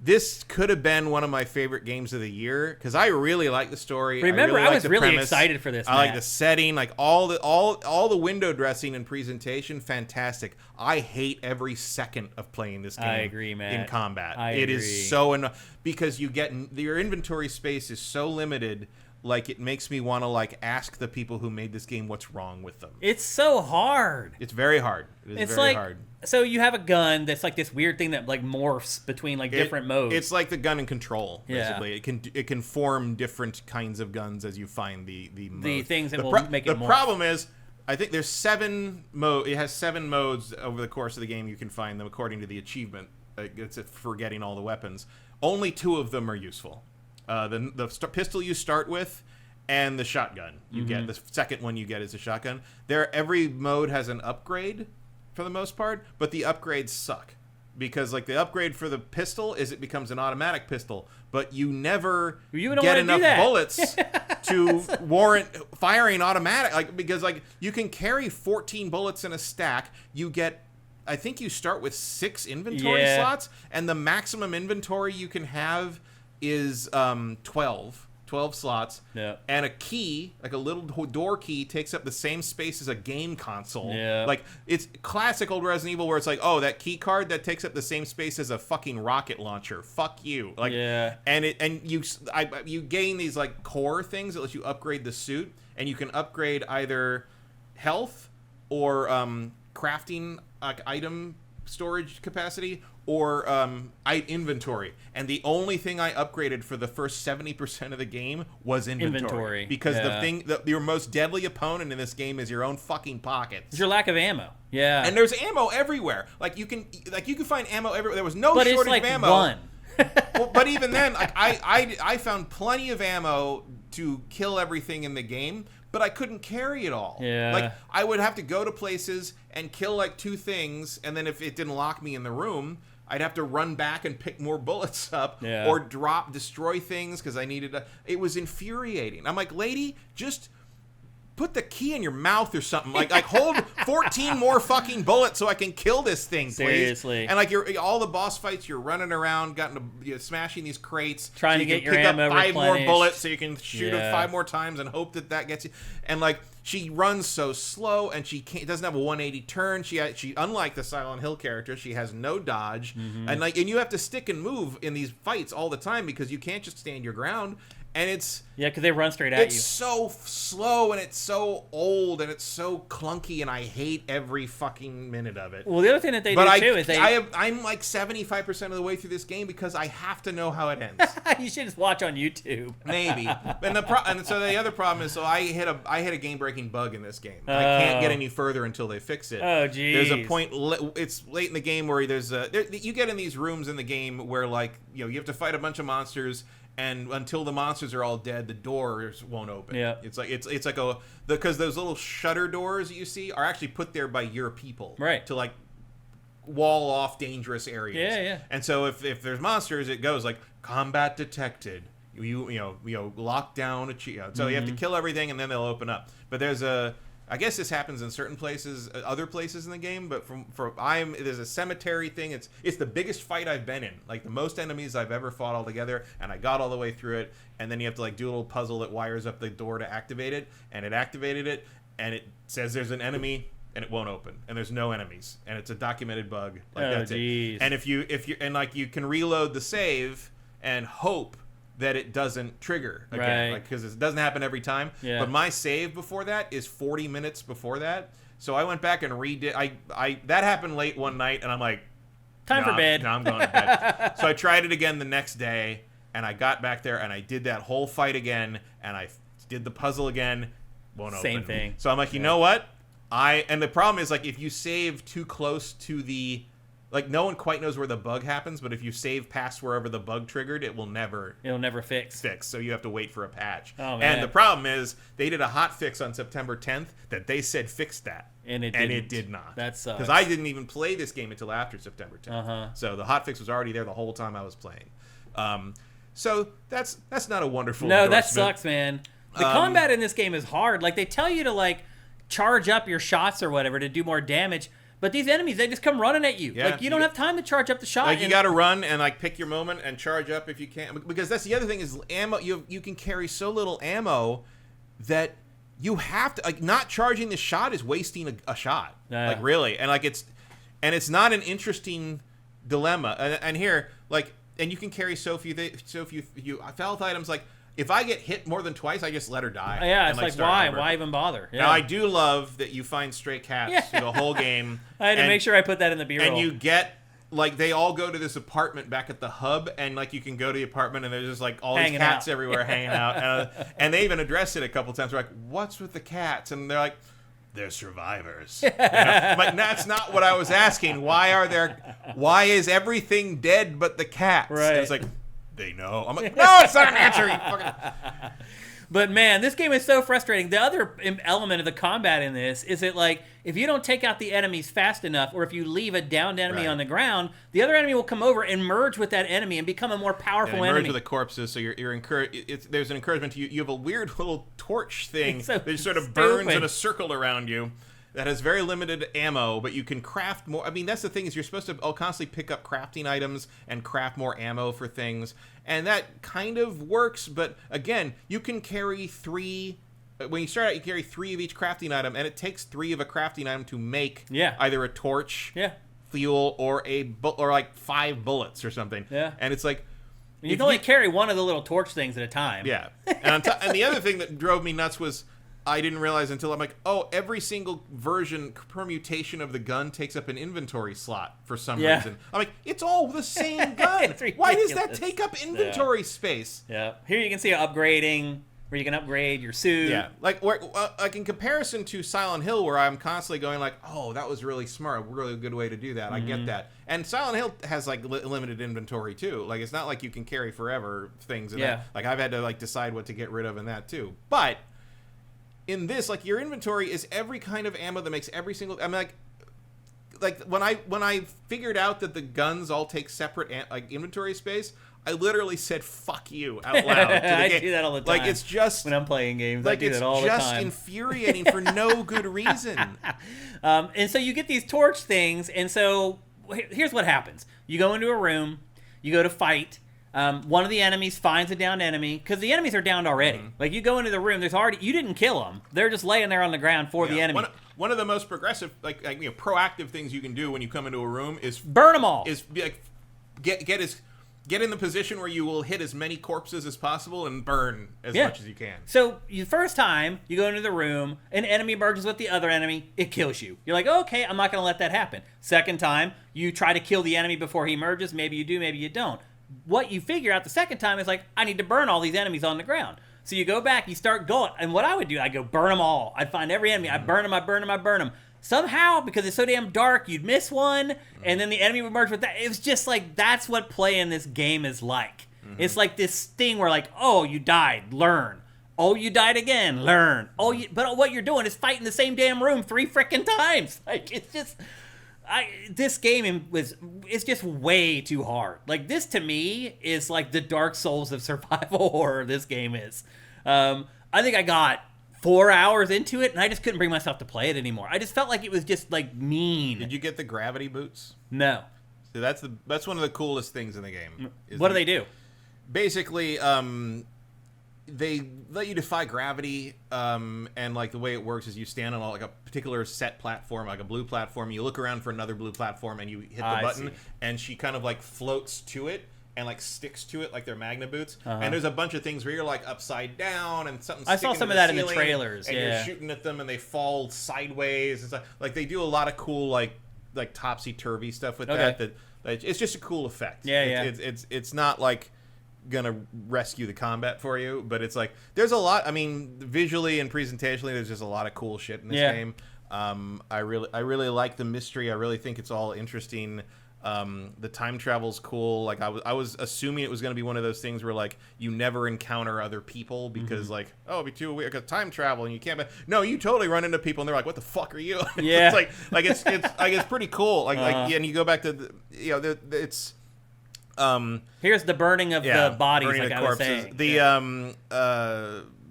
this could have been one of my favorite games of the year because I really like the story. Remember, I was really premise. Excited for this. I like the setting, like all the window dressing and presentation, fantastic. I hate every second of playing this game. I agree, man. In combat, it is so because your inventory space is so limited. Like it makes me want to like ask the people who made this game what's wrong with them. It's so hard. It's very hard. It's very hard. So you have a gun that's like this weird thing that like morphs between like different modes. It's like the gun and control. Basically, it can form different kinds of guns as you find the things that will make it. The problem is, I think there's 7 modes. It has 7 modes over the course of the game. You can find them according to the achievement. It's for getting all the weapons. Only 2 of them are useful. The pistol you start with and the shotgun you get. The second one you get is a shotgun. Every mode has an upgrade for the most part, but the upgrades suck because like the upgrade for the pistol is it becomes an automatic pistol, but you never get enough bullets to warrant firing automatic. Like because like you can carry 14 bullets in a stack. You get, I think you start with 6 inventory slots, and the maximum inventory you can have is 12 slots, and a key, like a little door key, takes up the same space as a game console. Like it's classic old Resident Evil where it's like, oh, that key card that takes up the same space as a fucking rocket launcher. Fuck you. Like, and you gain these like core things that let you upgrade the suit, and you can upgrade either health or crafting item storage capacity or inventory. And the only thing I upgraded for the first 70% of the game was inventory. Because your most deadly opponent in this game is your own fucking pockets. It's your lack of ammo. Yeah. And there's ammo everywhere. Like you can find ammo everywhere. There was no shortage it's like of ammo. One. Well, but even then, like I found plenty of ammo to kill everything in the game, but I couldn't carry it all. Like I would have to go to places and kill like 2 things, and then if it didn't lock me in the room, I'd have to run back and pick more bullets up or destroy things because I needed it was infuriating. I'm like, lady, just put the key in your mouth or something. Like hold 14 more fucking bullets so I can kill this thing, please. Seriously. And like all the boss fights, you're running around, smashing these crates, trying to get your ammo up 5 more replenished. bullets so you can shoot it 5 more times and hope that gets you. And like she runs so slow, and she doesn't have a 180 turn. She unlike the Silent Hill character, she has no dodge, and you have to stick and move in these fights all the time because you can't just stand your ground. And it's because they run straight at you. It's so slow, and it's so old, and it's so clunky, and I hate every fucking minute of it. Well, the other thing that they do too is I'm like 75% of the way through this game because I have to know how it ends. You should just watch on YouTube. Maybe. And so the other problem is, I hit a game-breaking bug in this game. I can't get any further until they fix it. Oh, geez. There's a point. It's late in the game where you get in these rooms in the game where you have to fight a bunch of monsters. And until the monsters are all dead, the doors won't open. Yeah, it's like because those little shutter doors that you see are actually put there by your people, right? To wall off dangerous areas. Yeah. And so if there's monsters, it goes like combat detected. You lock down so you have to kill everything, and then they'll open up. But I guess this happens in certain places, other places in the game, but there's a cemetery thing. It's the biggest fight I've been in, like the most enemies I've ever fought all together, and I got all the way through it, and then you have to do a little puzzle that wires up the door to activate it, and it activated it, and it says there's an enemy, and it won't open, and there's no enemies, and it's a documented bug. That's geez. it. And if you can reload the save and hope that it doesn't trigger again, because it doesn't happen every time. Yeah. But my save before that is 40 minutes before that, so I went back and redid. That happened late one night, and I'm like, time for bed. No, I'm going to bed. So I tried it again the next day, and I got back there, and I did that whole fight again, and I did the puzzle again. Won't open. Same thing. So I'm like, you know what? And the problem is if you save too close to the. No one quite knows where the bug happens, but if you save past wherever the bug triggered, it'll never fix. So you have to wait for a patch. Oh, man. And the problem is they did a hot fix on September 10th that they said fixed that. And it did not. That sucks. Because I didn't even play this game until after September 10th. Uh-huh. So the hot fix was already there the whole time I was playing. So that's not a wonderful No, endorsement. that sucks, man. The combat in this game is hard. They tell you to charge up your shots or whatever to do more damage. But these enemies, they just come running at you. Yeah, you don't have time to charge up the shot. You got to run and pick your moment and charge up if you can. Because that's the other thing is ammo. You can carry so little ammo that you have to not charging the shot is wasting a shot. Really, and it's not an interesting dilemma. And here and you can carry so few health items. If I get hit more than twice, I just let her die. Yeah, it's why? Over. Why even bother? Yeah. Now, I do love that you find stray cats through the whole game. I had to make sure I put that in the B-roll. And you get, they all go to this apartment back at the hub, and, you can go to the apartment, and there's just, all these cats everywhere hanging out. And they even address it a couple times. They're like, what's with the cats? And they're like, they're survivors. I'm like, that's not what I was asking. Why is everything dead but the cats? Right. And it's like, they know. I'm like, no, it's not an answer. You fucking... But man, this game is so frustrating. The other element of the combat in this is that if you don't take out the enemies fast enough, or if you leave a downed enemy on the ground, the other enemy will come over and merge with that enemy and become a more powerful enemy. Merge with the corpses, so you're encouraged. There's an encouragement to you. You have a weird little torch thing that sort of burns in a circle around you. That has very limited ammo, but you can craft more. I mean, that's the thing is you're supposed to constantly pick up crafting items and craft more ammo for things. And that kind of works, but again, you can carry 3. When you start out, you carry 3 of each crafting item, and it takes 3 of a crafting item to make either a torch, fuel, or 5 bullets or something. Yeah. And it's you can only carry 1 of the little torch things at a time. Yeah. And the other thing that drove me nuts was I didn't realize until I'm like, every single permutation of the gun takes up an inventory slot for some reason. I'm like, it's all the same gun. Why does that take up inventory space? Yeah. Here you can see upgrading, where you can upgrade your suit. Yeah. In comparison to Silent Hill, where I'm constantly going that was really smart, a really good way to do that. I get that. And Silent Hill has limited inventory too. It's not like you can carry forever things. I've had to decide what to get rid of in that too. But in this, your inventory is every kind of ammo that makes every single. I mean, when I figured out that the guns all take separate inventory space, I literally said "fuck you" out loud to the I game. do that all the time. Like it's just when I'm playing games, I do that all the time. It's just infuriating for no good reason. And so you get these torch things, and so here's what happens: you go into a room, you go to fight. One of the enemies finds a downed enemy because the enemies are downed already. Like you go into the room, you didn't kill them; they're just laying there on the ground for the enemy. One of the most progressive, proactive things you can do when you come into a room is burn them all. Is like get in the position where you will hit as many corpses as possible and burn as much as you can. So the first time you go into the room, an enemy merges with the other enemy, it kills you. You're like, okay, I'm not going to let that happen. Second time, you try to kill the enemy before he merges. Maybe you do, maybe you don't. What you figure out the second time is like, I need to burn all these enemies on the ground. So you go back, you start going. And what I would do, I'd go burn them all. I'd find every enemy. I'd burn them, I'd burn them, I'd burn them. Somehow, because it's so damn dark, you'd miss one, and then the enemy would merge with that. It was just like, that's what playing this game is like. It's like this thing where like, oh, you died, learn. Oh, you died again, learn. But what you're doing is fighting the same damn room 3 frickin' times. Like, it's just... this game it's just way too hard. Like, this to me is like the Dark Souls of survival horror. This game is. I think I got 4 hours into it, and I just couldn't bring myself to play it anymore. I just felt like it was just like mean. Did you get the gravity boots? No. So that's one of the coolest things in the game. What do they do? Basically, they let you defy gravity, and like the way it works is you stand on like a particular set platform, like a blue platform. You look around for another blue platform, and you hit the button, and she kind of like floats to it and like sticks to it like they're magnet boots. And there's a bunch of things where you're like upside down and something. I saw some of that in the trailers. And you're shooting at them, and they fall sideways and stuff. Like they do a lot of cool like topsy turvy stuff with that. That it's just a cool effect. It's not like gonna rescue the combat for you, but it's like there's a lot. I mean, visually and presentationally, there's just a lot of cool shit in this game. I really like the mystery. I really think it's all interesting. The time travel's cool. Like I was assuming it was gonna be one of those things where like you never encounter other people because like, oh, it'd be too weird because time travel and you can't. No, you totally run into people and they're like, what the fuck are you? Yeah. it's pretty cool. And you go back to it's. Here's the burning of the bodies, like I was saying.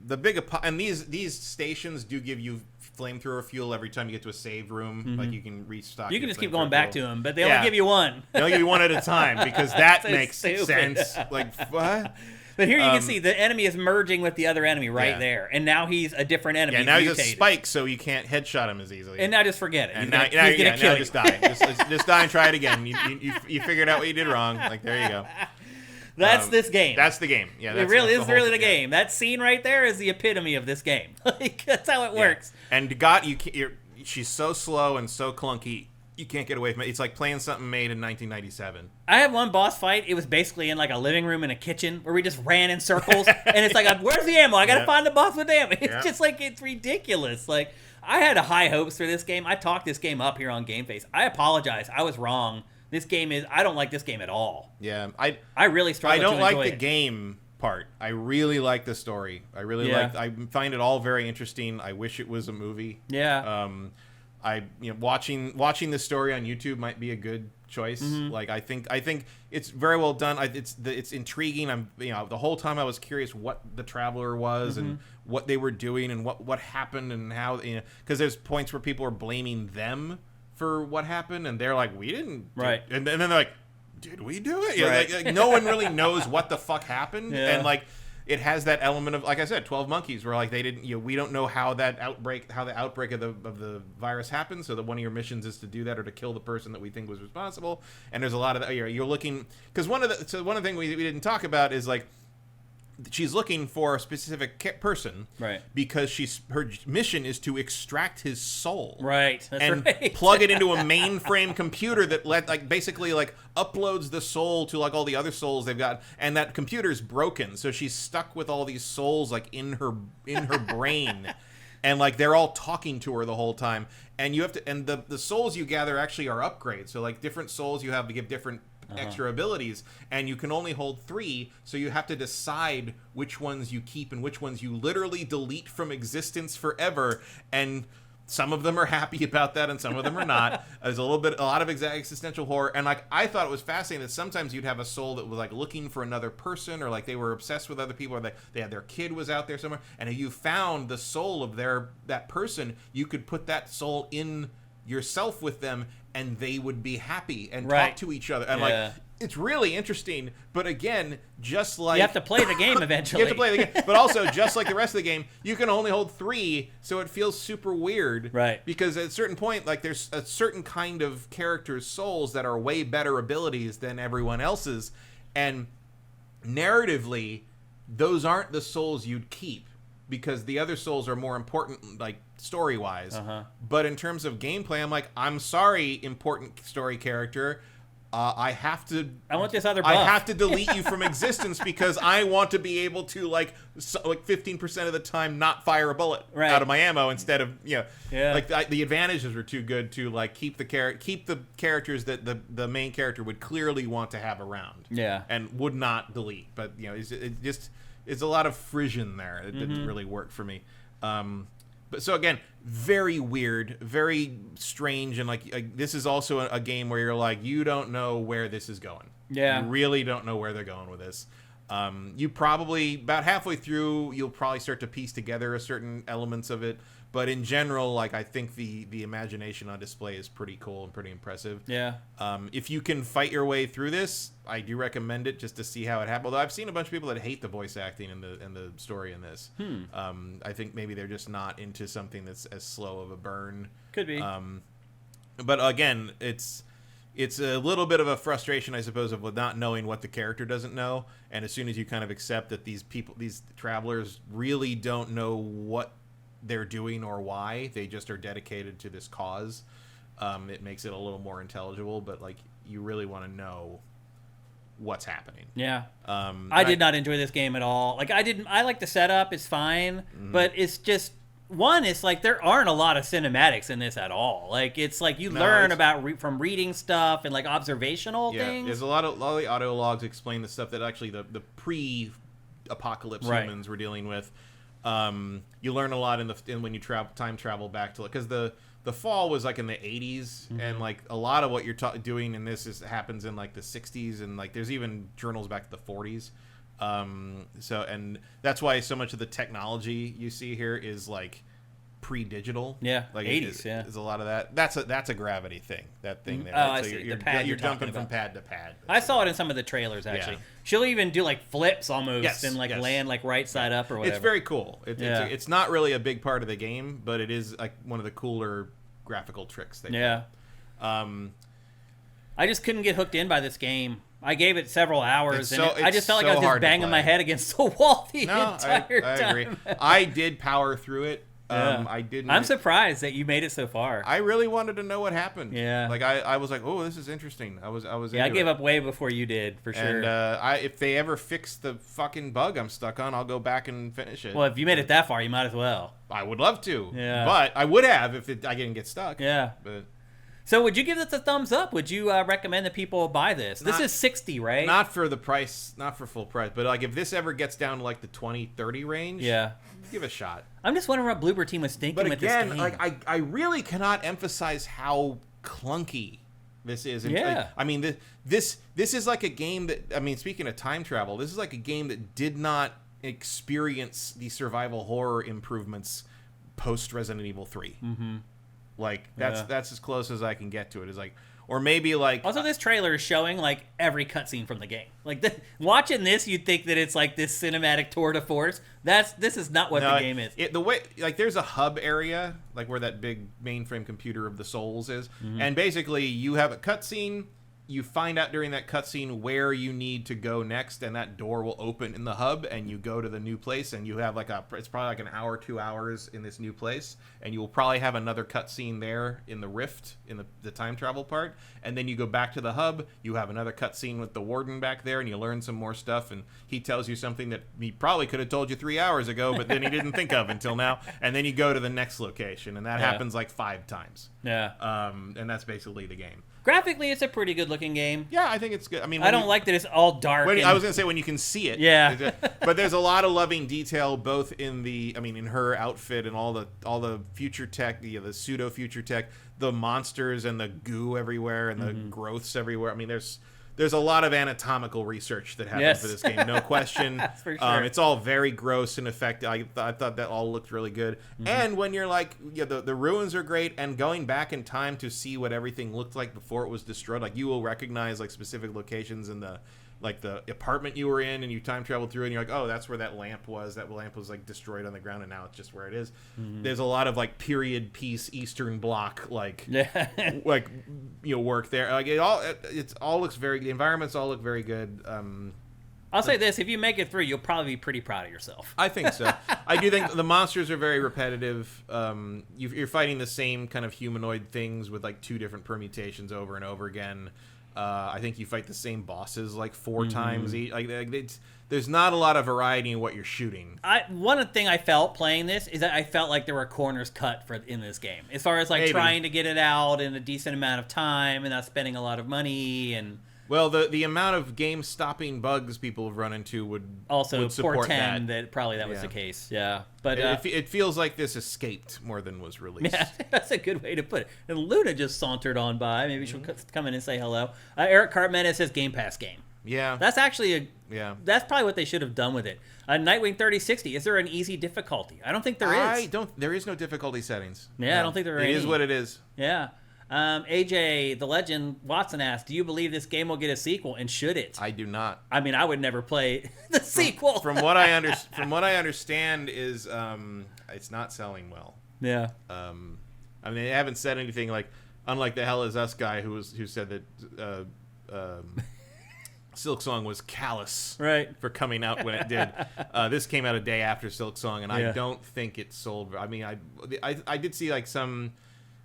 The big and these stations do give you flamethrower fuel every time you get to a saved room. Like you can restock. You can just keep going back to them, but they only give you one. They only give you one at a time because that makes sense. Like what? But here you can see the enemy is merging with the other enemy right there, and now he's a different enemy. Yeah, now he's a spike, so you can't headshot him as easily. And now just forget it. And now just die. just die and try it again. You figured out what you did wrong. Like there you go. That's this game. That's the game. Yeah, it really is really the game. That scene right there is the epitome of this game. Like, that's how it works. And she's so slow and so clunky. You can't get away from it. It's like playing something made in 1997. I had one boss fight. It was basically in like a living room in a kitchen where we just ran in circles. And it's like, where's the ammo? I got to find the boss with ammo. It's just like, it's ridiculous. Like, I had high hopes for this game. I talked this game up here on GameFace. I apologize. I was wrong. I don't like this game at all. Yeah. I really struggle to enjoy it. I don't like the game part. I really like the story. I find it all very interesting. I wish it was a movie. Yeah. Watching the story on YouTube might be a good choice. Like I think it's very well done. It's intriguing. The whole time I was curious what the Traveler was and what they were doing and what happened and how, because there's points where people are blaming them for what happened and they're like, we didn't and then they're like, did we do it? Like no one really knows what the fuck happened. And like it has that element of, like I said, 12 Monkeys, where like they didn't, we don't know how the outbreak of the virus happened. So that one of your missions is to do that or to kill the person that we think was responsible. And there's a lot of that. You're looking, because one of the things we didn't talk about is like she's looking for a specific person, right? Because her mission is to extract his soul, right? That's plug it into a mainframe computer that basically uploads the soul to like all the other souls they've got, and that computer's broken, so she's stuck with all these souls like in her brain, and like they're all talking to her the whole time, and you have to, and the souls you gather actually are upgrades, so like different souls you have to give different extra abilities, and you can only hold 3, so you have to decide which ones you keep and which ones you literally delete from existence forever. And some of them are happy about that and some of them are not. There's a lot of existential horror, and like I thought it was fascinating that sometimes you'd have a soul that was like looking for another person, or like they were obsessed with other people, or they had their kid was out there somewhere, and if you found the soul of that person, you could put that soul in yourself with them and they would be happy and talk to each other, and like it's really interesting. But again, just like you have to play the game eventually. You have to play the game, but also just like the rest of the game, you can only hold 3, so it feels super weird, right? Because at a certain point, like there's a certain kind of character's souls that are way better abilities than everyone else's, and narratively those aren't the souls you'd keep, because the other souls are more important, like story-wise. But in terms of gameplay, I'm like, I'm sorry, important story character, I want this other buff. I have to delete you from existence because I want to be able to like 15% of the time not fire a bullet out of my ammo instead of like the advantages are too good to like keep the characters that the main character would clearly want to have around and would not delete. But it's a lot of frisson there. It didn't really work for me. But so again, very weird, very strange, and like this is also a game where you're like, you don't know where this is going. Yeah, you really don't know where they're going with this. You probably about halfway through, you'll probably start to piece together certain elements of it. But in general, like I think the imagination on display is pretty cool and pretty impressive. Yeah. If you can fight your way through this, I do recommend it just to see how it happens. Although I've seen a bunch of people that hate the voice acting and the story in this. I think maybe they're just not into something that's as slow of a burn. Could be. But again, it's a little bit of a frustration, I suppose, of not knowing what the character doesn't know. And as soon as you kind of accept that these travelers really don't know what they're doing or why, they just are dedicated to this cause, it makes it a little more intelligible. But like, you really want to know what's happening. I did not enjoy this game at all. Like I like the setup, it's fine, but it's just it's like there aren't a lot of cinematics in this at all. Like it's like you learn about from reading stuff and like observational things. There's a lot of the audio logs explain the stuff that actually the pre-apocalypse humans were dealing with. You learn a lot when you time travel back to, because the fall was like in the 80s, and like a lot of what you're doing in this happens in like the 60s, and like there's even journals back to the 40s. And that's why so much of the technology you see here is like pre-digital. Like 80s. There's a lot of that. That's a gravity thing. That thing there. I see. You're jumping from pad to pad. I saw it in some of the trailers actually. She'll even do like flips almost and like land like right side up or whatever. It's very cool. It's not really a big part of the game, but it is like one of the cooler graphical tricks they do. I just couldn't get hooked in by this game. I gave it several hours, and I just felt like I was just banging my head against the wall the entire time. I agree. I did power through it. I'm surprised that you made it so far. I really wanted to know what happened. Like I was like, oh, this is interesting. I was. I gave up way before you did, for sure. And if they ever fix the fucking bug I'm stuck on, I'll go back and finish it. Well, if you made it that far, you might as well. I would love to. But I would have if I didn't get stuck. But. So would you give this a thumbs up? Would you recommend that people buy this? This is $60, right? Not for the price, not for full price, but like if this ever gets down to like the 20-30 range, give it a shot. I'm just wondering what Bloober Team was thinking with this game. But again, like I really cannot emphasize how clunky this is. And like, I mean, this is like a game that, I mean, speaking of time travel, this is like a game that did not experience the survival horror improvements post Resident Evil 3. Like that's as close as I can get to it. Is like, or maybe like. Also, this trailer is showing like every cutscene from the game. Like watching this, you'd think that it's like this cinematic tour de force. This is not what the game is. The way like there's a hub area like where that big mainframe computer of the souls is, and basically you have a cutscene. You find out during that cutscene where you need to go next, and that door will open in the hub, and you go to the new place, and you have like it's probably like an hour, 2 hours in this new place, and you will probably have another cutscene there in the rift, in the time travel part, and then you go back to the hub, you have another cutscene with the warden back there, and you learn some more stuff, and he tells you something that he probably could have told you 3 hours ago, but then he didn't think of until now, and then you go to the next location, and that happens like 5 times. And that's basically the game. Graphically, it's a pretty good-looking game. Yeah, I think it's good. I mean, I don't like that it's all dark. I was gonna say when you can see it. Yeah. But there's a lot of loving detail, both in in her outfit and all the future tech, the pseudo future tech, the monsters and the goo everywhere and the growths everywhere. I mean, there's a lot of anatomical research that happened for this game, no question. That's for sure. It's all very gross and effective. I thought that all looked really good. And when you're like, the ruins are great, and going back in time to see what everything looked like before it was destroyed, like you will recognize like specific locations in the apartment you were in, and you time traveled through, and you're like, oh, that's where that lamp was. That lamp was like destroyed on the ground, and now it's just where it is. There's a lot of like period piece Eastern Bloc work there. Like it all looks very. The environments all look very good. I'll say this: if you make it through, you'll probably be pretty proud of yourself. I think so. I do think the monsters are very repetitive. You're fighting the same kind of humanoid things with like 2 different permutations over and over again. I think you fight the same bosses like 4 times. There's not a lot of variety in what you're shooting. One thing I felt playing this is that I felt like there were corners cut in this game, as far as like trying to get it out in a decent amount of time and not spending a lot of money. And well, the amount of game-stopping bugs people have run into would portend that probably that was the case. Yeah, but it feels like this escaped more than was released. Yeah, that's a good way to put it. And Luna just sauntered on by. Maybe she'll come in and say hello. Eric Cartman says Game Pass game. Yeah, that's actually that's probably what they should have done with it. Nightwing 3060. Is there an easy difficulty? I don't think there is. There is no difficulty settings. Yeah, no. I don't think there are. It is what it is. Yeah. AJ, the legend, Watson asked, do you believe this game will get a sequel, and should it? I do not. I mean, I would never play the sequel. From what I understand is it's not selling well. Yeah. I mean, they haven't said anything like, unlike the Hell Is Us guy who said that Silksong was callous for coming out when it did. This came out a day after Silksong, and I don't think it sold. I mean, I did see like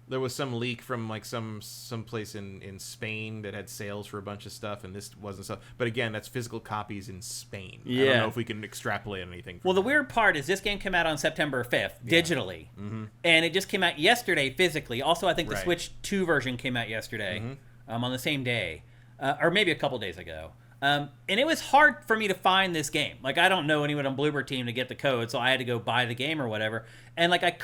there was some leak from like some place in Spain that had sales for a bunch of stuff, and this wasn't so. But again, that's physical copies in Spain. Yeah. I don't know if we can extrapolate anything. Well, the weird part is this game came out on September 5th digitally, and it just came out yesterday physically. Also, I think the Switch 2 version came out yesterday on the same day, or maybe a couple days ago. And it was hard for me to find this game. Like, I don't know anyone on Bloober Team to get the code, so I had to go buy the game or whatever. And, like, I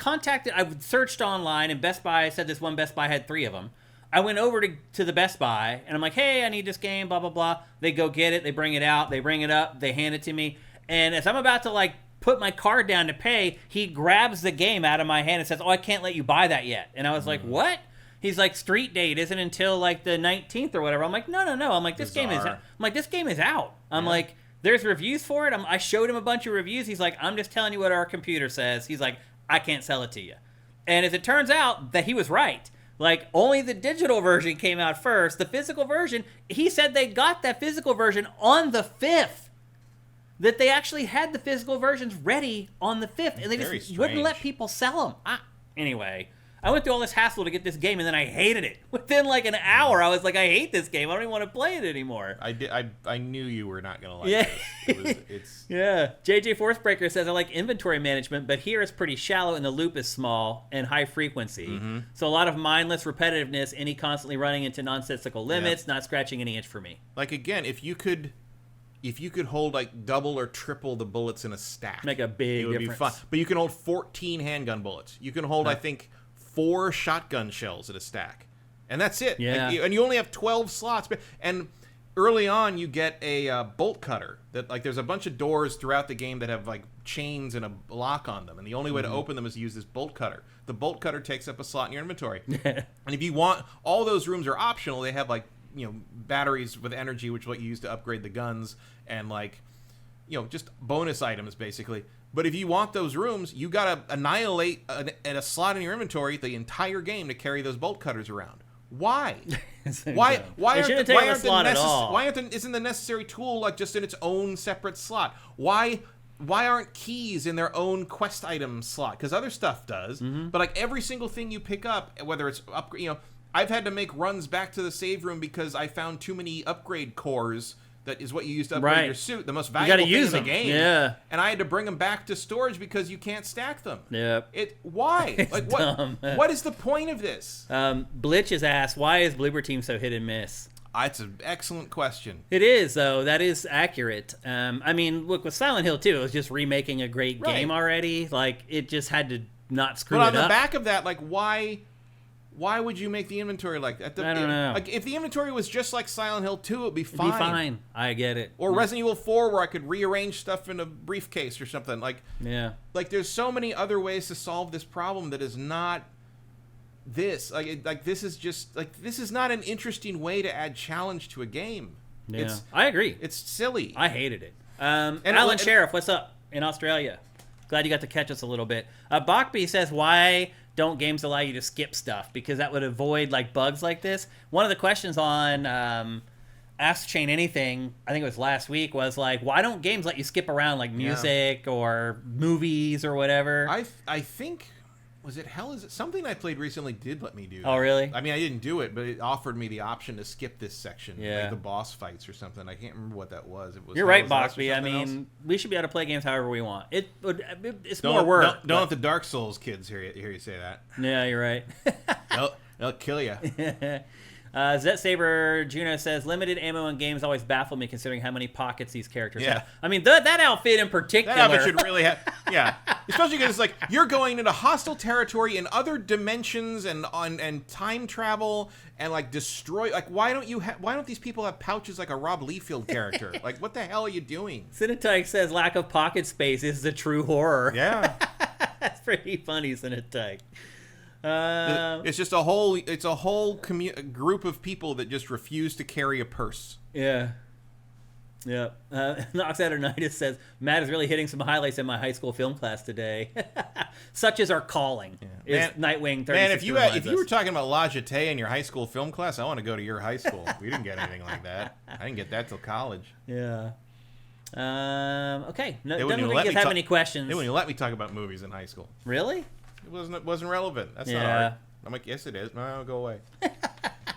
searched online, and Best Buy said this one Best Buy had 3 of them. I went over to the Best Buy, and I'm like, hey, I need this game, blah, blah, blah. They go get it. They bring it out. They bring it up. They hand it to me. And as I'm about to, like, put my card down to pay, he grabs the game out of my hand and says, oh, I can't let you buy that yet. And I was like, what? He's like, street date isn't until like the 19th or whatever. I'm like, no. I'm like, this game is out. I'm like, there's reviews for it. I showed him a bunch of reviews. He's like, I'm just telling you what our computer says. He's like, I can't sell it to you. And as it turns out, that he was right. Like, only the digital version came out first. The physical version, he said they got that physical version on the 5th. That they actually had the physical versions ready on the 5th. And they just wouldn't let people sell them. Anyway, I went through all this hassle to get this game, and then I hated it. Within like an hour, I was like, I hate this game. I don't even want to play it anymore. I knew you were not going to like this. Yeah. JJ Forcebreaker says, I like inventory management, but here it's pretty shallow and the loop is small and high frequency. So a lot of mindless repetitiveness, any constantly running into nonsensical limits, not scratching any itch for me. Like, again, if you could hold like double or triple the bullets in a stack, make a big difference. Be fun. But you can hold 14 handgun bullets. You can hold, I think, 4 shotgun shells in a stack, and that's it. Yeah. And you only have 12 slots. And early on, you get a bolt cutter. That like there's a bunch of doors throughout the game that have like chains and a lock on them, and the only way to open them is to use this bolt cutter. The bolt cutter takes up a slot in your inventory. And if you want, all those rooms are optional. They have like batteries with energy, which is what you use to upgrade the guns, and like just bonus items basically. But if you want those rooms, you gotta annihilate a slot in your inventory the entire game to carry those bolt cutters around. Why? Why isn't the necessary tool like just in its own separate slot? Why aren't keys in their own quest item slot? Because other stuff does, but like every single thing you pick up, whether it's upgrade, I've had to make runs back to the save room because I found too many upgrade cores that is what you use to upgrade your suit, the most valuable thing in the game. Yeah. And I had to bring them back to storage because you can't stack them. Yep. Why? It's like dumb. What is the point of this? Blitch has asked, why is Bloober Team so hit and miss? It's an excellent question. It is, though. That is accurate. I mean, look, with Silent Hill 2, it was just remaking a great game already. Like, it just had to not screw it up. But on the back of that, like, why would you make the inventory like that? I don't know. Like, if the inventory was just like Silent Hill 2, it'd be fine. It'd be fine. I get it. Or Resident Evil 4, where I could rearrange stuff in a briefcase or something. Like, like there's so many other ways to solve this problem that is not this. This is just like, this is not an interesting way to add challenge to a game. Yeah, I agree. It's silly. I hated it. Alan Sheriff, what's up in Australia? Glad you got to catch us a little bit. Bachby says, why don't games allow you to skip stuff? Because that would avoid like bugs like this. One of the questions on Ask Chain Anything, I think it was last week, was like, why don't games let you skip around like music or movies or whatever? I think, was it Hell? Is it something I played recently did let me do that. Oh, really? I mean, I didn't do it, but it offered me the option to skip this section. Yeah. Like the boss fights or something. I can't remember what that was. You're right, Boxby. I mean, we should be able to play games however we want. It's more work. Don't let the Dark Souls kids hear you say that. Yeah, you're right. They'll kill you. Zet Saber Juno says, limited ammo in games always baffle me considering how many pockets these characters have. I mean, that outfit in particular. That outfit should really have, especially because it's like, you're going into hostile territory in other dimensions and time travel and like destroy, like why don't these people have pouches like a Rob Liefeld character? Like, what the hell are you doing? Cinetike says, lack of pocket space is the true horror. Yeah. That's pretty funny, Cinetike. It's just a whole group of people that just refuse to carry a purse. Yeah. Noxaddernitis says, Matt is really hitting some highlights in my high school film class today. Such as our calling. Is Nightwing 36. Man, if you were talking about La Jetée in your high school film class, I want to go to your high school. We didn't get anything like that. I didn't get that till college. Yeah. Okay. No, don't you have any questions? They wouldn't let me talk about movies in high school. Really? It wasn't relevant. That's not hard. I'm like, yes, it is. No, go away.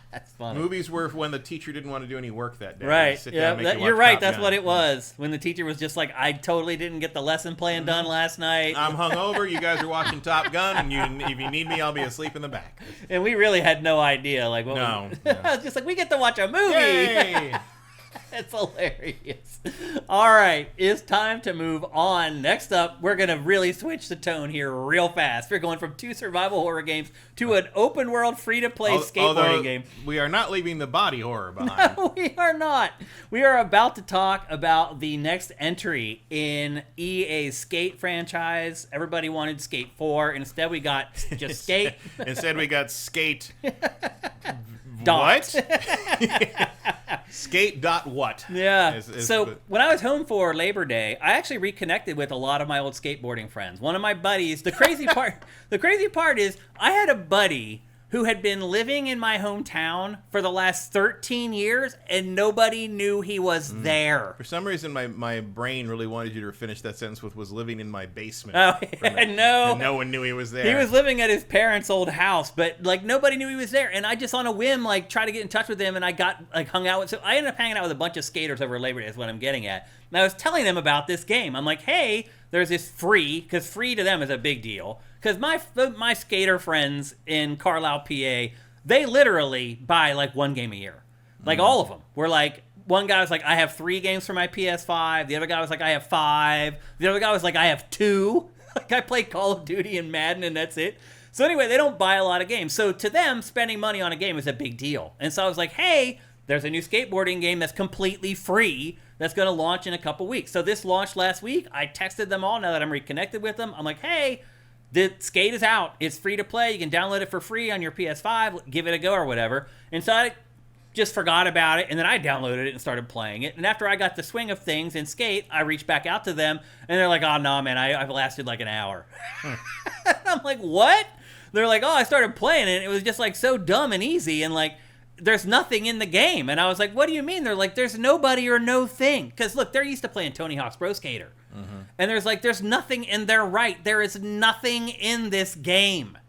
That's funny. Movies were when the teacher didn't want to do any work that day. Right. You're right. That's what it was. When the teacher was just like, I totally didn't get the lesson plan done last night. I'm hungover. You guys are watching Top Gun, and if you need me, I'll be asleep in the back. And we really had no idea. Like, I was just like, we get to watch a movie. Yay! It's hilarious. All right, it's time to move on. Next up, we're going to really switch the tone here real fast. We're going from 2 survival horror games to an open world free-to-play skateboarding game. We are not leaving the body horror behind. No, we are not. We are about to talk about the next entry in EA's Skate franchise. Everybody wanted Skate 4. Instead, we got just Skate. Instead, we got Skate... What? Skate.what? Yeah. When I was home for Labor Day, I actually reconnected with a lot of my old skateboarding friends. One of my buddies, the crazy part is I had a buddy who had been living in my hometown for the last 13 years, and nobody knew he was there. For some reason, my brain really wanted you to finish that sentence with "was living in my basement." Oh, no. And no one knew he was there. He was living at his parents' old house, but like nobody knew he was there. And I just on a whim like tried to get in touch with him, and I got like hung out with. So I ended up hanging out with a bunch of skaters over Labor Day. Is what I'm getting at. And I was telling them about this game. I'm like, hey, there's this free, because free to them is a big deal. Because my skater friends in Carlisle, PA, they literally buy like one game a year. Like all of them. We're like, one guy was like, I have 3 games for my PS5. The other guy was like, I have 5. The other guy was like, I have 2. Like I play Call of Duty and Madden and that's it. So anyway, they don't buy a lot of games. So to them, spending money on a game is a big deal. And so I was like, hey, there's a new skateboarding game that's completely free that's going to launch in a couple weeks. So this launched last week. I texted them all now that I'm reconnected with them. I'm like, hey, the Skate is out. It's free to play. You can download it for free on your PS5. Give it a go or whatever. And so I just forgot about it, and then I downloaded it and started playing it. And after I got the swing of things in Skate, I reached back out to them, and they're like, oh, no, man, I've lasted like an hour. I'm like, what? They're like, oh, I started playing it, and it was just like so dumb and easy, and like, there's nothing in the game. And I was like, what do you mean? They're like, there's nobody or no thing. Because look, they're used to playing Tony Hawk's Pro Skater. Mm-hmm. And there's nothing in there, right? There is nothing in this game.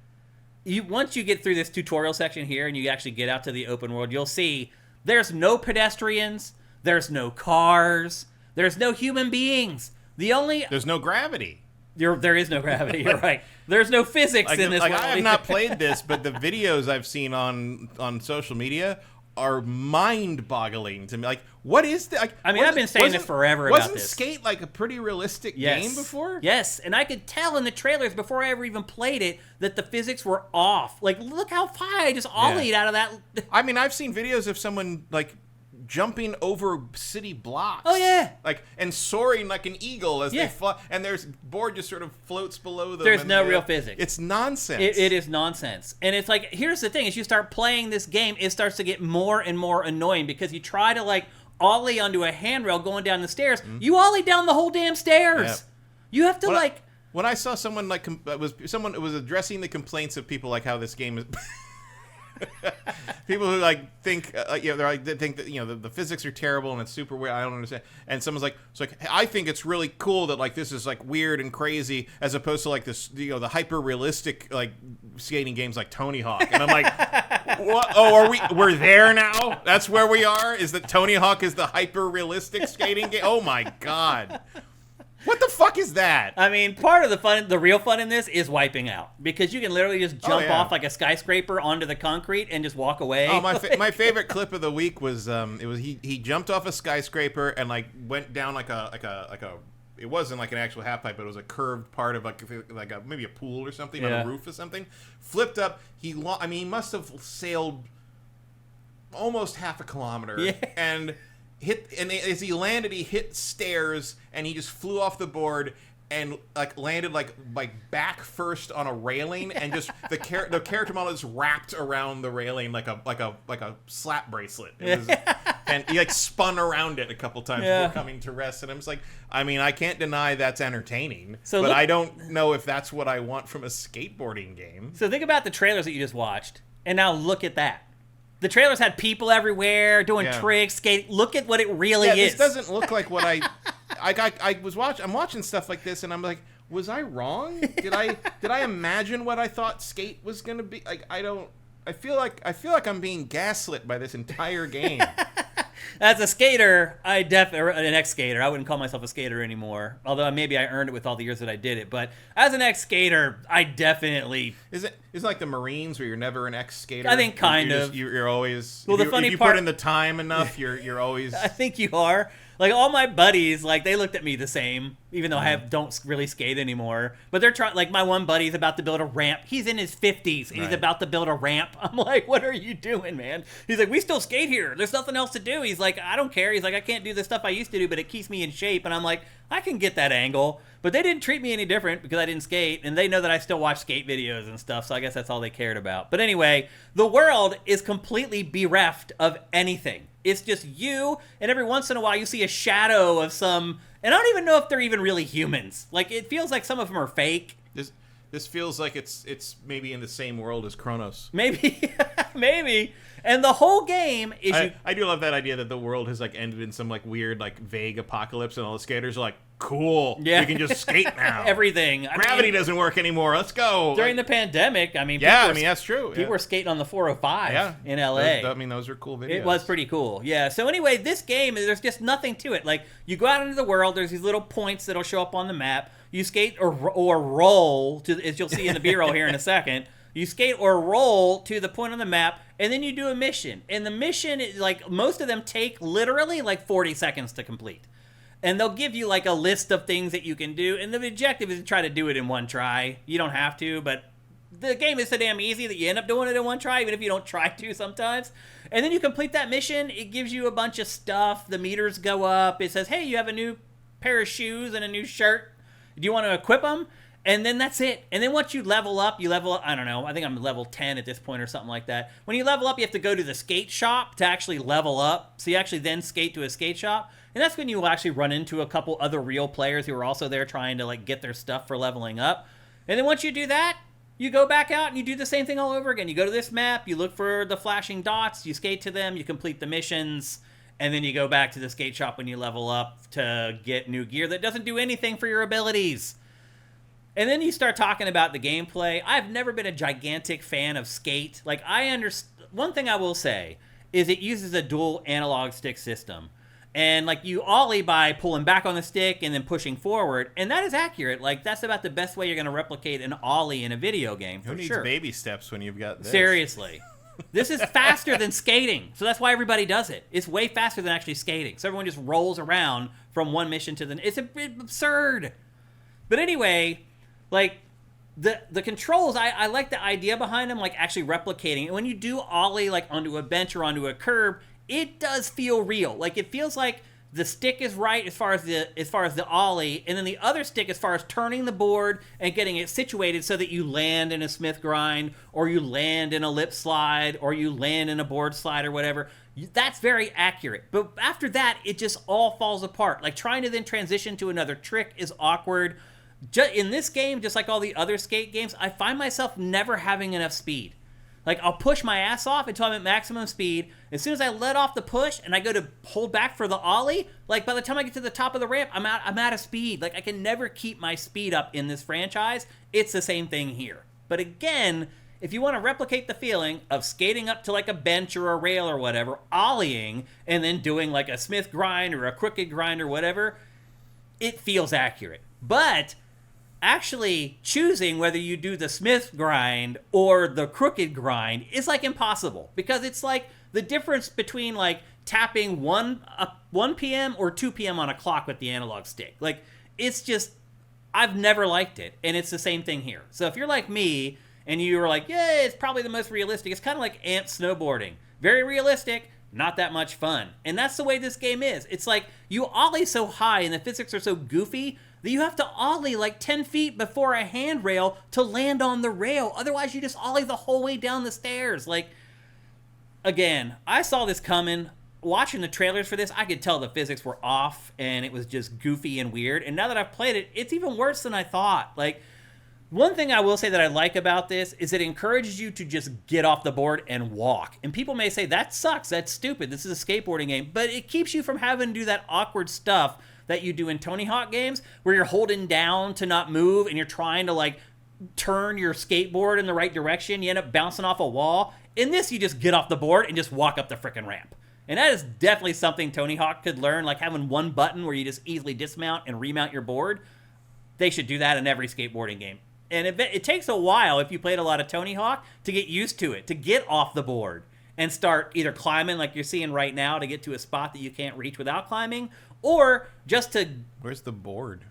Once you get through this tutorial section here and you actually get out to the open world, you'll see there's no pedestrians. There's no cars. There's no human beings. There's no gravity. There is no gravity. You're right. There's no physics in this world. I have not played this, but the videos I've seen on social media are mind-boggling to me. Like, what is that? Like, I mean, I've been saying this forever about this. Wasn't Skate like a pretty realistic game before? Yes, and I could tell in the trailers before I ever even played it that the physics were off. Like, look how high I just ollied out of that. I mean, I've seen videos of someone, like, jumping over city blocks. Oh, yeah. Like, and soaring like an eagle as they fly. And their board just sort of floats below them. There's no real physics. It's nonsense. It is nonsense. And it's like, here's the thing. As you start playing this game, it starts to get more and more annoying because you try to, like, ollie onto a handrail going down the stairs. Mm-hmm. You ollie down the whole damn stairs. Yep. You have to, when I saw someone, like, someone was addressing the complaints of people, like, how this game is... People who think they think that the physics are terrible and it's super weird. I don't understand. And someone's like, I think it's really cool that like this is like weird and crazy as opposed to like this the hyper realistic like skating games like Tony Hawk. And I'm like, what? Oh, we're there now? That's where we are? Is that Tony Hawk is the hyper realistic skating game? Oh my god. What the fuck is that? I mean, part of the real fun in this is wiping out because you can literally just jump off like a skyscraper onto the concrete and just walk away. Oh, my favorite clip of the week was he jumped off a skyscraper and like went down like a it wasn't like an actual half pipe, but it was a curved part of maybe a pool or something on a roof or something. Flipped up. He must have sailed almost half a kilometer and. And as he landed, he hit stairs, and he just flew off the board and like landed like back first on a railing, and just the character model is wrapped around the railing like a slap bracelet. And he like spun around it a couple times before coming to rest. And I'm just like, I mean, I can't deny that's entertaining, but I don't know if that's what I want from a skateboarding game. So think about the trailers that you just watched, and now look at that. The trailers had people everywhere doing tricks, skating. Look at what it really is. This doesn't look like what I was watching. I'm watching stuff like this, and I'm like, was I wrong? Did I imagine what I thought Skate was gonna be? Like, I feel like I'm being gaslit by this entire game. As a skater, an ex-skater. I wouldn't call myself a skater anymore. Although maybe I earned it with all the years that I did it. But as an ex-skater, I definitely... Is it like the Marines where you're never an ex-skater? I think kind of. You're always... Well, if you put in the time enough, you're always... I think you are. Like, all my buddies, like, they looked at me the same, even though I don't really skate anymore. But they're trying, like, my one buddy's about to build a ramp. He's in his 50s, and he's about to build a ramp. I'm like, what are you doing, man? He's like, we still skate here. There's nothing else to do. He's like, I don't care. He's like, I can't do the stuff I used to do, but it keeps me in shape. And I'm like, I can get that angle. But they didn't treat me any different because I didn't skate, and they know that I still watch skate videos and stuff, so I guess that's all they cared about. But anyway, the world is completely bereft of anything. It's just you, and every once in a while you see a shadow of some, and I don't even know if they're even really humans. Like, it feels like some of them are fake. This feels like it's maybe in the same world as Cronos. Maybe. Maybe. And the whole game is I do love that idea that the world has like ended in some like weird like vague apocalypse, and all the skaters are like, cool, we can just skate now. Everything. Gravity doesn't work anymore. Let's go. During the pandemic, I mean, that's true. People were skating on the 405 in LA. Those are cool videos. It was pretty cool. Yeah. So anyway, this game, there's just nothing to it. Like, you go out into the world, there's these little points that'll show up on the map. You skate or roll to, as you'll see in the B-roll here in a second. You skate or roll to the point on the map, and then you do a mission. And the mission, like, most of them take literally like 40 seconds to complete. And they'll give you like a list of things that you can do, and the objective is to try to do it in one try. You don't have to, but the game is so damn easy that you end up doing it in one try, even if you don't try to sometimes. And then you complete that mission, it gives you a bunch of stuff, the meters go up, it says, hey, you have a new pair of shoes and a new shirt. Do you want to equip them? And then that's it. And then once you level up, I don't know, I think I'm level 10 at this point or something like that. When you level up, you have to go to the skate shop to actually level up. So you actually then skate to a skate shop. And that's when you will actually run into a couple other real players who are also there trying to like get their stuff for leveling up. And then once you do that, you go back out and you do the same thing all over again. You go to this map, you look for the flashing dots, you skate to them, you complete the missions, and then you go back to the skate shop when you level up to get new gear that doesn't do anything for your abilities. And then you start talking about the gameplay. I've never been a gigantic fan of Skate. Like, one thing I will say is it uses a dual analog stick system. And, like, you ollie by pulling back on the stick and then pushing forward. And that is accurate. Like, that's about the best way you're going to replicate an ollie in a video game, for sure. Who needs baby steps when you've got this? Seriously. This is faster than skating. So that's why everybody does it. It's way faster than actually skating. So everyone just rolls around from one mission to the next. It's absurd. But anyway, like, the controls, I like the idea behind them, like, actually replicating. And when you do ollie, like, onto a bench or onto a curb, it does feel real. Like, it feels like the stick is right as far as the ollie, and then the other stick as far as turning the board and getting it situated so that you land in a Smith grind, or you land in a lip slide, or you land in a board slide or whatever. That's very accurate. But after that, it just all falls apart. Like, trying to then transition to another trick is awkward. In this game, just like all the other skate games, I find myself never having enough speed. Like, I'll push my ass off until I'm at maximum speed. As soon as I let off the push and I go to hold back for the ollie, like, by the time I get to the top of the ramp, I'm out of speed. Like, I can never keep my speed up in this franchise. It's the same thing here. But again, if you want to replicate the feeling of skating up to, like, a bench or a rail or whatever, ollieing, and then doing, like, a Smith grind or a crooked grind or whatever, it feels accurate. But actually choosing whether you do the Smith grind or the crooked grind is, like, impossible, because it's like the difference between, like, tapping 1 p.m. or 2 p.m. on a clock with the analog stick. Like, it's just, I've never liked it, and it's the same thing here. So if you're like me and you were like, yeah, it's probably the most realistic, it's kind of like ant snowboarding. Very realistic, not that much fun. And that's the way this game is. It's like you ollie so high and the physics are so goofy that you have to ollie like 10 feet before a handrail to land on the rail. Otherwise, you just ollie the whole way down the stairs. Like, again, I saw this coming. Watching the trailers for this, I could tell the physics were off, and it was just goofy and weird. And now that I've played it, it's even worse than I thought. Like, one thing I will say that I like about this is it encourages you to just get off the board and walk. And people may say, that sucks, that's stupid, this is a skateboarding game. But it keeps you from having to do that awkward stuff that you do in Tony Hawk games, where you're holding down to not move and you're trying to, like, turn your skateboard in the right direction. You end up bouncing off a wall. In this, you just get off the board and just walk up the frickin' ramp. And that is definitely something Tony Hawk could learn, like having one button where you just easily dismount and remount your board. They should do that in every skateboarding game. And it takes a while, if you played a lot of Tony Hawk, to get used to it, to get off the board and start either climbing like you're seeing right now to get to a spot that you can't reach without climbing, or just to... Where's the board?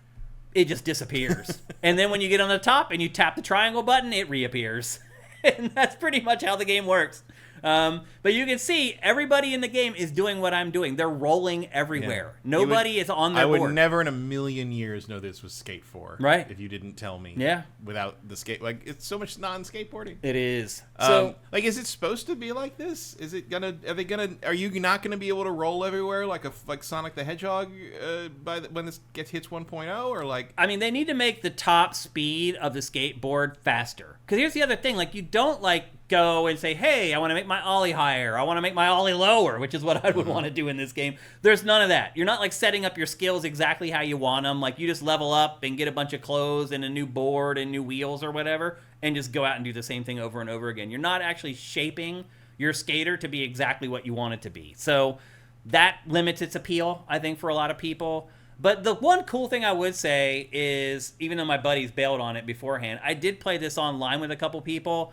It just disappears. And then when you get on the top and you tap the triangle button, it reappears. And that's pretty much how the game works. But you can see everybody in the game is doing what I'm doing. They're rolling everywhere. Yeah. Nobody is on their board. I would never in a million years know this was Skate 4. Right. If you didn't tell me. Yeah. Without the skate. Like, it's so much non-skateboarding. It is. So, like, is it supposed to be like this? Is it are you not gonna be able to roll everywhere like Sonic the Hedgehog when this hits 1.0, or like? I mean, they need to make the top speed of the skateboard faster. Because here's the other thing, like, you don't, like, go and say, hey, I want to make my ollie higher, I want to make my ollie lower, which is what I would want to do in this game. There's none of that. You're not, like, setting up your skills exactly how you want them. Like, you just level up and get a bunch of clothes and a new board and new wheels or whatever, and just go out and do the same thing over and over again. You're not actually shaping your skater to be exactly what you want it to be. So that limits its appeal, I think, for a lot of people. But the one cool thing I would say is, even though my buddies bailed on it beforehand, I did play this online with a couple people,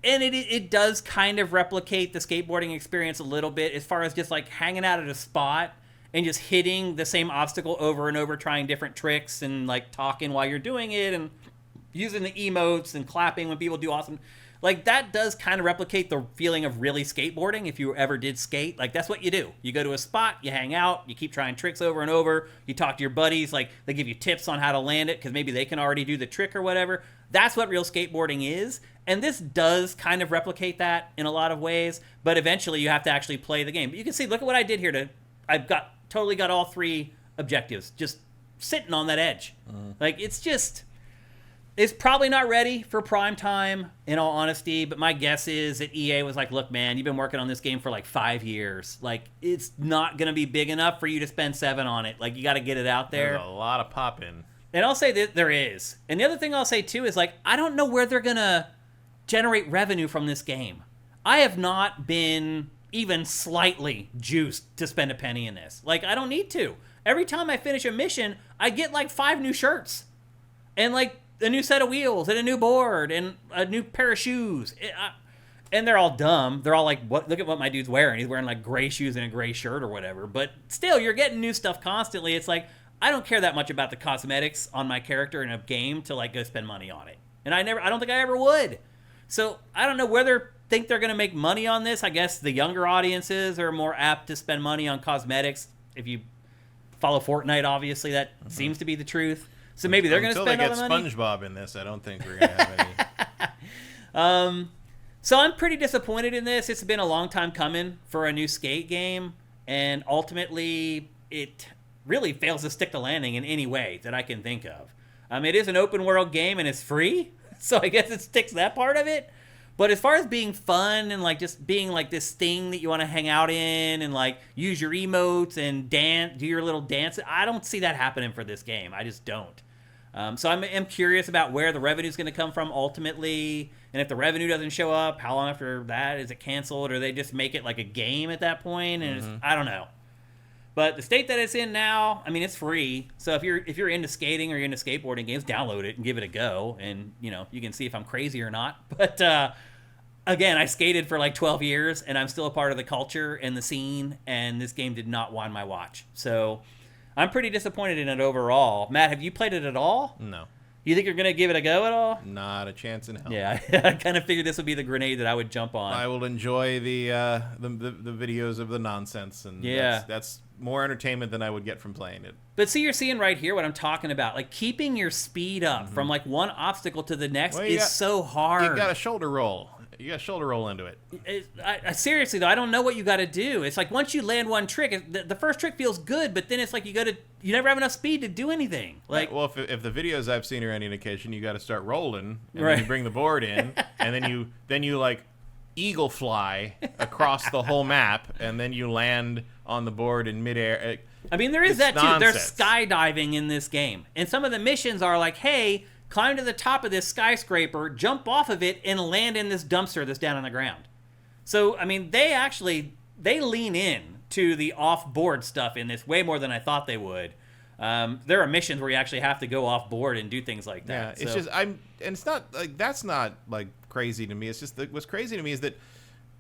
and it does kind of replicate the skateboarding experience a little bit, as far as just, like, hanging out at a spot and just hitting the same obstacle over and over, trying different tricks and, like, talking while you're doing it and using the emotes and clapping when people do awesome. Like, that does kind of replicate the feeling of really skateboarding if you ever did skate. Like, that's what you do. You go to a spot, you hang out, you keep trying tricks over and over, you talk to your buddies, like, they give you tips on how to land it because maybe they can already do the trick or whatever. That's what real skateboarding is. And this does kind of replicate that in a lot of ways, but eventually you have to actually play the game. But you can see, look at what I did here. I've totally got all three objectives just sitting on that edge. Like, it's probably not ready for prime time, in all honesty, but my guess is that EA was like, look, man, you've been working on this game for like 5 years. Like, it's not going to be big enough for you to spend $7 on it. Like, you got to get it out there. There's a lot of pop-in. And I'll say that there is. And the other thing I'll say, too, is, like, I don't know where they're going to generate revenue from this game. I have not been even slightly juiced to spend a penny in this. Like, I don't need to. Every time I finish a mission, I get like 5 new shirts. And like a new set of wheels and a new board and a new pair of shoes. And they're all dumb. They're all like, "What? Look at what my dude's wearing. He's wearing like gray shoes and a gray shirt or whatever." But still, you're getting new stuff constantly. It's like, I don't care that much about the cosmetics on my character in a game to like go spend money on it. And I don't think I ever would. So I don't know whether think they're going to make money on this. I guess the younger audiences are more apt to spend money on cosmetics. If you follow Fortnite, obviously that seems to be the truth. So maybe they're going to spend all the money. Until they get SpongeBob in this, I don't think we're going to have any. So I'm pretty disappointed in this. It's been a long time coming for a new Skate game, and ultimately it really fails to stick the landing in any way that I can think of. It is an open world game and it's free, so I guess it sticks that part of it. But as far as being fun and like just being like this thing that you want to hang out in and like use your emotes and dance, do your little dance, I don't see that happening for this game. I just don't. So I'm curious about where the revenue is going to come from ultimately, and if the revenue doesn't show up, how long after that is it canceled, or they just make it like a game at that point? And I don't know. But the state that it's in now, I mean, it's free. So if you're into skating or you're into skateboarding games, download it and give it a go, and you can see if I'm crazy or not. But again, I skated for like 12 years, and I'm still a part of the culture and the scene, and this game did not wind my watch. So I'm pretty disappointed in it overall. Matt, have you played it at all? No. You think you're going to give it a go at all? Not a chance in hell. Yeah, I kind of figured this would be the grenade that I would jump on. I will enjoy the videos of the nonsense, and that's more entertainment than I would get from playing it. But see, you're seeing right here what I'm talking about. Like, keeping your speed up from like one obstacle to the next is so hard. You got a shoulder roll. You got to shoulder roll into it. I seriously, though, I don't know what you got to do. It's like once you land one trick, the first trick feels good, but then it's like you never have enough speed to do anything. Like, well, if the videos I've seen are any indication, you got to start rolling, and then you bring the board in, and then you like eagle fly across the whole map, and then you land on the board in midair. I mean, there is that too. There's skydiving in this game, and some of the missions are like, hey, climb to the top of this skyscraper, jump off of it, and land in this dumpster that's down on the ground. So, I mean, they lean in to the off-board stuff in this way more than I thought they would. There are missions where you actually have to go off-board and do things like that. Yeah, it's just, and it's not, like, that's not, like, crazy to me. It's just, what's crazy to me is that,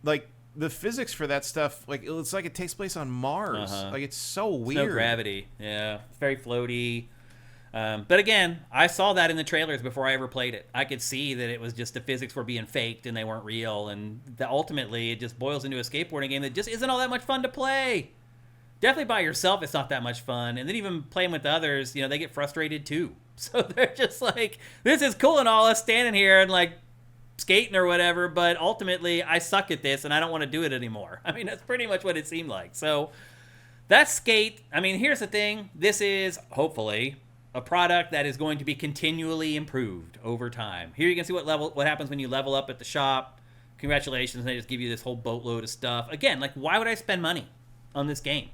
like, the physics for that stuff, like, it's like it takes place on Mars. Like, it's so weird. No gravity. Yeah, it's very floaty. But again, I saw that in the trailers before I ever played it. I could see that it was just the physics were being faked and they weren't real, and ultimately it just boils into a skateboarding game that just isn't all that much fun to play. Definitely by yourself, it's not that much fun, and then even playing with others, they get frustrated too. So they're just like, this is cool and all, us standing here and like skating or whatever, but ultimately I suck at this and I don't want to do it anymore. I mean, that's pretty much what it seemed like. So that's Skate. I mean, here's the thing. This is, hopefully, a product that is going to be continually improved over time. Here you can see what happens when you level up at the shop. Congratulations, they just give you this whole boatload of stuff. Again, like, why would I spend money on this game?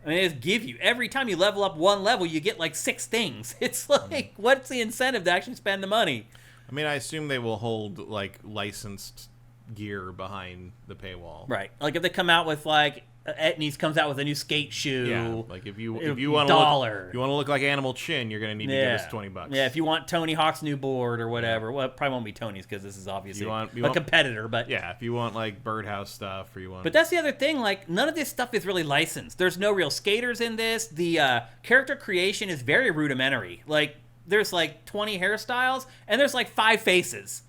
I mean, they just give you, every time you level up one level, you get like 6 things. It's like, what's the incentive to actually spend the money? I mean, I assume they will hold like licensed gear behind the paywall. Right. Like if they come out with like, Etnies comes out with a new skate shoe. Yeah, like if you want to look like Animal Chin, you're gonna need to give us $20. Yeah, if you want Tony Hawk's new board or whatever, well, it probably won't be Tony's because this is obviously a competitor. But yeah, if you want like Birdhouse stuff or you want. But that's the other thing. Like none of this stuff is really licensed. There's no real skaters in this. The character creation is very rudimentary. Like there's like 20 hairstyles and there's like 5 faces.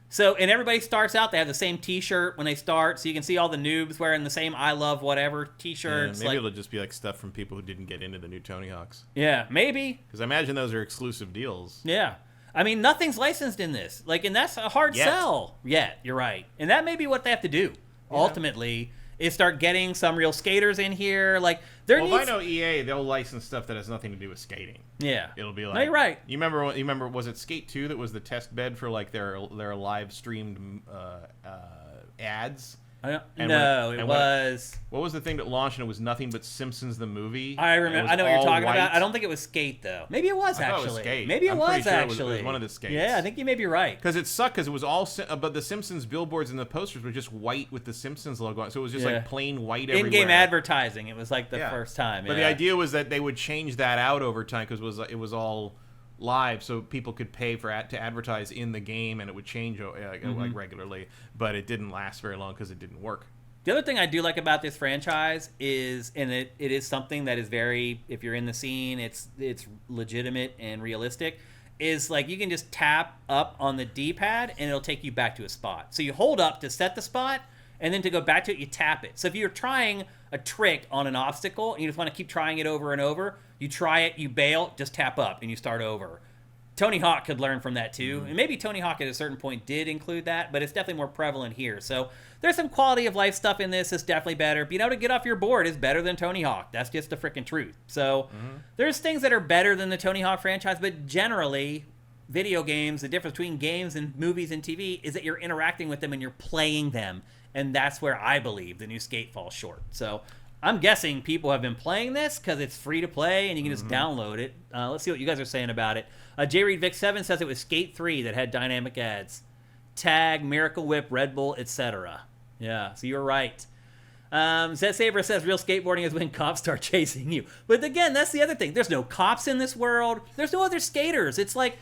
So, and everybody starts out, they have the same t-shirt when they start, so you can see all the noobs wearing the same I Love Whatever t-shirts. Yeah, maybe it'll just be like stuff from people who didn't get into the new Tony Hawks. Yeah, maybe. Because I imagine those are exclusive deals. Yeah. I mean, nothing's licensed in this. Like, and that's a hard sell. Yet, you're right. And that may be what they have to do, ultimately, is start getting some real skaters in here. Like, if I know EA, they'll license stuff that has nothing to do with skating. Yeah, it'll be like. No, you're right. You remember? Was it Skate 2 that was the test bed for like their live streamed ads? It was... What was the thing that launched and it was nothing but Simpsons the movie? I remember. I know what you're talking about. I don't think it was Skate, though. Maybe it was, actually. It was Skate. Maybe it was, actually. It was one of the Skates. Yeah, I think you may be right. Because it sucked because it was all... But the Simpsons billboards and the posters were just white with the Simpsons logo on it. So it was just like plain white everywhere. In-game advertising. It was like the first time. But the idea was that they would change that out over time because it was all live, so people could pay to advertise in the game, and it would change like regularly. But it didn't last very long because it didn't work. The other thing I do like about this franchise is, and it is something that is very, if you're in the scene, it's legitimate and realistic, is like you can just tap up on the D-pad and it'll take you back to a spot. So you hold up to set the spot, and then to go back to it, you tap it. So if you're trying a trick on an obstacle and you just want to keep trying it over and over, you try it, you bail, just tap up, and you start over. Tony Hawk could learn from that too. And maybe Tony Hawk at a certain point did include that, but it's definitely more prevalent here. So there's some quality of life stuff in this that's definitely better. Being able to get off your board is better than Tony Hawk. That's just the freaking truth. So there's things that are better than the Tony Hawk franchise, but generally, video games, the difference between games and movies and TV is that you're interacting with them and you're playing them. And that's where I believe the new Skate falls short. So I'm guessing people have been playing this because it's free to play and you can just download it. Let's see what you guys are saying about it. J. Reed Vic 7 says it was Skate 3 that had dynamic ads. Tag, Miracle Whip, Red Bull, etc. Yeah, so you're right. Zed Saber says real skateboarding is when cops start chasing you. But again, that's the other thing. There's no cops in this world. There's no other skaters. It's like,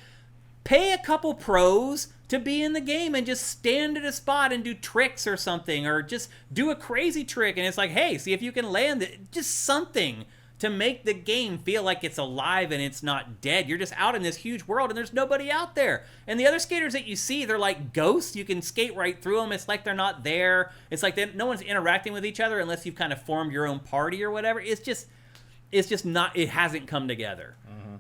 pay a couple pros to be in the game and just stand at a spot and do tricks or something, or just do a crazy trick. And it's like, hey, see if you can land it. Just something to make the game feel like it's alive and it's not dead. You're just out in this huge world and there's nobody out there. And the other skaters that you see, they're like ghosts. You can skate right through them. It's like they're not there. It's like no one's interacting with each other unless you've kind of formed your own party or whatever. It's just not, it hasn't come together.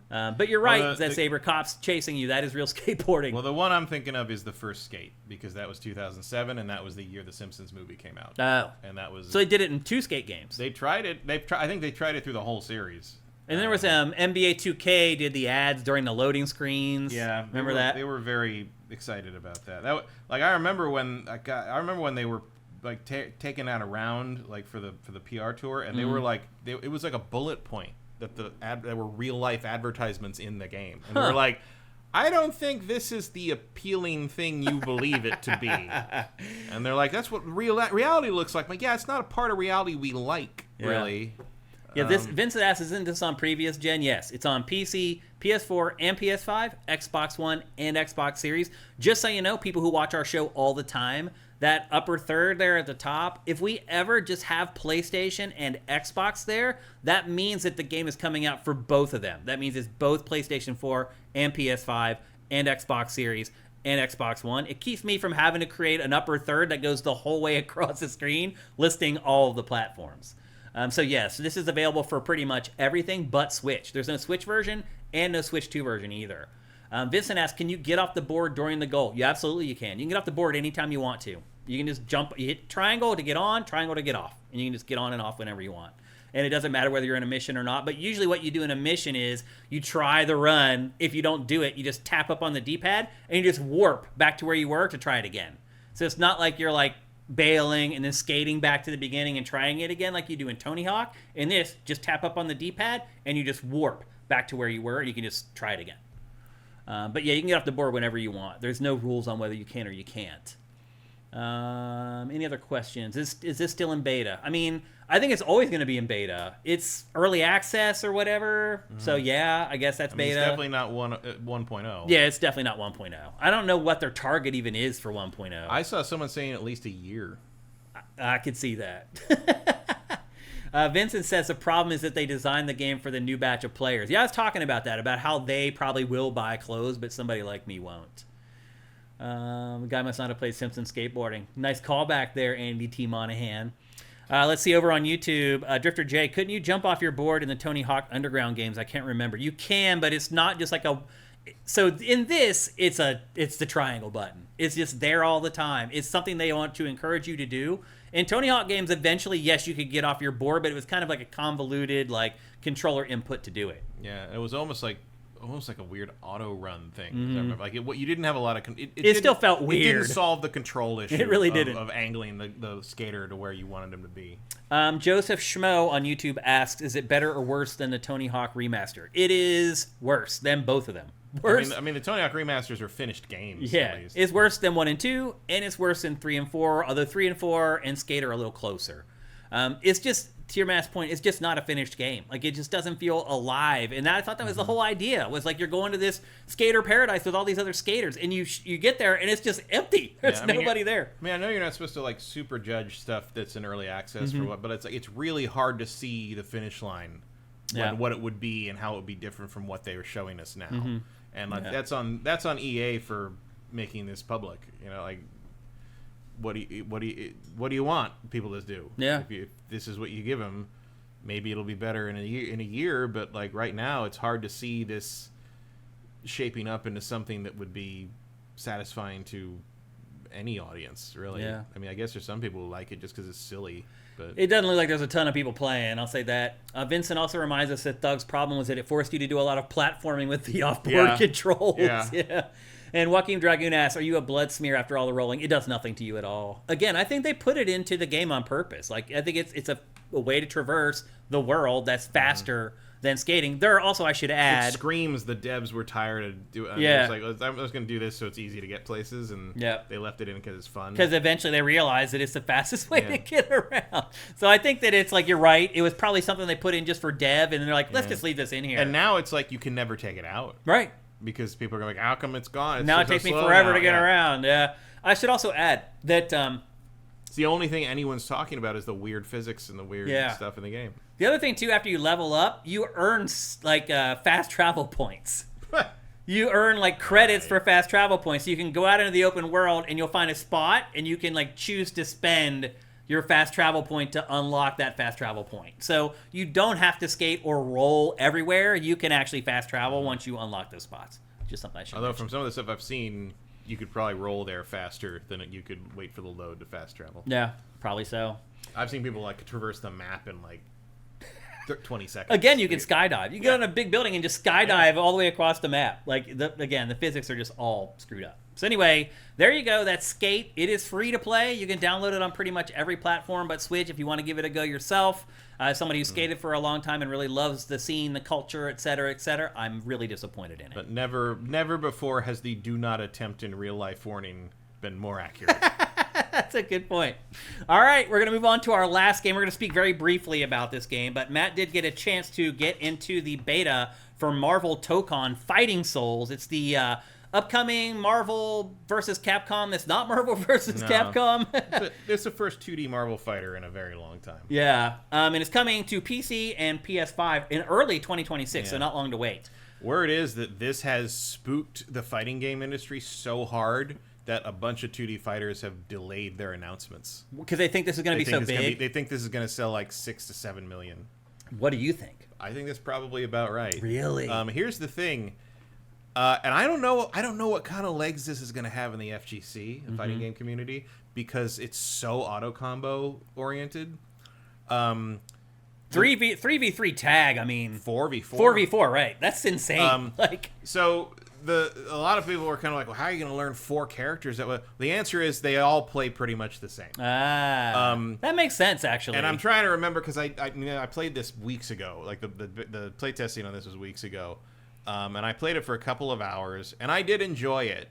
But you're right, Zed Saber, cops chasing you. That is real skateboarding. Well, the one I'm thinking of is the first Skate, because that was 2007, and that was the year the Simpsons movie came out. Oh. And that was... So they did it in 2 Skate games. They tried it. I think they tried it through the whole series. And there was NBA 2K did the ads during the loading screens. Yeah. Remember that? They were very excited about that. I remember when they were like taking that around like for the PR tour, and they were like it was like a bullet point that there were real life advertisements in the game, and they were like, I don't think this is the appealing thing you believe it to be. And they're like, that's what reality looks like. I'm like, yeah, it's not a part of reality we like, really. Yeah, Vincent asks, isn't this on previous gen? Yes, it's on PC, PS4, and PS5, Xbox One, and Xbox Series. Just so you know, people who watch our show all the time, that upper third there at the top, if we ever just have PlayStation and Xbox there, that means that the game is coming out for both of them. That means it's both PlayStation 4 and PS5 and Xbox Series and Xbox One. It keeps me from having to create an upper third that goes the whole way across the screen, listing all of the platforms. So yes, this is available for pretty much everything but Switch. There's no Switch version and no Switch 2 version either. Vincent asks, can you get off the board during the goal? Yeah, absolutely you can. You can get off the board anytime you want to. You can just jump, you hit triangle to get on, triangle to get off. And you can just get on and off whenever you want. And it doesn't matter whether you're in a mission or not. But usually what you do in a mission is you try the run. If you don't do it, you just tap up on the D-pad and you just warp back to where you were to try it again. So it's not like you're like bailing and then skating back to the beginning and trying it again like you do in Tony Hawk. In this, just tap up on the D-pad and you just warp back to where you were and you can just try it again. But yeah, you can get off the board whenever you want. There's no rules on whether you can or you can't. Any other questions? Is this still in beta? I mean, I think it's always going to be in beta. It's early access or whatever. Mm-hmm. So yeah, I guess that's beta. It's definitely not 1.0. Yeah, it's definitely not 1.0. I don't know what their target even is for 1.0. I saw someone saying at least a year. I could see that. Vincent says the problem is that they designed the game for the new batch of players. Yeah, I was talking about that, about how they probably will buy clothes, but somebody like me won't. The guy must not have played Simpsons skateboarding. Nice callback there, Andy T. Monahan. Let's see, over on YouTube, Drifter J, couldn't you jump off your board in the Tony Hawk Underground games? I can't remember. You can, but it's not just like a... So in this, it's the triangle button. It's just there all the time. It's something they want to encourage you to do. In Tony Hawk games, eventually, yes, you could get off your board, but it was kind of like a convoluted like controller input to do it. Yeah, it was almost like almost like a weird auto run thing. I remember, like you didn't have a lot of. It still felt weird. It didn't solve the control issue. It really didn't. Of angling the skater to where you wanted him to be. Joseph Schmo on YouTube asks, "Is it better or worse than the Tony Hawk remaster?" It is worse than both of them. Worse. I mean, the Tony Hawk remasters are finished games. Yeah, at least. It's worse than 1 and 2, and it's worse than 3 and 4. Although 3 and 4 and Skate are a little closer. It's just, to your Matt's point, it's just not a finished game. Like, it just doesn't feel alive. And I thought that was the whole idea, was like you're going to this skater paradise with all these other skaters, and you get there, and it's just empty. There's nobody there. I mean, I know you're not supposed to, like, super judge stuff that's in early access for what, but it's like, it's really hard to see the finish line, what it would be and how it would be different from what they were showing us now. And like that's on EA for making this public. You know, like, what do you want people to do? Yeah. If this is what you give them, maybe it'll be better in a year. But like right now, it's hard to see this shaping up into something that would be satisfying to any audience, really. Yeah. I mean, I guess there's some people who like it just because it's silly. But it doesn't look like there's a ton of people playing, I'll say that. Vincent also reminds us that Thug's problem was that it forced you to do a lot of platforming with the off-board controls. Yeah. And Joaquin Dragoon asks, are you a blood smear after all the rolling? It does nothing to you at all. Again, I think they put it into the game on purpose. Like, I think it's a way to traverse the world that's faster than skating. There are also, I should add... It screams the devs were tired of doing... It's like, I'm just going to do this so it's easy to get places, and they left it in because it's fun. Because eventually they realized that it's the fastest way to get around. So I think that it's like, you're right, it was probably something they put in just for dev, and they're like, let's just leave this in here. And now it's like you can never take it out. Right. Because people are going, like, how come it's gone? It's now it takes me forever to get around. Yeah. I should also add that... it's the only thing anyone's talking about is the weird physics and the weird stuff in the game. The other thing, too, after you level up, you earn, like, fast travel points. You earn, like, credits for fast travel points. So you can go out into the open world, and you'll find a spot, and you can, like, choose to spend your fast travel point to unlock that fast travel point. So you don't have to skate or roll everywhere. You can actually fast travel once you unlock those spots. Just something I should mention. From some of the stuff I've seen, you could probably roll there faster than you could wait for the load to fast travel. Yeah, probably so. I've seen people, like, traverse the map in, like, 20 seconds. Again, you can skydive. You get on a big building and just skydive all the way across the map. Like, the physics are just all screwed up. So anyway, there you go. That's Skate. It is free to play. You can download it on pretty much every platform but Switch if you want to give it a go yourself. Somebody who skated for a long time and really loves the scene, the culture, etc., I'm really disappointed in it. But never before has the do not attempt in real life warning been more accurate. That's a good point. All right, we're going to move on to our last game. We're going to speak very briefly about this game, but Matt did get a chance to get into the beta for Marvel Tokon Fighting Souls. It's the upcoming Marvel versus Capcom that's not Marvel versus Capcom. It's the first 2D Marvel fighter in a very long time. Yeah, and it's coming to PC and PS5 in early 2026, so not long to wait. Word is that this has spooked the fighting game industry so hard that a bunch of 2D fighters have delayed their announcements. Because they think this is going to be so big? They think this is going to sell like 6 to 7 million. What do you think? I think that's probably about right. Really? Here's the thing. And I don't know what kind of legs this is going to have in the FGC, the fighting game community, because it's so auto combo oriented. 3v3 tag, I mean 4v4. 4v4, right. That's insane. So a lot of people were kind of like, well, how are you going to learn 4 characters? The answer is they all play pretty much the same. That makes sense, actually. And I'm trying to remember because I played this weeks ago. Like the play testing on this was weeks ago. And I played it for a couple of hours, and I did enjoy it.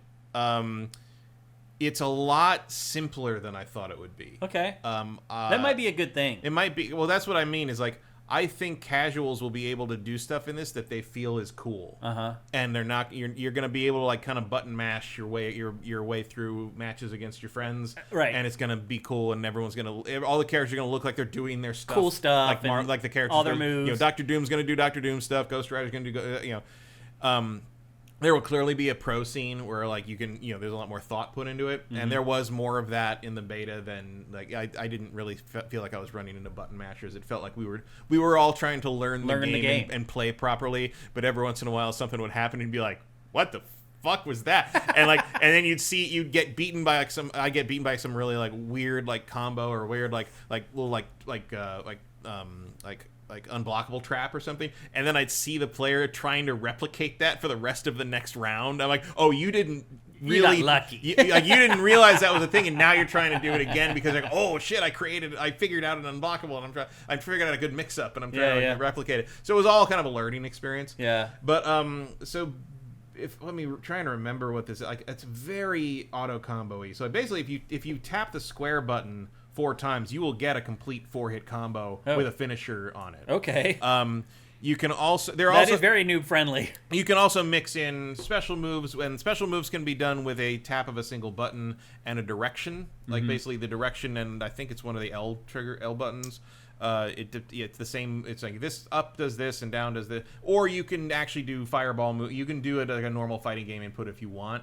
It's a lot simpler than I thought it would be. Okay. That might be a good thing. It might be. Well, that's what I mean is like, I think casuals will be able to do stuff in this that they feel is cool. And they're not. You're going to be able to like kind of button mash your way through matches against your friends. Right. And it's going to be cool, and everyone's going to. All the characters are going to look like they're doing their stuff. Cool stuff. Like the characters. All their moves. You know, Dr. Doom's going to do Dr. Doom stuff. Ghost Rider's going to do. There will clearly be a pro scene where like you can, there's a lot more thought put into it, and there was more of that in the beta than like I didn't really feel like I was running into button mashers. It felt like we were all trying to learn the game. And play properly, but every once in a while something would happen and you'd be like, what the fuck was that? And then you'd get beaten by I get beaten by some really like weird like combo or weird like little unblockable trap or something, and then I'd see the player trying to replicate that for the rest of the next round. I'm like, oh, you didn't really you got lucky. you didn't realize that was a thing, and now you're trying to do it again because like, oh shit, I figured out an unblockable, and I figured out a good mix up, and I'm trying to replicate it. So it was all kind of a learning experience. Yeah. But let me try and remember what this is. Like, it's very auto combo-y. So basically, if you tap the square button 4 times, you will get a complete 4-hit combo with a finisher on it. Okay. You can also that is very noob friendly. You can also mix in special moves, and special moves can be done with a tap of a single button and a direction, like basically the direction, and I think it's one of the L buttons. It's the same. It's like this up does this and down does this, or you can actually do fireball move. You can do it like a normal fighting game input if you want,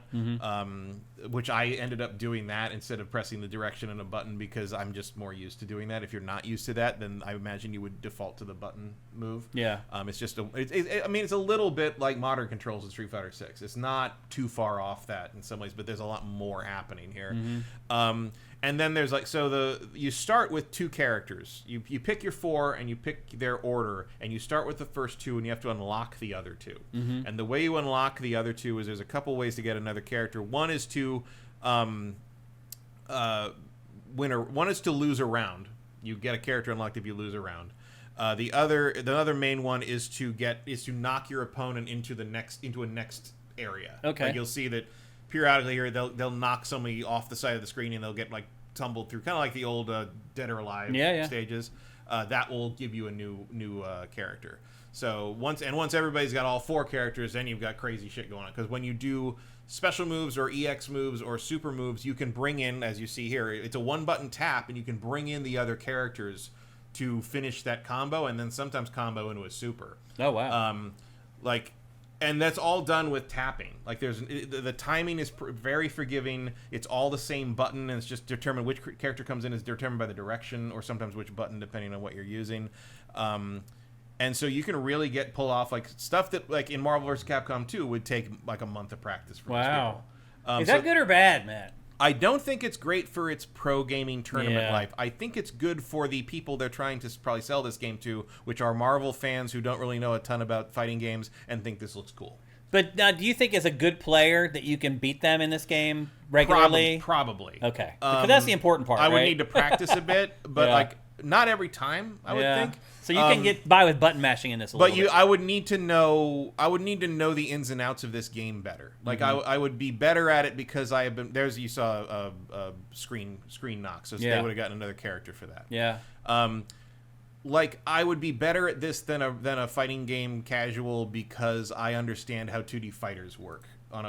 which I ended up doing that instead of pressing the direction and a button because I'm just more used to doing that. If you're not used to that, then I imagine you would default to the button move. Yeah. It's just it's a little bit like modern controls in Street Fighter 6. It's not too far off that in some ways, but there's a lot more happening here. And then there's you start with 2 characters. You pick your 4 and you pick their order, and you start with the first 2 and you have to unlock the other 2. And the way you unlock the other 2 is there's a couple ways to get another character. One is to win one is to lose a round. You get a character unlocked if you lose a round. The other main one is to knock your opponent into a next area. Okay. Like you'll see that periodically here they'll knock somebody off the side of the screen and they'll get like tumbled through, kind of like the old Dead or Alive stages. That will give you a new character. So once everybody's got all 4 characters, then you've got crazy shit going on. Because when you do special moves or EX moves or super moves, you can bring in, as you see here, it's a 1-button tap, and you can bring in the other characters to finish that combo, and then sometimes combo into a super. Oh wow! And that's all done with tapping. Like the timing is very forgiving. It's all the same button, and it's just determined which character comes in is determined by the direction, or sometimes which button depending on what you're using. And so you can really pull off like stuff that like in Marvel vs. Capcom 2 would take like a month of practice for most people. Is that good or bad, Matt? I don't think it's great for its pro gaming tournament life. I think it's good for the people they're trying to probably sell this game to, which are Marvel fans who don't really know a ton about fighting games and think this looks cool. But now, do you think as a good player that you can beat them in this game regularly? Probably. Okay. Because that's the important part, I would right? need to practice a bit, but not every time, I would think. So you can get by with button mashing in this a little bit. I would need to know the ins and outs of this game better. Like I would be better at it because I have been you saw a screen knock, so they would have gotten another character for that. Yeah. Like I would be better at this than a fighting game casual because I understand how 2D fighters work on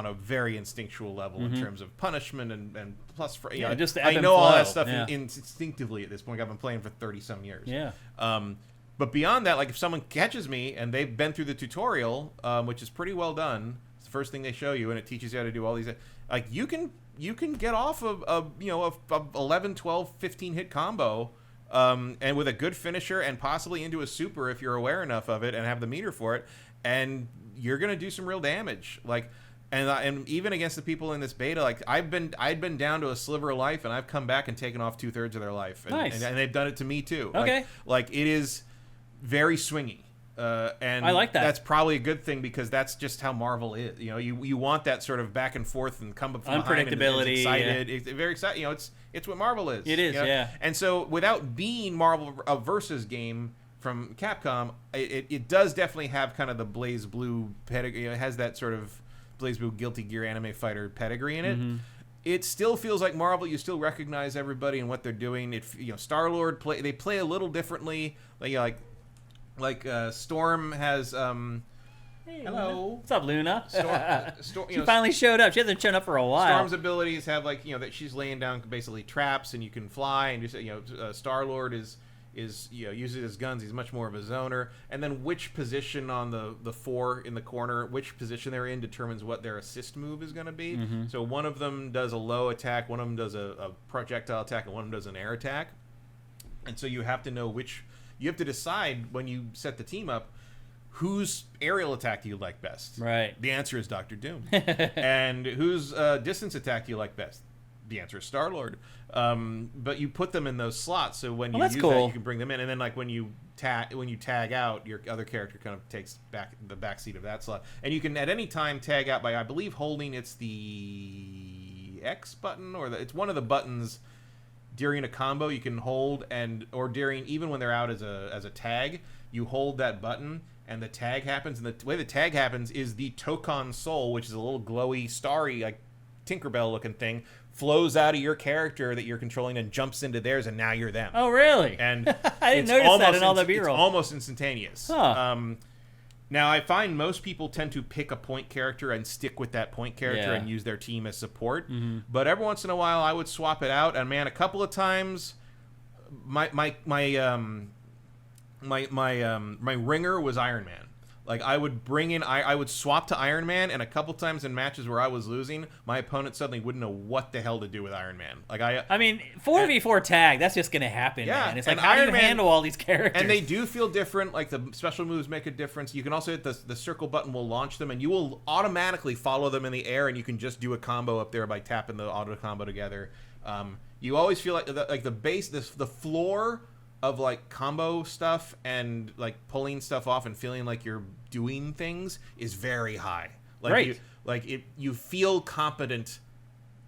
a very instinctual level in terms of punishment and plus for just the I know all that stuff instinctively at this point. I've been playing for 30-some years. Yeah. But beyond that, like if someone catches me and they've been through the tutorial, which is pretty well done, it's the first thing they show you, and it teaches you how to do all these. Like you can get off a 11, 12, 15 hit combo, and with a good finisher and possibly into a super if you're aware enough of it and have the meter for it, and you're gonna do some real damage. Like. And even against the people in this beta, like I'd been down to a sliver of life, and I've come back and taken off 2/3 of their life. And, nice. And they've done it to me too. Okay. Like it is very swingy. And I like that. That's probably a good thing because that's just how Marvel is. You know, you want that sort of back and forth and come up from behind and it's excited. It's very exciting. You know, it's what Marvel is. It is, you know? yeah. And so without being Marvel versus game from Capcom, it does definitely have kind of the Blaze Blue pedigree. You know, it has that sort of Blaze Blue Guilty Gear anime fighter pedigree in it. It still feels like Marvel. You still recognize everybody and what they're doing. Star-Lord they play a little differently. Like Storm has Hey, hello. Luna. What's up, Luna? Storm, she finally showed up. She hasn't shown up for a while. Storm's abilities have that she's laying down basically traps and you can fly and Star-Lord is uses his guns. He's much more of a zoner. And then which position on the 4 in the corner, which position they're in determines what their assist move is going to be. So one of them does a low attack, one of them does a projectile attack, and one of them does an air attack. And so you have to know you have to decide when you set the team up whose aerial attack do you like best. Right. The answer is Dr. Doom. And whose distance attack do you like best? the answer is Star-Lord. But you put them in those slots, so when you use that, you can bring them in, and then like when you tag out, your other character kind of takes the back seat of that slot, and you can at any time tag out by, I believe, holding the X button, or it's one of the buttons during a combo you can hold, or during, even when they're out as a tag, you hold that button and the tag happens. And the way the tag happens is the Tokon soul, which is a little glowy, starry, like Tinkerbell looking thing, flows out of your character that you're controlling and jumps into theirs, and now you're them. Oh, really? And I didn't notice that in all the B-roll. It's almost instantaneous. Huh. Now, I find most people tend to pick a point character and stick with that point character and use their team as support. Mm-hmm. But every once in a while, I would swap it out. And man, a couple of times, my ringer was Iron Man. Like, I would I would swap to Iron Man, and a couple times in matches where I was losing, my opponent suddenly wouldn't know what the hell to do with Iron Man. Like, I mean, 4v4 tag, that's just gonna happen, man. It's like, how do you handle all these characters? And they do feel different. Like, the special moves make a difference. You can also hit the circle button will launch them, and you will automatically follow them in the air, and you can just do a combo up there by tapping the auto combo together. You always feel like the base, the floor of like combo stuff and like pulling stuff off and feeling like you're doing things is very high. Like, right. You feel competent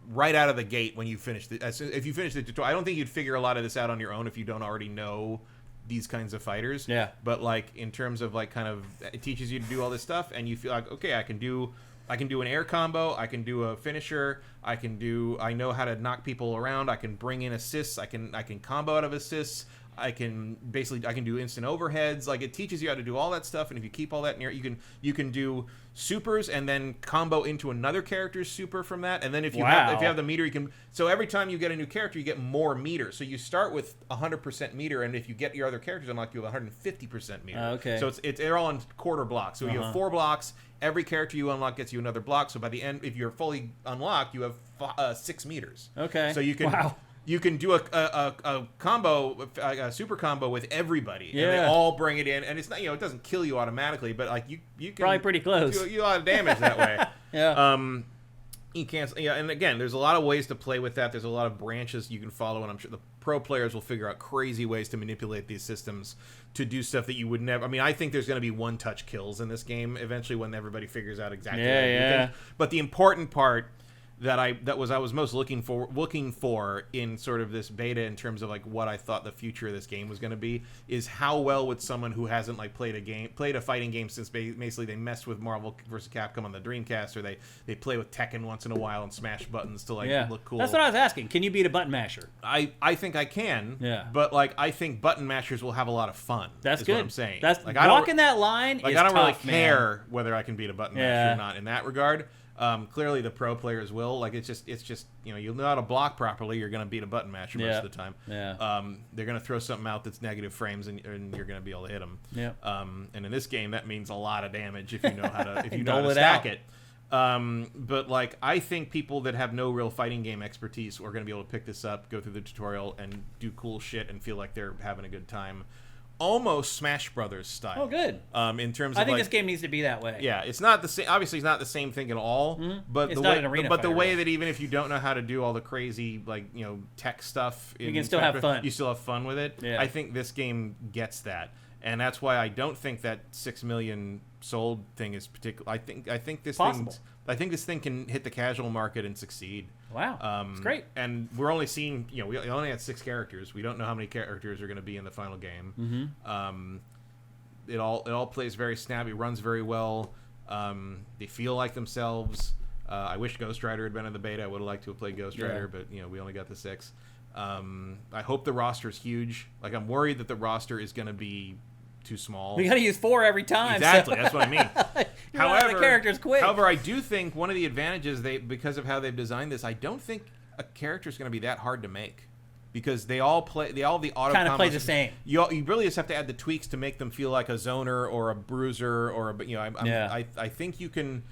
right out of the gate when you finish if you finish the tutorial. I don't think you'd figure a lot of this out on your own if you don't already know these kinds of fighters. Yeah. But like, in terms of like, kind of, it teaches you to do all this stuff, and you feel like, okay, I can do an air combo, I can do a finisher, I know how to knock people around, I can bring in assists, I can combo out of assists, I can do instant overheads. Like, it teaches you how to do all that stuff, and if you keep all that near, you can do supers and then combo into another character's super from that. And then if you have the meter, you can. So every time you get a new character, you get more meter. So you start with 100% meter, and if you get your other characters unlocked, you have 150% meter. Okay. So they're all in quarter blocks. So you have 4 blocks. Every character you unlock gets you another block. So by the end, if you're fully unlocked, you have 6 meters. Okay. So you can. Wow. You can do a combo, a super combo with everybody, yeah. and they all bring it in, and it's not, it doesn't kill you automatically, but like you can probably pretty close. Do a lot of damage that way. Yeah. You can't. Yeah, and again, there's a lot of ways to play with that. There's a lot of branches you can follow, and I'm sure the pro players will figure out crazy ways to manipulate these systems to do stuff that you would never. I mean, I think there's going to be one-touch kills in this game eventually when everybody figures out exactly how to do things. But the important part that I was most looking for in sort of this beta, in terms of like what I thought the future of this game was going to be, is how well would someone who hasn't like played a fighting game since basically they messed with Marvel vs. Capcom on the Dreamcast, or they play with Tekken once in a while and smash buttons to like look cool. That's what I was asking. Can you beat a button masher? I think I can. Yeah. But like, I think button mashers will have a lot of fun. That's good. What I'm saying. That's like, walking that line. Like, is I don't tough, really care whether I can beat a button masher or not in that regard. Clearly the pro players will. Like, it's just you'll know how to block properly, you're going to beat a button masher most of the time. Yeah. They're going to throw something out that's negative frames, and you're going to be able to hit them. Yeah. And in this game, that means a lot of damage if you know how to stack it. But like, I think people that have no real fighting game expertise are going to be able to pick this up, go through the tutorial, and do cool shit and feel like they're having a good time. Almost Smash Brothers style. Oh, good. In terms of, I think this game needs to be that way. Yeah, it's not the same. Obviously, it's not the same thing at all. Mm-hmm. But it's the not way, an arena but the way fighter. that even if you don't know how to do all the crazy tech stuff, you can still have fun. You still have fun with it. Yeah. I think this game gets that, and that's why I don't think that 6 million sold thing is particular. I think this thing can hit the casual market and succeed. Wow, it's great. And we're only seeing, we only had 6 characters. We don't know how many characters are going to be in the final game. Mm-hmm. It all plays very snappy, runs very well. They feel like themselves. I wish Ghost Rider had been in the beta. I would have liked to have played Ghost Rider, but we only got the 6. I hope the roster's huge. Like, I'm worried that the roster is going to be too small. We got to use 4 every time. Exactly, that's what I mean. However, the character's quick. However, I do think one of the advantages because of how they've designed this, I don't think a character is going to be that hard to make. Because they all have the auto kind of combos. play the same. You really just have to add the tweaks to make them feel like a zoner or a bruiser or I think you can.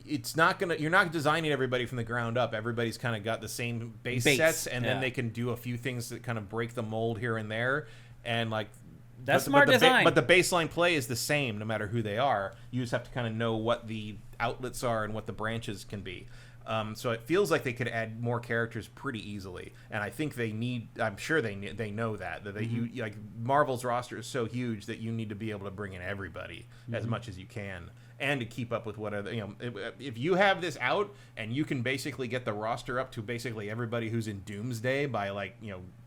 It's not gonna. You're not designing everybody from the ground up. Everybody's kind of got the same base sets, and then they can do a few things that kind of break the mold here and there, and like. That's smart design. But the baseline play is the same no matter who they are. You just have to kind of know what the outlets are and what the branches can be. So it feels like they could add more characters pretty easily, and I think I'm sure they know that like Marvel's roster is so huge that you need to be able to bring in everybody as much as you can, and to keep up with what other, if you have this out and you can basically get the roster up to basically everybody who's in Doomsday by like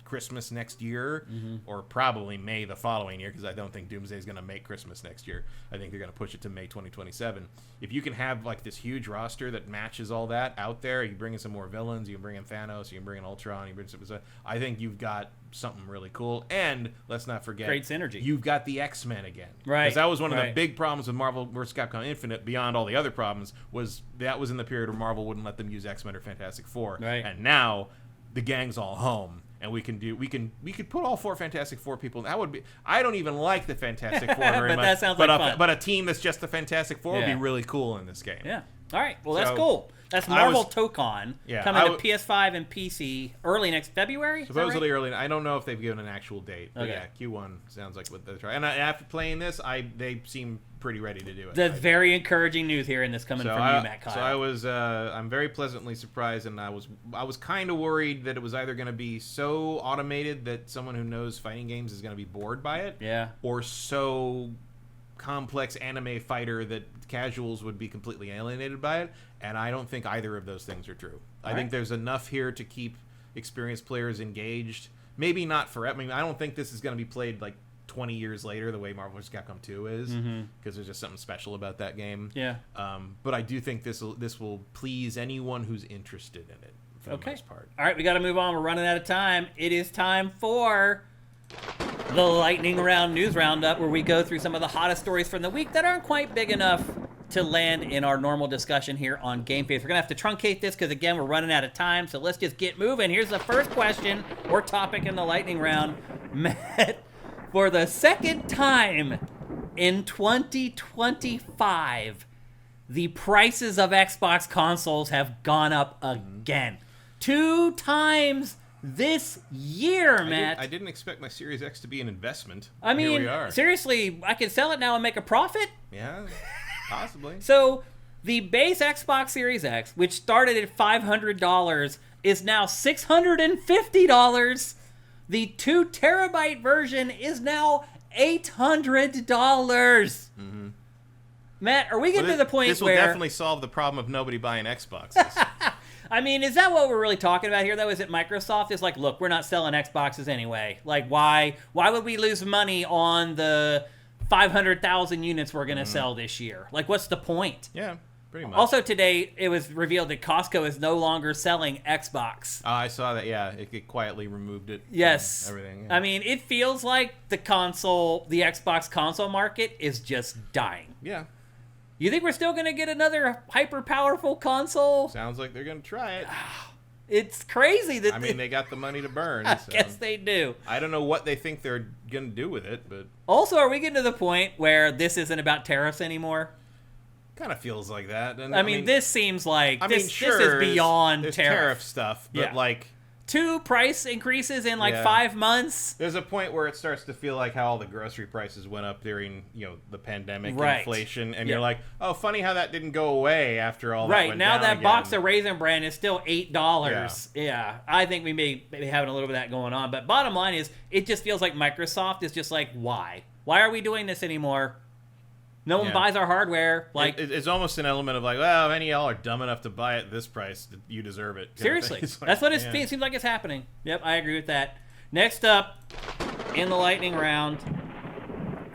Christmas next year, or probably May the following year, because I don't think Doomsday is going to make Christmas next year. I think they're going to push it to May 2027. If you can have like this huge roster that matches all that out there, you bring in some more villains, you can bring in Thanos, you can bring in Ultron, you bring some, I think you've got something really cool. And let's not forget, great synergy. You've got the X-Men again, right? Because that was one of the big problems with Marvel vs. Capcom Infinite. Beyond all the other problems, was in the period where Marvel wouldn't let them use X-Men or Fantastic Four, right? And now the gang's all home. And we could put all 4 Fantastic Four people. That would be. I don't even like the Fantastic Four very much. That sounds like fun. But a team that's just the Fantastic Four would be really cool in this game. Yeah. All right. Well, that's cool. That's Marvel Tokon coming to PS5 and PC early next February. Supposedly early. I don't know if they've given an actual date. But yeah, Q1 sounds like what they're trying. And after playing this, they seem pretty ready to do it. That's very encouraging news here, and this coming from you, Matt Keil. So I'm very pleasantly surprised, and I was kind of worried that it was either going to be so automated that someone who knows fighting games is going to be bored by it, or so complex anime fighter that casuals would be completely alienated by it. And I don't think either of those things are true. I think there's enough here to keep experienced players engaged. Maybe not forever. I mean, I don't think this is going to be played like 20 years later the way Marvel vs. Capcom 2 is, because there's just something special about that game. Yeah. But I do think this will please anyone who's interested in it for the most part. All right, we got to move on. We're running out of time. It is time for the Lightning Round News Roundup, where we go through some of the hottest stories from the week that aren't quite big enough to land in our normal discussion here on GameFace. We're going to have to truncate this because, again, we're running out of time, so let's just get moving. Here's the first question or topic in the Lightning Round. Matt, for the second time in 2025, the prices of Xbox consoles have gone up again. 2 times this year, Matt. I didn't expect my Series X to be an investment. I mean, here we are. Seriously, I could sell it now and make a profit? Yeah, possibly. So the base Xbox Series X, which started at $500, is now $650. The 2 terabyte version is now $800. Matt, are we getting to the point where... This will definitely solve the problem of nobody buying Xboxes. I mean, is that what we're really talking about here, though? Is it Microsoft is like, look, we're not selling Xboxes anyway. Like, why would we lose money on the 500,000 units we're going to sell this year? Like, what's the point? Yeah, pretty much. Also today, it was revealed that Costco is no longer selling Xbox. I saw that, yeah. It quietly removed it. Yes. Everything. Yeah. I mean, it feels like the Xbox console market is just dying. Yeah. You think we're still going to get another hyper-powerful console? Sounds like they're going to try it. It's crazy that... I mean, they got the money to burn. I guess they do. I don't know what they think they're going to do with it, but... Also, are we getting to the point where this isn't about tariffs anymore? Kind of feels like that. And, I mean, this seems like... Sure, this is beyond there's tariff stuff, but like... 2 price increases in 5 months. There's a point where it starts to feel like how all the grocery prices went up during, the pandemic, inflation, and you're like, oh, funny how that didn't go away after all that went now down that again. box of Raisin Bran is still $8. Yeah, I think we may be having a little bit of that going on. But bottom line is, it just feels like Microsoft is just like, why? Why are we doing this anymore? No one buys our hardware. Like it's almost an element of like, well, if any of y'all are dumb enough to buy it this price, you deserve it. Seriously, like, that's what it seems like it's happening. Yep, I agree with that. Next up, in the lightning round,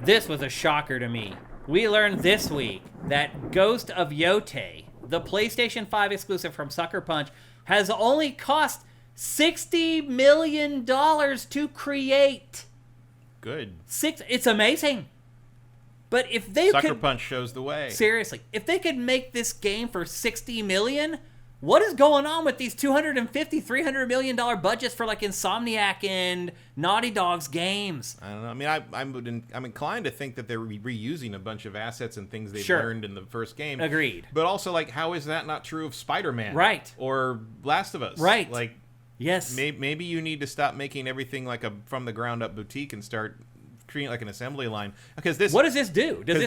this was a shocker to me. We learned this week that Ghost of Yotei, the PlayStation 5 exclusive from Sucker Punch, has only cost $60 million to create. Good. It's amazing. But if they Sucker Punch shows the way. Seriously, if they could make this game for $60 million, what is going on with these $250, $300 million budgets for like Insomniac and Naughty Dog's games? I don't know. I mean, I'm inclined to think that they're reusing a bunch of assets and things they've learned in the first game. Agreed. But also, like, how is that not true of Spider-Man? Right. Or Last of Us? Right. Like, yes. Maybe you need to stop making everything like a from the ground up boutique and start treating it like an assembly line, because this. What does this do? Does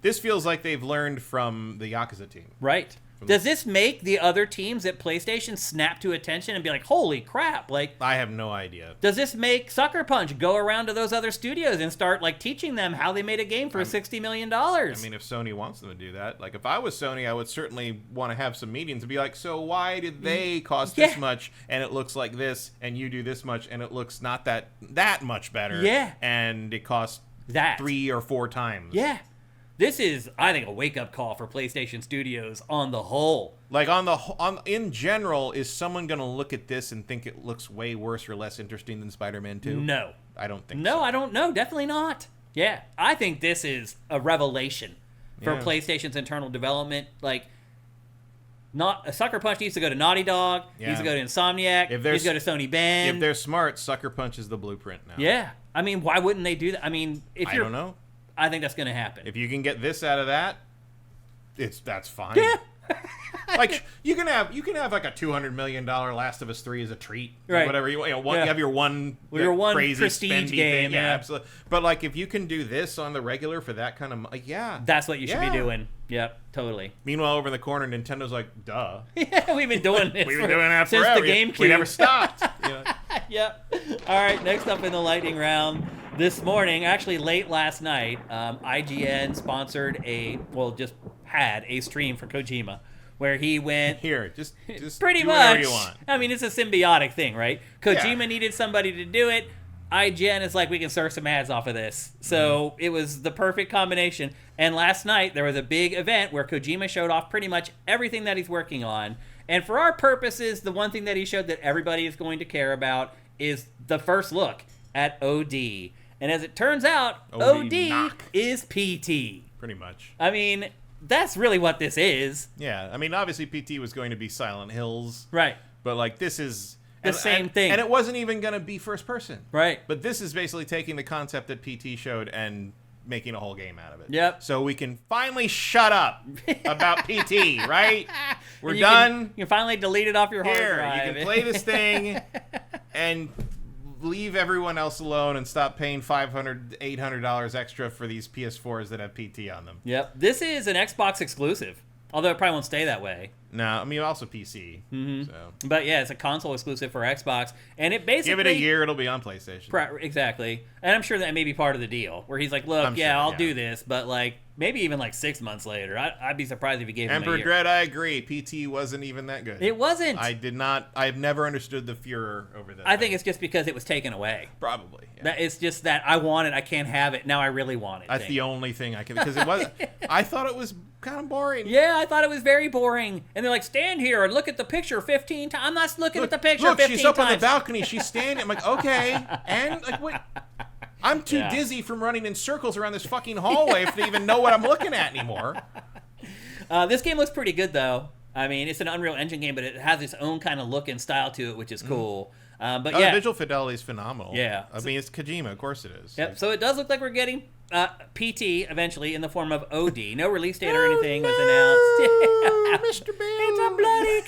this feels like they've learned from the Yakuza team, right? Does this make the other teams at PlayStation snap to attention and be like, holy crap? Like, I have no idea. Does this make Sucker Punch go around to those other studios and start like teaching them how they made a game for $60 million? I mean, if Sony wants them to do that, like if I was Sony, I would certainly want to have some meetings and be like, so why did they cost this much and it looks like this, and you do this much and it looks not that much better? Yeah. And it costs that 3 or 4 times. Yeah. This is, I think, a wake-up call for PlayStation Studios on the whole. Like, in general, is someone going to look at this and think it looks way worse or less interesting than Spider-Man 2? No. I don't think so. No, I don't know. Definitely not. Yeah. I think this is a revelation for PlayStation's internal development. Like, Sucker Punch needs to go to Naughty Dog. Needs to go to Insomniac. Needs to go to Sony Bend. If they're smart, Sucker Punch is the blueprint now. Yeah. I mean, why wouldn't they do that? I mean, I don't know. I think that's going to happen. If you can get this out of that, that's fine. Yeah. Like you can have like a $200 million Last of Us 3 as a treat, right? Whatever you have your one crazy prestige game, thing. Yeah, absolutely. But like if you can do this on the regular for that kind of that's what you should be doing. Yep, totally. Meanwhile, over in the corner, Nintendo's like, duh. Yeah, we've been doing this. We've been doing that since forever. the GameCube. We never stopped. Yep. All right, next up in the lightning round. This morning, actually late last night, IGN sponsored just had a stream for Kojima where he went just pretty do much whatever you want. I mean, it's a symbiotic thing, right? Kojima needed somebody to do it. IGN is like, we can serve some ads off of this. So it was the perfect combination. And last night there was a big event where Kojima showed off pretty much everything that he's working on. And for our purposes, the one thing that he showed that everybody is going to care about is the first look at OD. And as it turns out, OD is PT. Pretty much. I mean, that's really what this is. Yeah. I mean, obviously PT was going to be Silent Hills. Right. But like this is the same thing. And it wasn't even going to be first person. Right. But this is basically taking the concept that PT showed and making a whole game out of it. Yep. So we can finally shut up about PT, right? We're done. You can finally delete it off your hard drive. You can play this thing and leave everyone else alone and stop paying $500, $800 extra for these PS4s that have PT on them. Yep. This is an Xbox exclusive, although it probably won't stay that way. No, I mean, also PC. Mm-hmm. So. But yeah, it's a console exclusive for Xbox. And it basically... Give it a year, it'll be on PlayStation. Exactly. And I'm sure that may be part of the deal, where he's like, look, I'll do this, but like maybe even like 6 months later. I'd be surprised if he gave him a year. Emperor Dread, I agree. PT wasn't even that good. It wasn't. I've never understood the furor over that. I think it's just because it was taken away. Probably. Yeah. It's just that I want it, I can't have it, now I really want it. That's the only thing I can, because it was, I thought it was kind of boring. Yeah, I thought it was very boring. And they're like, stand here and look at the picture 15 times. I'm not looking at the picture 15 times. Look, she's up on the balcony. She's standing. I'm like, okay. And, like, what? I'm too dizzy from running in circles around this fucking hallway to even know what I'm looking at anymore. This game looks pretty good, though. I mean, it's an Unreal Engine game, but it has its own kind of look and style to it, which is cool. But the visual fidelity is phenomenal. Yeah. I mean, it's Kojima. Of course it is. Yep. So it does look like we're getting PT eventually in the form of OD. No release date or anything was announced. Mr. Bill. It's a bloody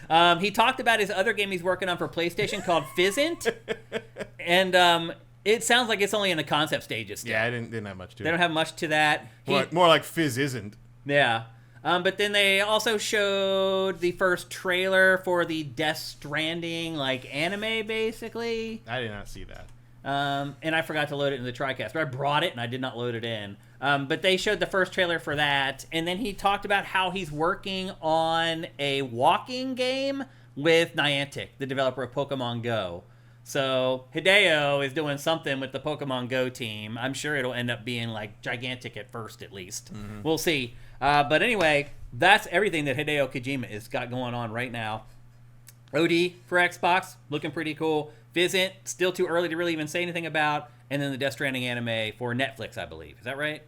candle. He talked about his other game he's working on for PlayStation called Fizzant. And it sounds like it's only in the concept stages still. Yeah, I didn't have much to it. They don't have much to that. More like Fizz isn't. Yeah. But then they also showed the first trailer for the Death Stranding, like, anime, basically. I did not see that. And I forgot to load it in the TriCast. I brought it, and I did not load it in. But they showed the first trailer for that. And then he talked about how he's working on a walking game with Niantic, the developer of Pokemon Go. So Hideo is doing something with the Pokemon Go team. I'm sure it'll end up being, like, gigantic at first, at least. Mm-hmm. We'll see. But anyway, that's everything that Hideo Kojima has got going on right now. OD for Xbox, looking pretty cool. Fizzant, still too early to really even say anything about. And then the Death Stranding anime for Netflix, I believe. Is that right?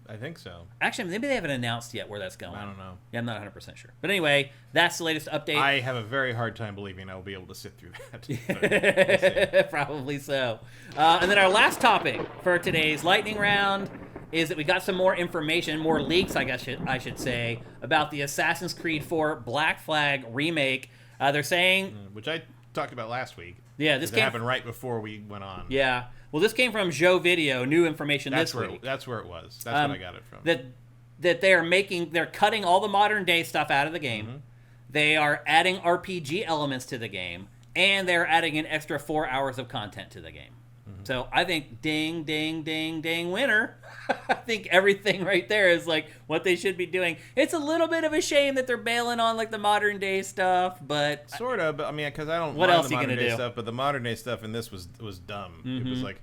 I think so. Actually, maybe they haven't announced yet where that's going. I don't know. Yeah, I'm not 100% sure. But anyway, that's the latest update. I have a very hard time believing I'll be able to sit through that. We'll probably so. And then our last topic for today's lightning round is that we got some more information, more leaks, I guess I should say, about the Assassin's Creed 4 Black Flag remake. They're saying... Which I talked about last week. Yeah, this happened right before we went on. Yeah. Well, this came from Joe Video, new information this week. That's where it was. That's what I got it from. That that they're cutting all the modern day stuff out of the game. Mm-hmm. They are adding RPG elements to the game, and they're adding an extra 4 hours of content to the game. Mm-hmm. So I think ding, ding, ding, ding, winner. I think everything right there is like what they should be doing. It's a little bit of a shame that they're bailing on like the modern day stuff, but sort of. But I mean, because I don't. What else are you gonna do? Stuff, but the modern day stuff in this was dumb. Mm-hmm. It was like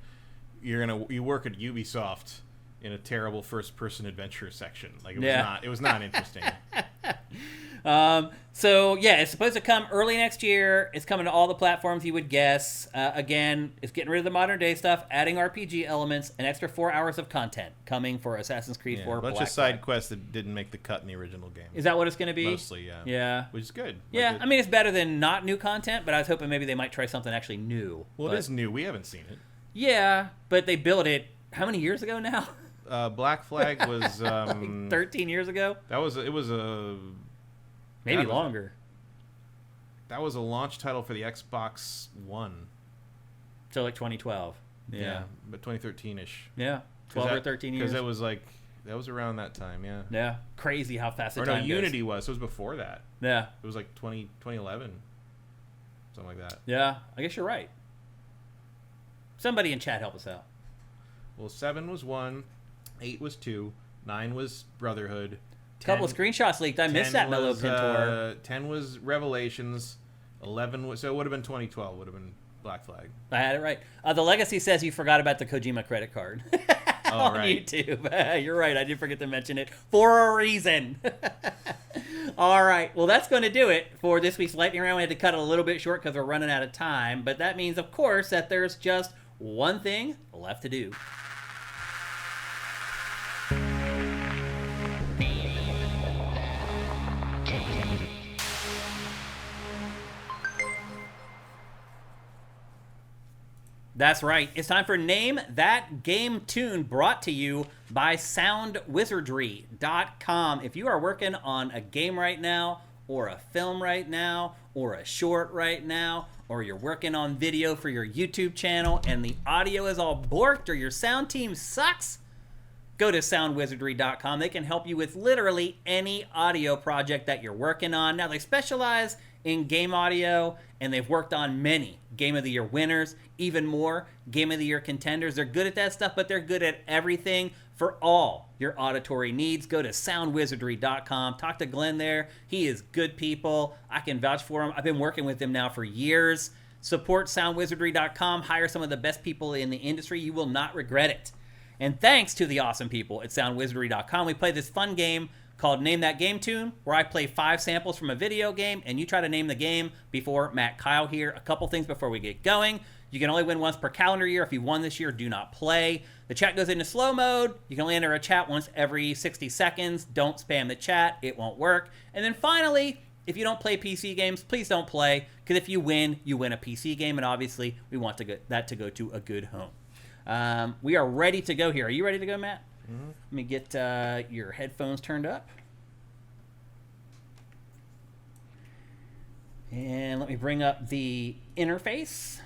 you work at Ubisoft in a terrible first person adventure section. Like it was not interesting. So yeah, it's supposed to come early next year. It's coming to all the platforms you would guess. Again, it's getting rid of the modern day stuff, adding RPG elements, an extra 4 hours of content coming for Assassin's Creed 4. A bunch of side quests that didn't make the cut in the original game. Is that what it's going to be? Mostly, yeah. Yeah. Which is good. Yeah, I mean, it's better than not new content, but I was hoping maybe they might try something actually new. Well, it is new. We haven't seen it. Yeah, but they built it how many years ago now? Black Flag was like 13 years ago. It was a maybe longer. That was a launch title for the Xbox One. So like 2012. Yeah, but 2013-ish. Yeah, 12 or 13 years. Because that was around that time, yeah. Yeah, crazy how fast the time goes. Unity was. So it was before that. Yeah. It was like 2011. Something like that. Yeah, I guess you're right. Somebody in chat help us out. Well, 7 was 1, 8 was 2, 9 was Brotherhood. A couple of screenshots leaked. I missed that Mellow Pintor. 10 was Revelations. 11 was... So it would have been 2012. Would have been Black Flag. I had it right. The Legacy says you forgot about the Kojima credit card. On right. YouTube. You're right. I did forget to mention it for a reason. All right. Well, that's going to do it for this week's Lightning Round. We had to cut it a little bit short because we're running out of time. But that means, of course, that there's just one thing left to do. That's right. It's time for Name That Game Tune, brought to you by Soundwizardry.com. If you are working on a game right now, or a film right now, or a short right now, or you're working on video for your YouTube channel and the audio is all borked or your sound team sucks, go to Soundwizardry.com. They can help you with literally any audio project that you're working on. Now, they specialize in game audio, and they've worked on many Game of the Year winners, even more Game of the Year contenders. They're good at that stuff, but they're good at everything for all your auditory needs. Go to soundwizardry.com. Talk to Glenn there. He is good people. I can vouch for him. I've been working with him now for years. Support soundwizardry.com. Hire some of the best people in the industry. You will not regret it. And thanks to the awesome people at soundwizardry.com, we play this fun game called Name That Game Tune, where I play 5 samples from a video game, and you try to name the game before Matt Keil here. A couple things before we get going. You can only win once per calendar year. If you won this year, do not play. The chat goes into slow mode. You can only enter a chat once every 60 seconds. Don't spam the chat. It won't work. And then finally, if you don't play PC games, please don't play, because if you win a PC game, and obviously we want that to go to a good home. We are ready to go here. Are you ready to go, Matt? Mm-hmm. Let me get your headphones turned up. And let me bring up the interface.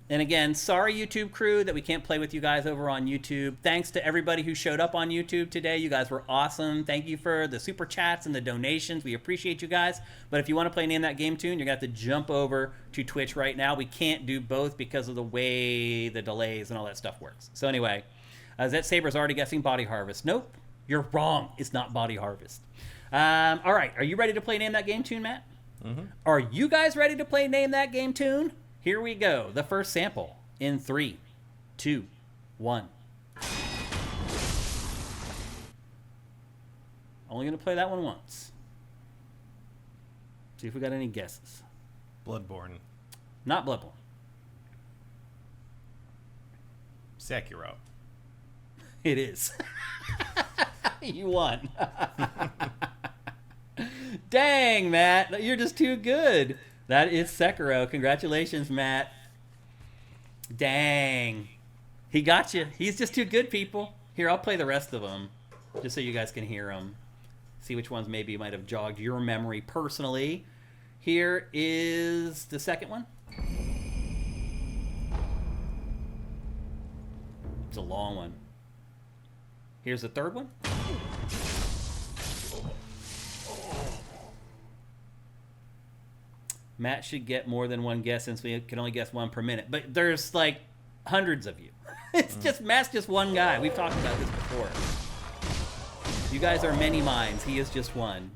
And again, sorry, YouTube crew, that we can't play with you guys over on YouTube. Thanks to everybody who showed up on YouTube today. You guys were awesome. Thank you for the super chats and the donations. We appreciate you guys. But if you want to play Name That Game Tune, you're going to have to jump over to Twitch right now. We can't do both because of the way the delays and all that stuff works. So anyway, Zet Saber's already guessing Body Harvest. Nope, you're wrong. It's not Body Harvest. All right, are you ready to play Name That Game Tune, Matt? Mm-hmm. Are you guys ready to play Name That Game Tune? Here we go. The first sample in 3, 2, 1. Only going to play that one once. See if we got any guesses. Bloodborne. Not Bloodborne. Sekiro. It is. You won. Dang, Matt. You're just too good. That is Sekiro. Congratulations, Matt. Dang. He got you. He's just too good, people. Here, I'll play the rest of them, just so you guys can hear them. See which ones maybe might have jogged your memory personally. Here is the second one. It's a long one. Here's the third one. Matt should get more than one guess since we can only guess one per minute. But there's like hundreds of you. It's just Matt's just one guy. We've talked about this before. You guys are many minds. He is just one.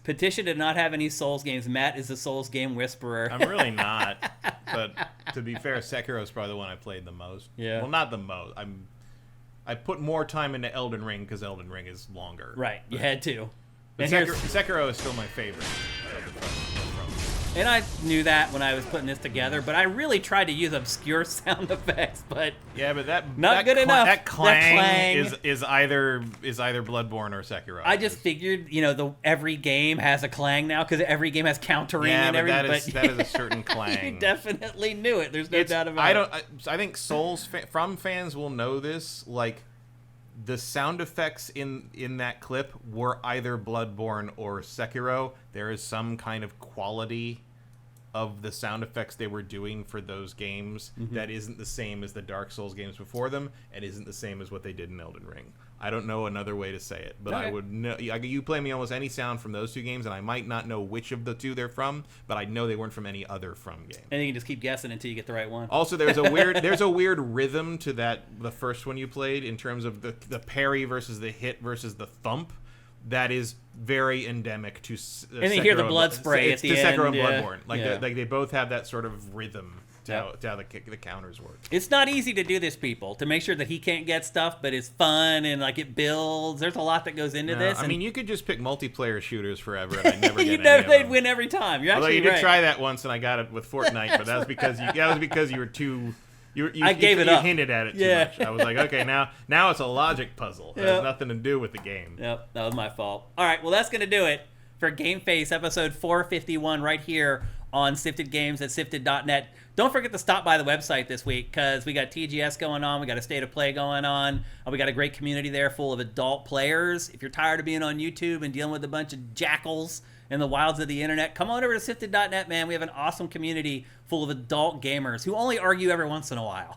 Petition did not have any Souls games. Matt is the Souls game whisperer. I'm really not. But to be fair, Sekiro is probably the one I played the most. Yeah. Well, not the most. I put more time into Elden Ring because Elden Ring is longer. Right. You had to. But Sekiro is still my favorite. And I knew that when I was putting this together, but I really tried to use obscure sound effects, but yeah, but not good enough. That clang is either Bloodborne or Sekiro. I just figured, every game has a clang now because every game has countering and everything. That is a certain clang. You definitely knew it. There's no doubt about it. I think Souls from fans will know this. Like, the sound effects in that clip were either Bloodborne or Sekiro. There is some kind of quality of the sound effects they were doing for those games that isn't the same as the Dark Souls games before them and isn't the same as what they did in Elden Ring. I don't know another way to say it, but okay. I would know. You play me almost any sound from those two games, and I might not know which of the two they're from, but I know they weren't from any other From game. And you can just keep guessing until you get the right one. Also, there's a weird rhythm to the first one you played in terms of the parry versus the hit versus the thump. That is very endemic to Sekiro. And you hear the blood spray at the end. Sekiro and Bloodborne. Like they both have that sort of rhythm to how the counters work. It's not easy to do this, people, to make sure that he can't get stuff, but it's fun and like it builds. There's a lot that goes into this. I mean, you could just pick multiplayer shooters forever and I'd never get they'd win every time. You're actually you did try that once and I got it with Fortnite, but that was because you were too... I gave it up. You hinted at it too much. I was like, okay, now it's a logic puzzle. It has nothing to do with the game. Yep, that was my fault. All right, well, that's going to do it for GameFace episode 451 right here on Sifted Games at sifted.net. Don't forget to stop by the website this week because we got TGS going on. We got a State of Play going on. We got a great community there full of adult players. If you're tired of being on YouTube and dealing with a bunch of jackals in the wilds of the internet, come on over to sifted.net, man. We have an awesome community full of adult gamers who only argue every once in a while.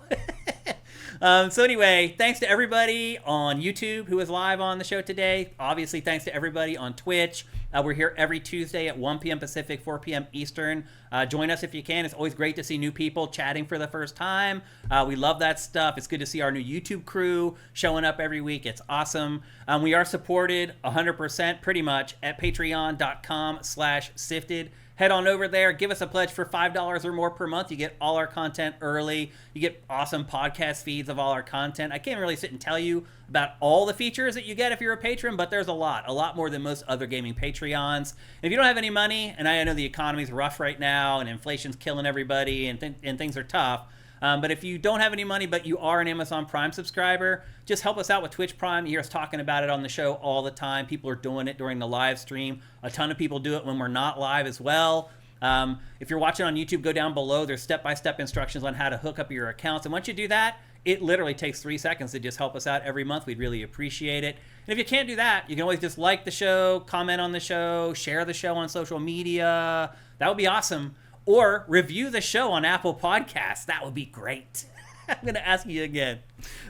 So anyway, thanks to everybody on YouTube who was live on the show today. Obviously, thanks to everybody on Twitch. We're here every Tuesday at 1 p.m. Pacific, 4 p.m. Eastern. Join us if you can. It's always great to see new people chatting for the first time. We love that stuff. It's good to see our new YouTube crew showing up every week. It's awesome. We are supported 100% pretty much at patreon.com/sifted. Head on over there. Give us a pledge for $5 or more per month. You get all our content early. You get awesome podcast feeds of all our content. I can't really sit and tell you about all the features that you get if you're a patron, but there's a lot more than most other gaming Patreons. And if you don't have any money, and I know the economy's rough right now, and inflation's killing everybody, and things are tough, but if you don't have any money, but you are an Amazon Prime subscriber, just help us out with Twitch Prime. You hear us talking about it on the show all the time. People are doing it during the live stream. A ton of people do it when we're not live as well. If you're watching on YouTube, go down below. There's step-by-step instructions on how to hook up your accounts. And once you do that, it literally takes 3 seconds to just help us out every month. We'd really appreciate it. And if you can't do that, you can always just like the show, comment on the show, share the show on social media. That would be awesome. Or review the show on Apple Podcasts. That would be great. I'm going to ask you again.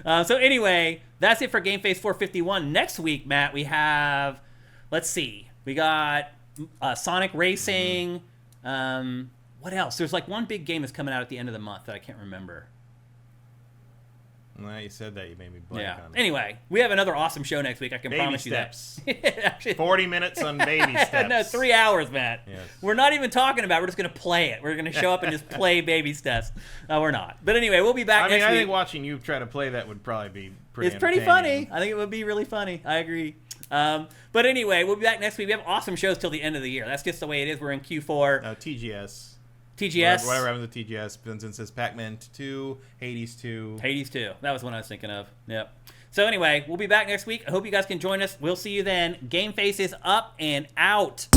So anyway, that's it for GameFace 451. Next week, Matt, we have, let's see, we got Sonic Racing. What else? There's like one big game that's coming out at the end of the month that I can't remember. Well, you said that. You made me blank on it. Anyway, we have another awesome show next week. I can promise steps. You that. Actually, 40 minutes on baby steps. No, 3 hours, Matt. Yes. We're not even talking about it. We're just going to play it. We're going to show up and just play baby steps. No, we're not. But anyway, we'll be back next week. I think watching you try to play that would probably be pretty It's pretty funny. I think it would be really funny. I agree. But anyway, we'll be back next week. We have awesome shows till the end of the year. That's just the way it is. We're in Q4. TGS. Whatever happens with TGS. Vincent says Pac-Man 2, Hades 2. Hades 2. That was one I was thinking of. Yep. So anyway, we'll be back next week. I hope you guys can join us. We'll see you then. GameFace is up and out.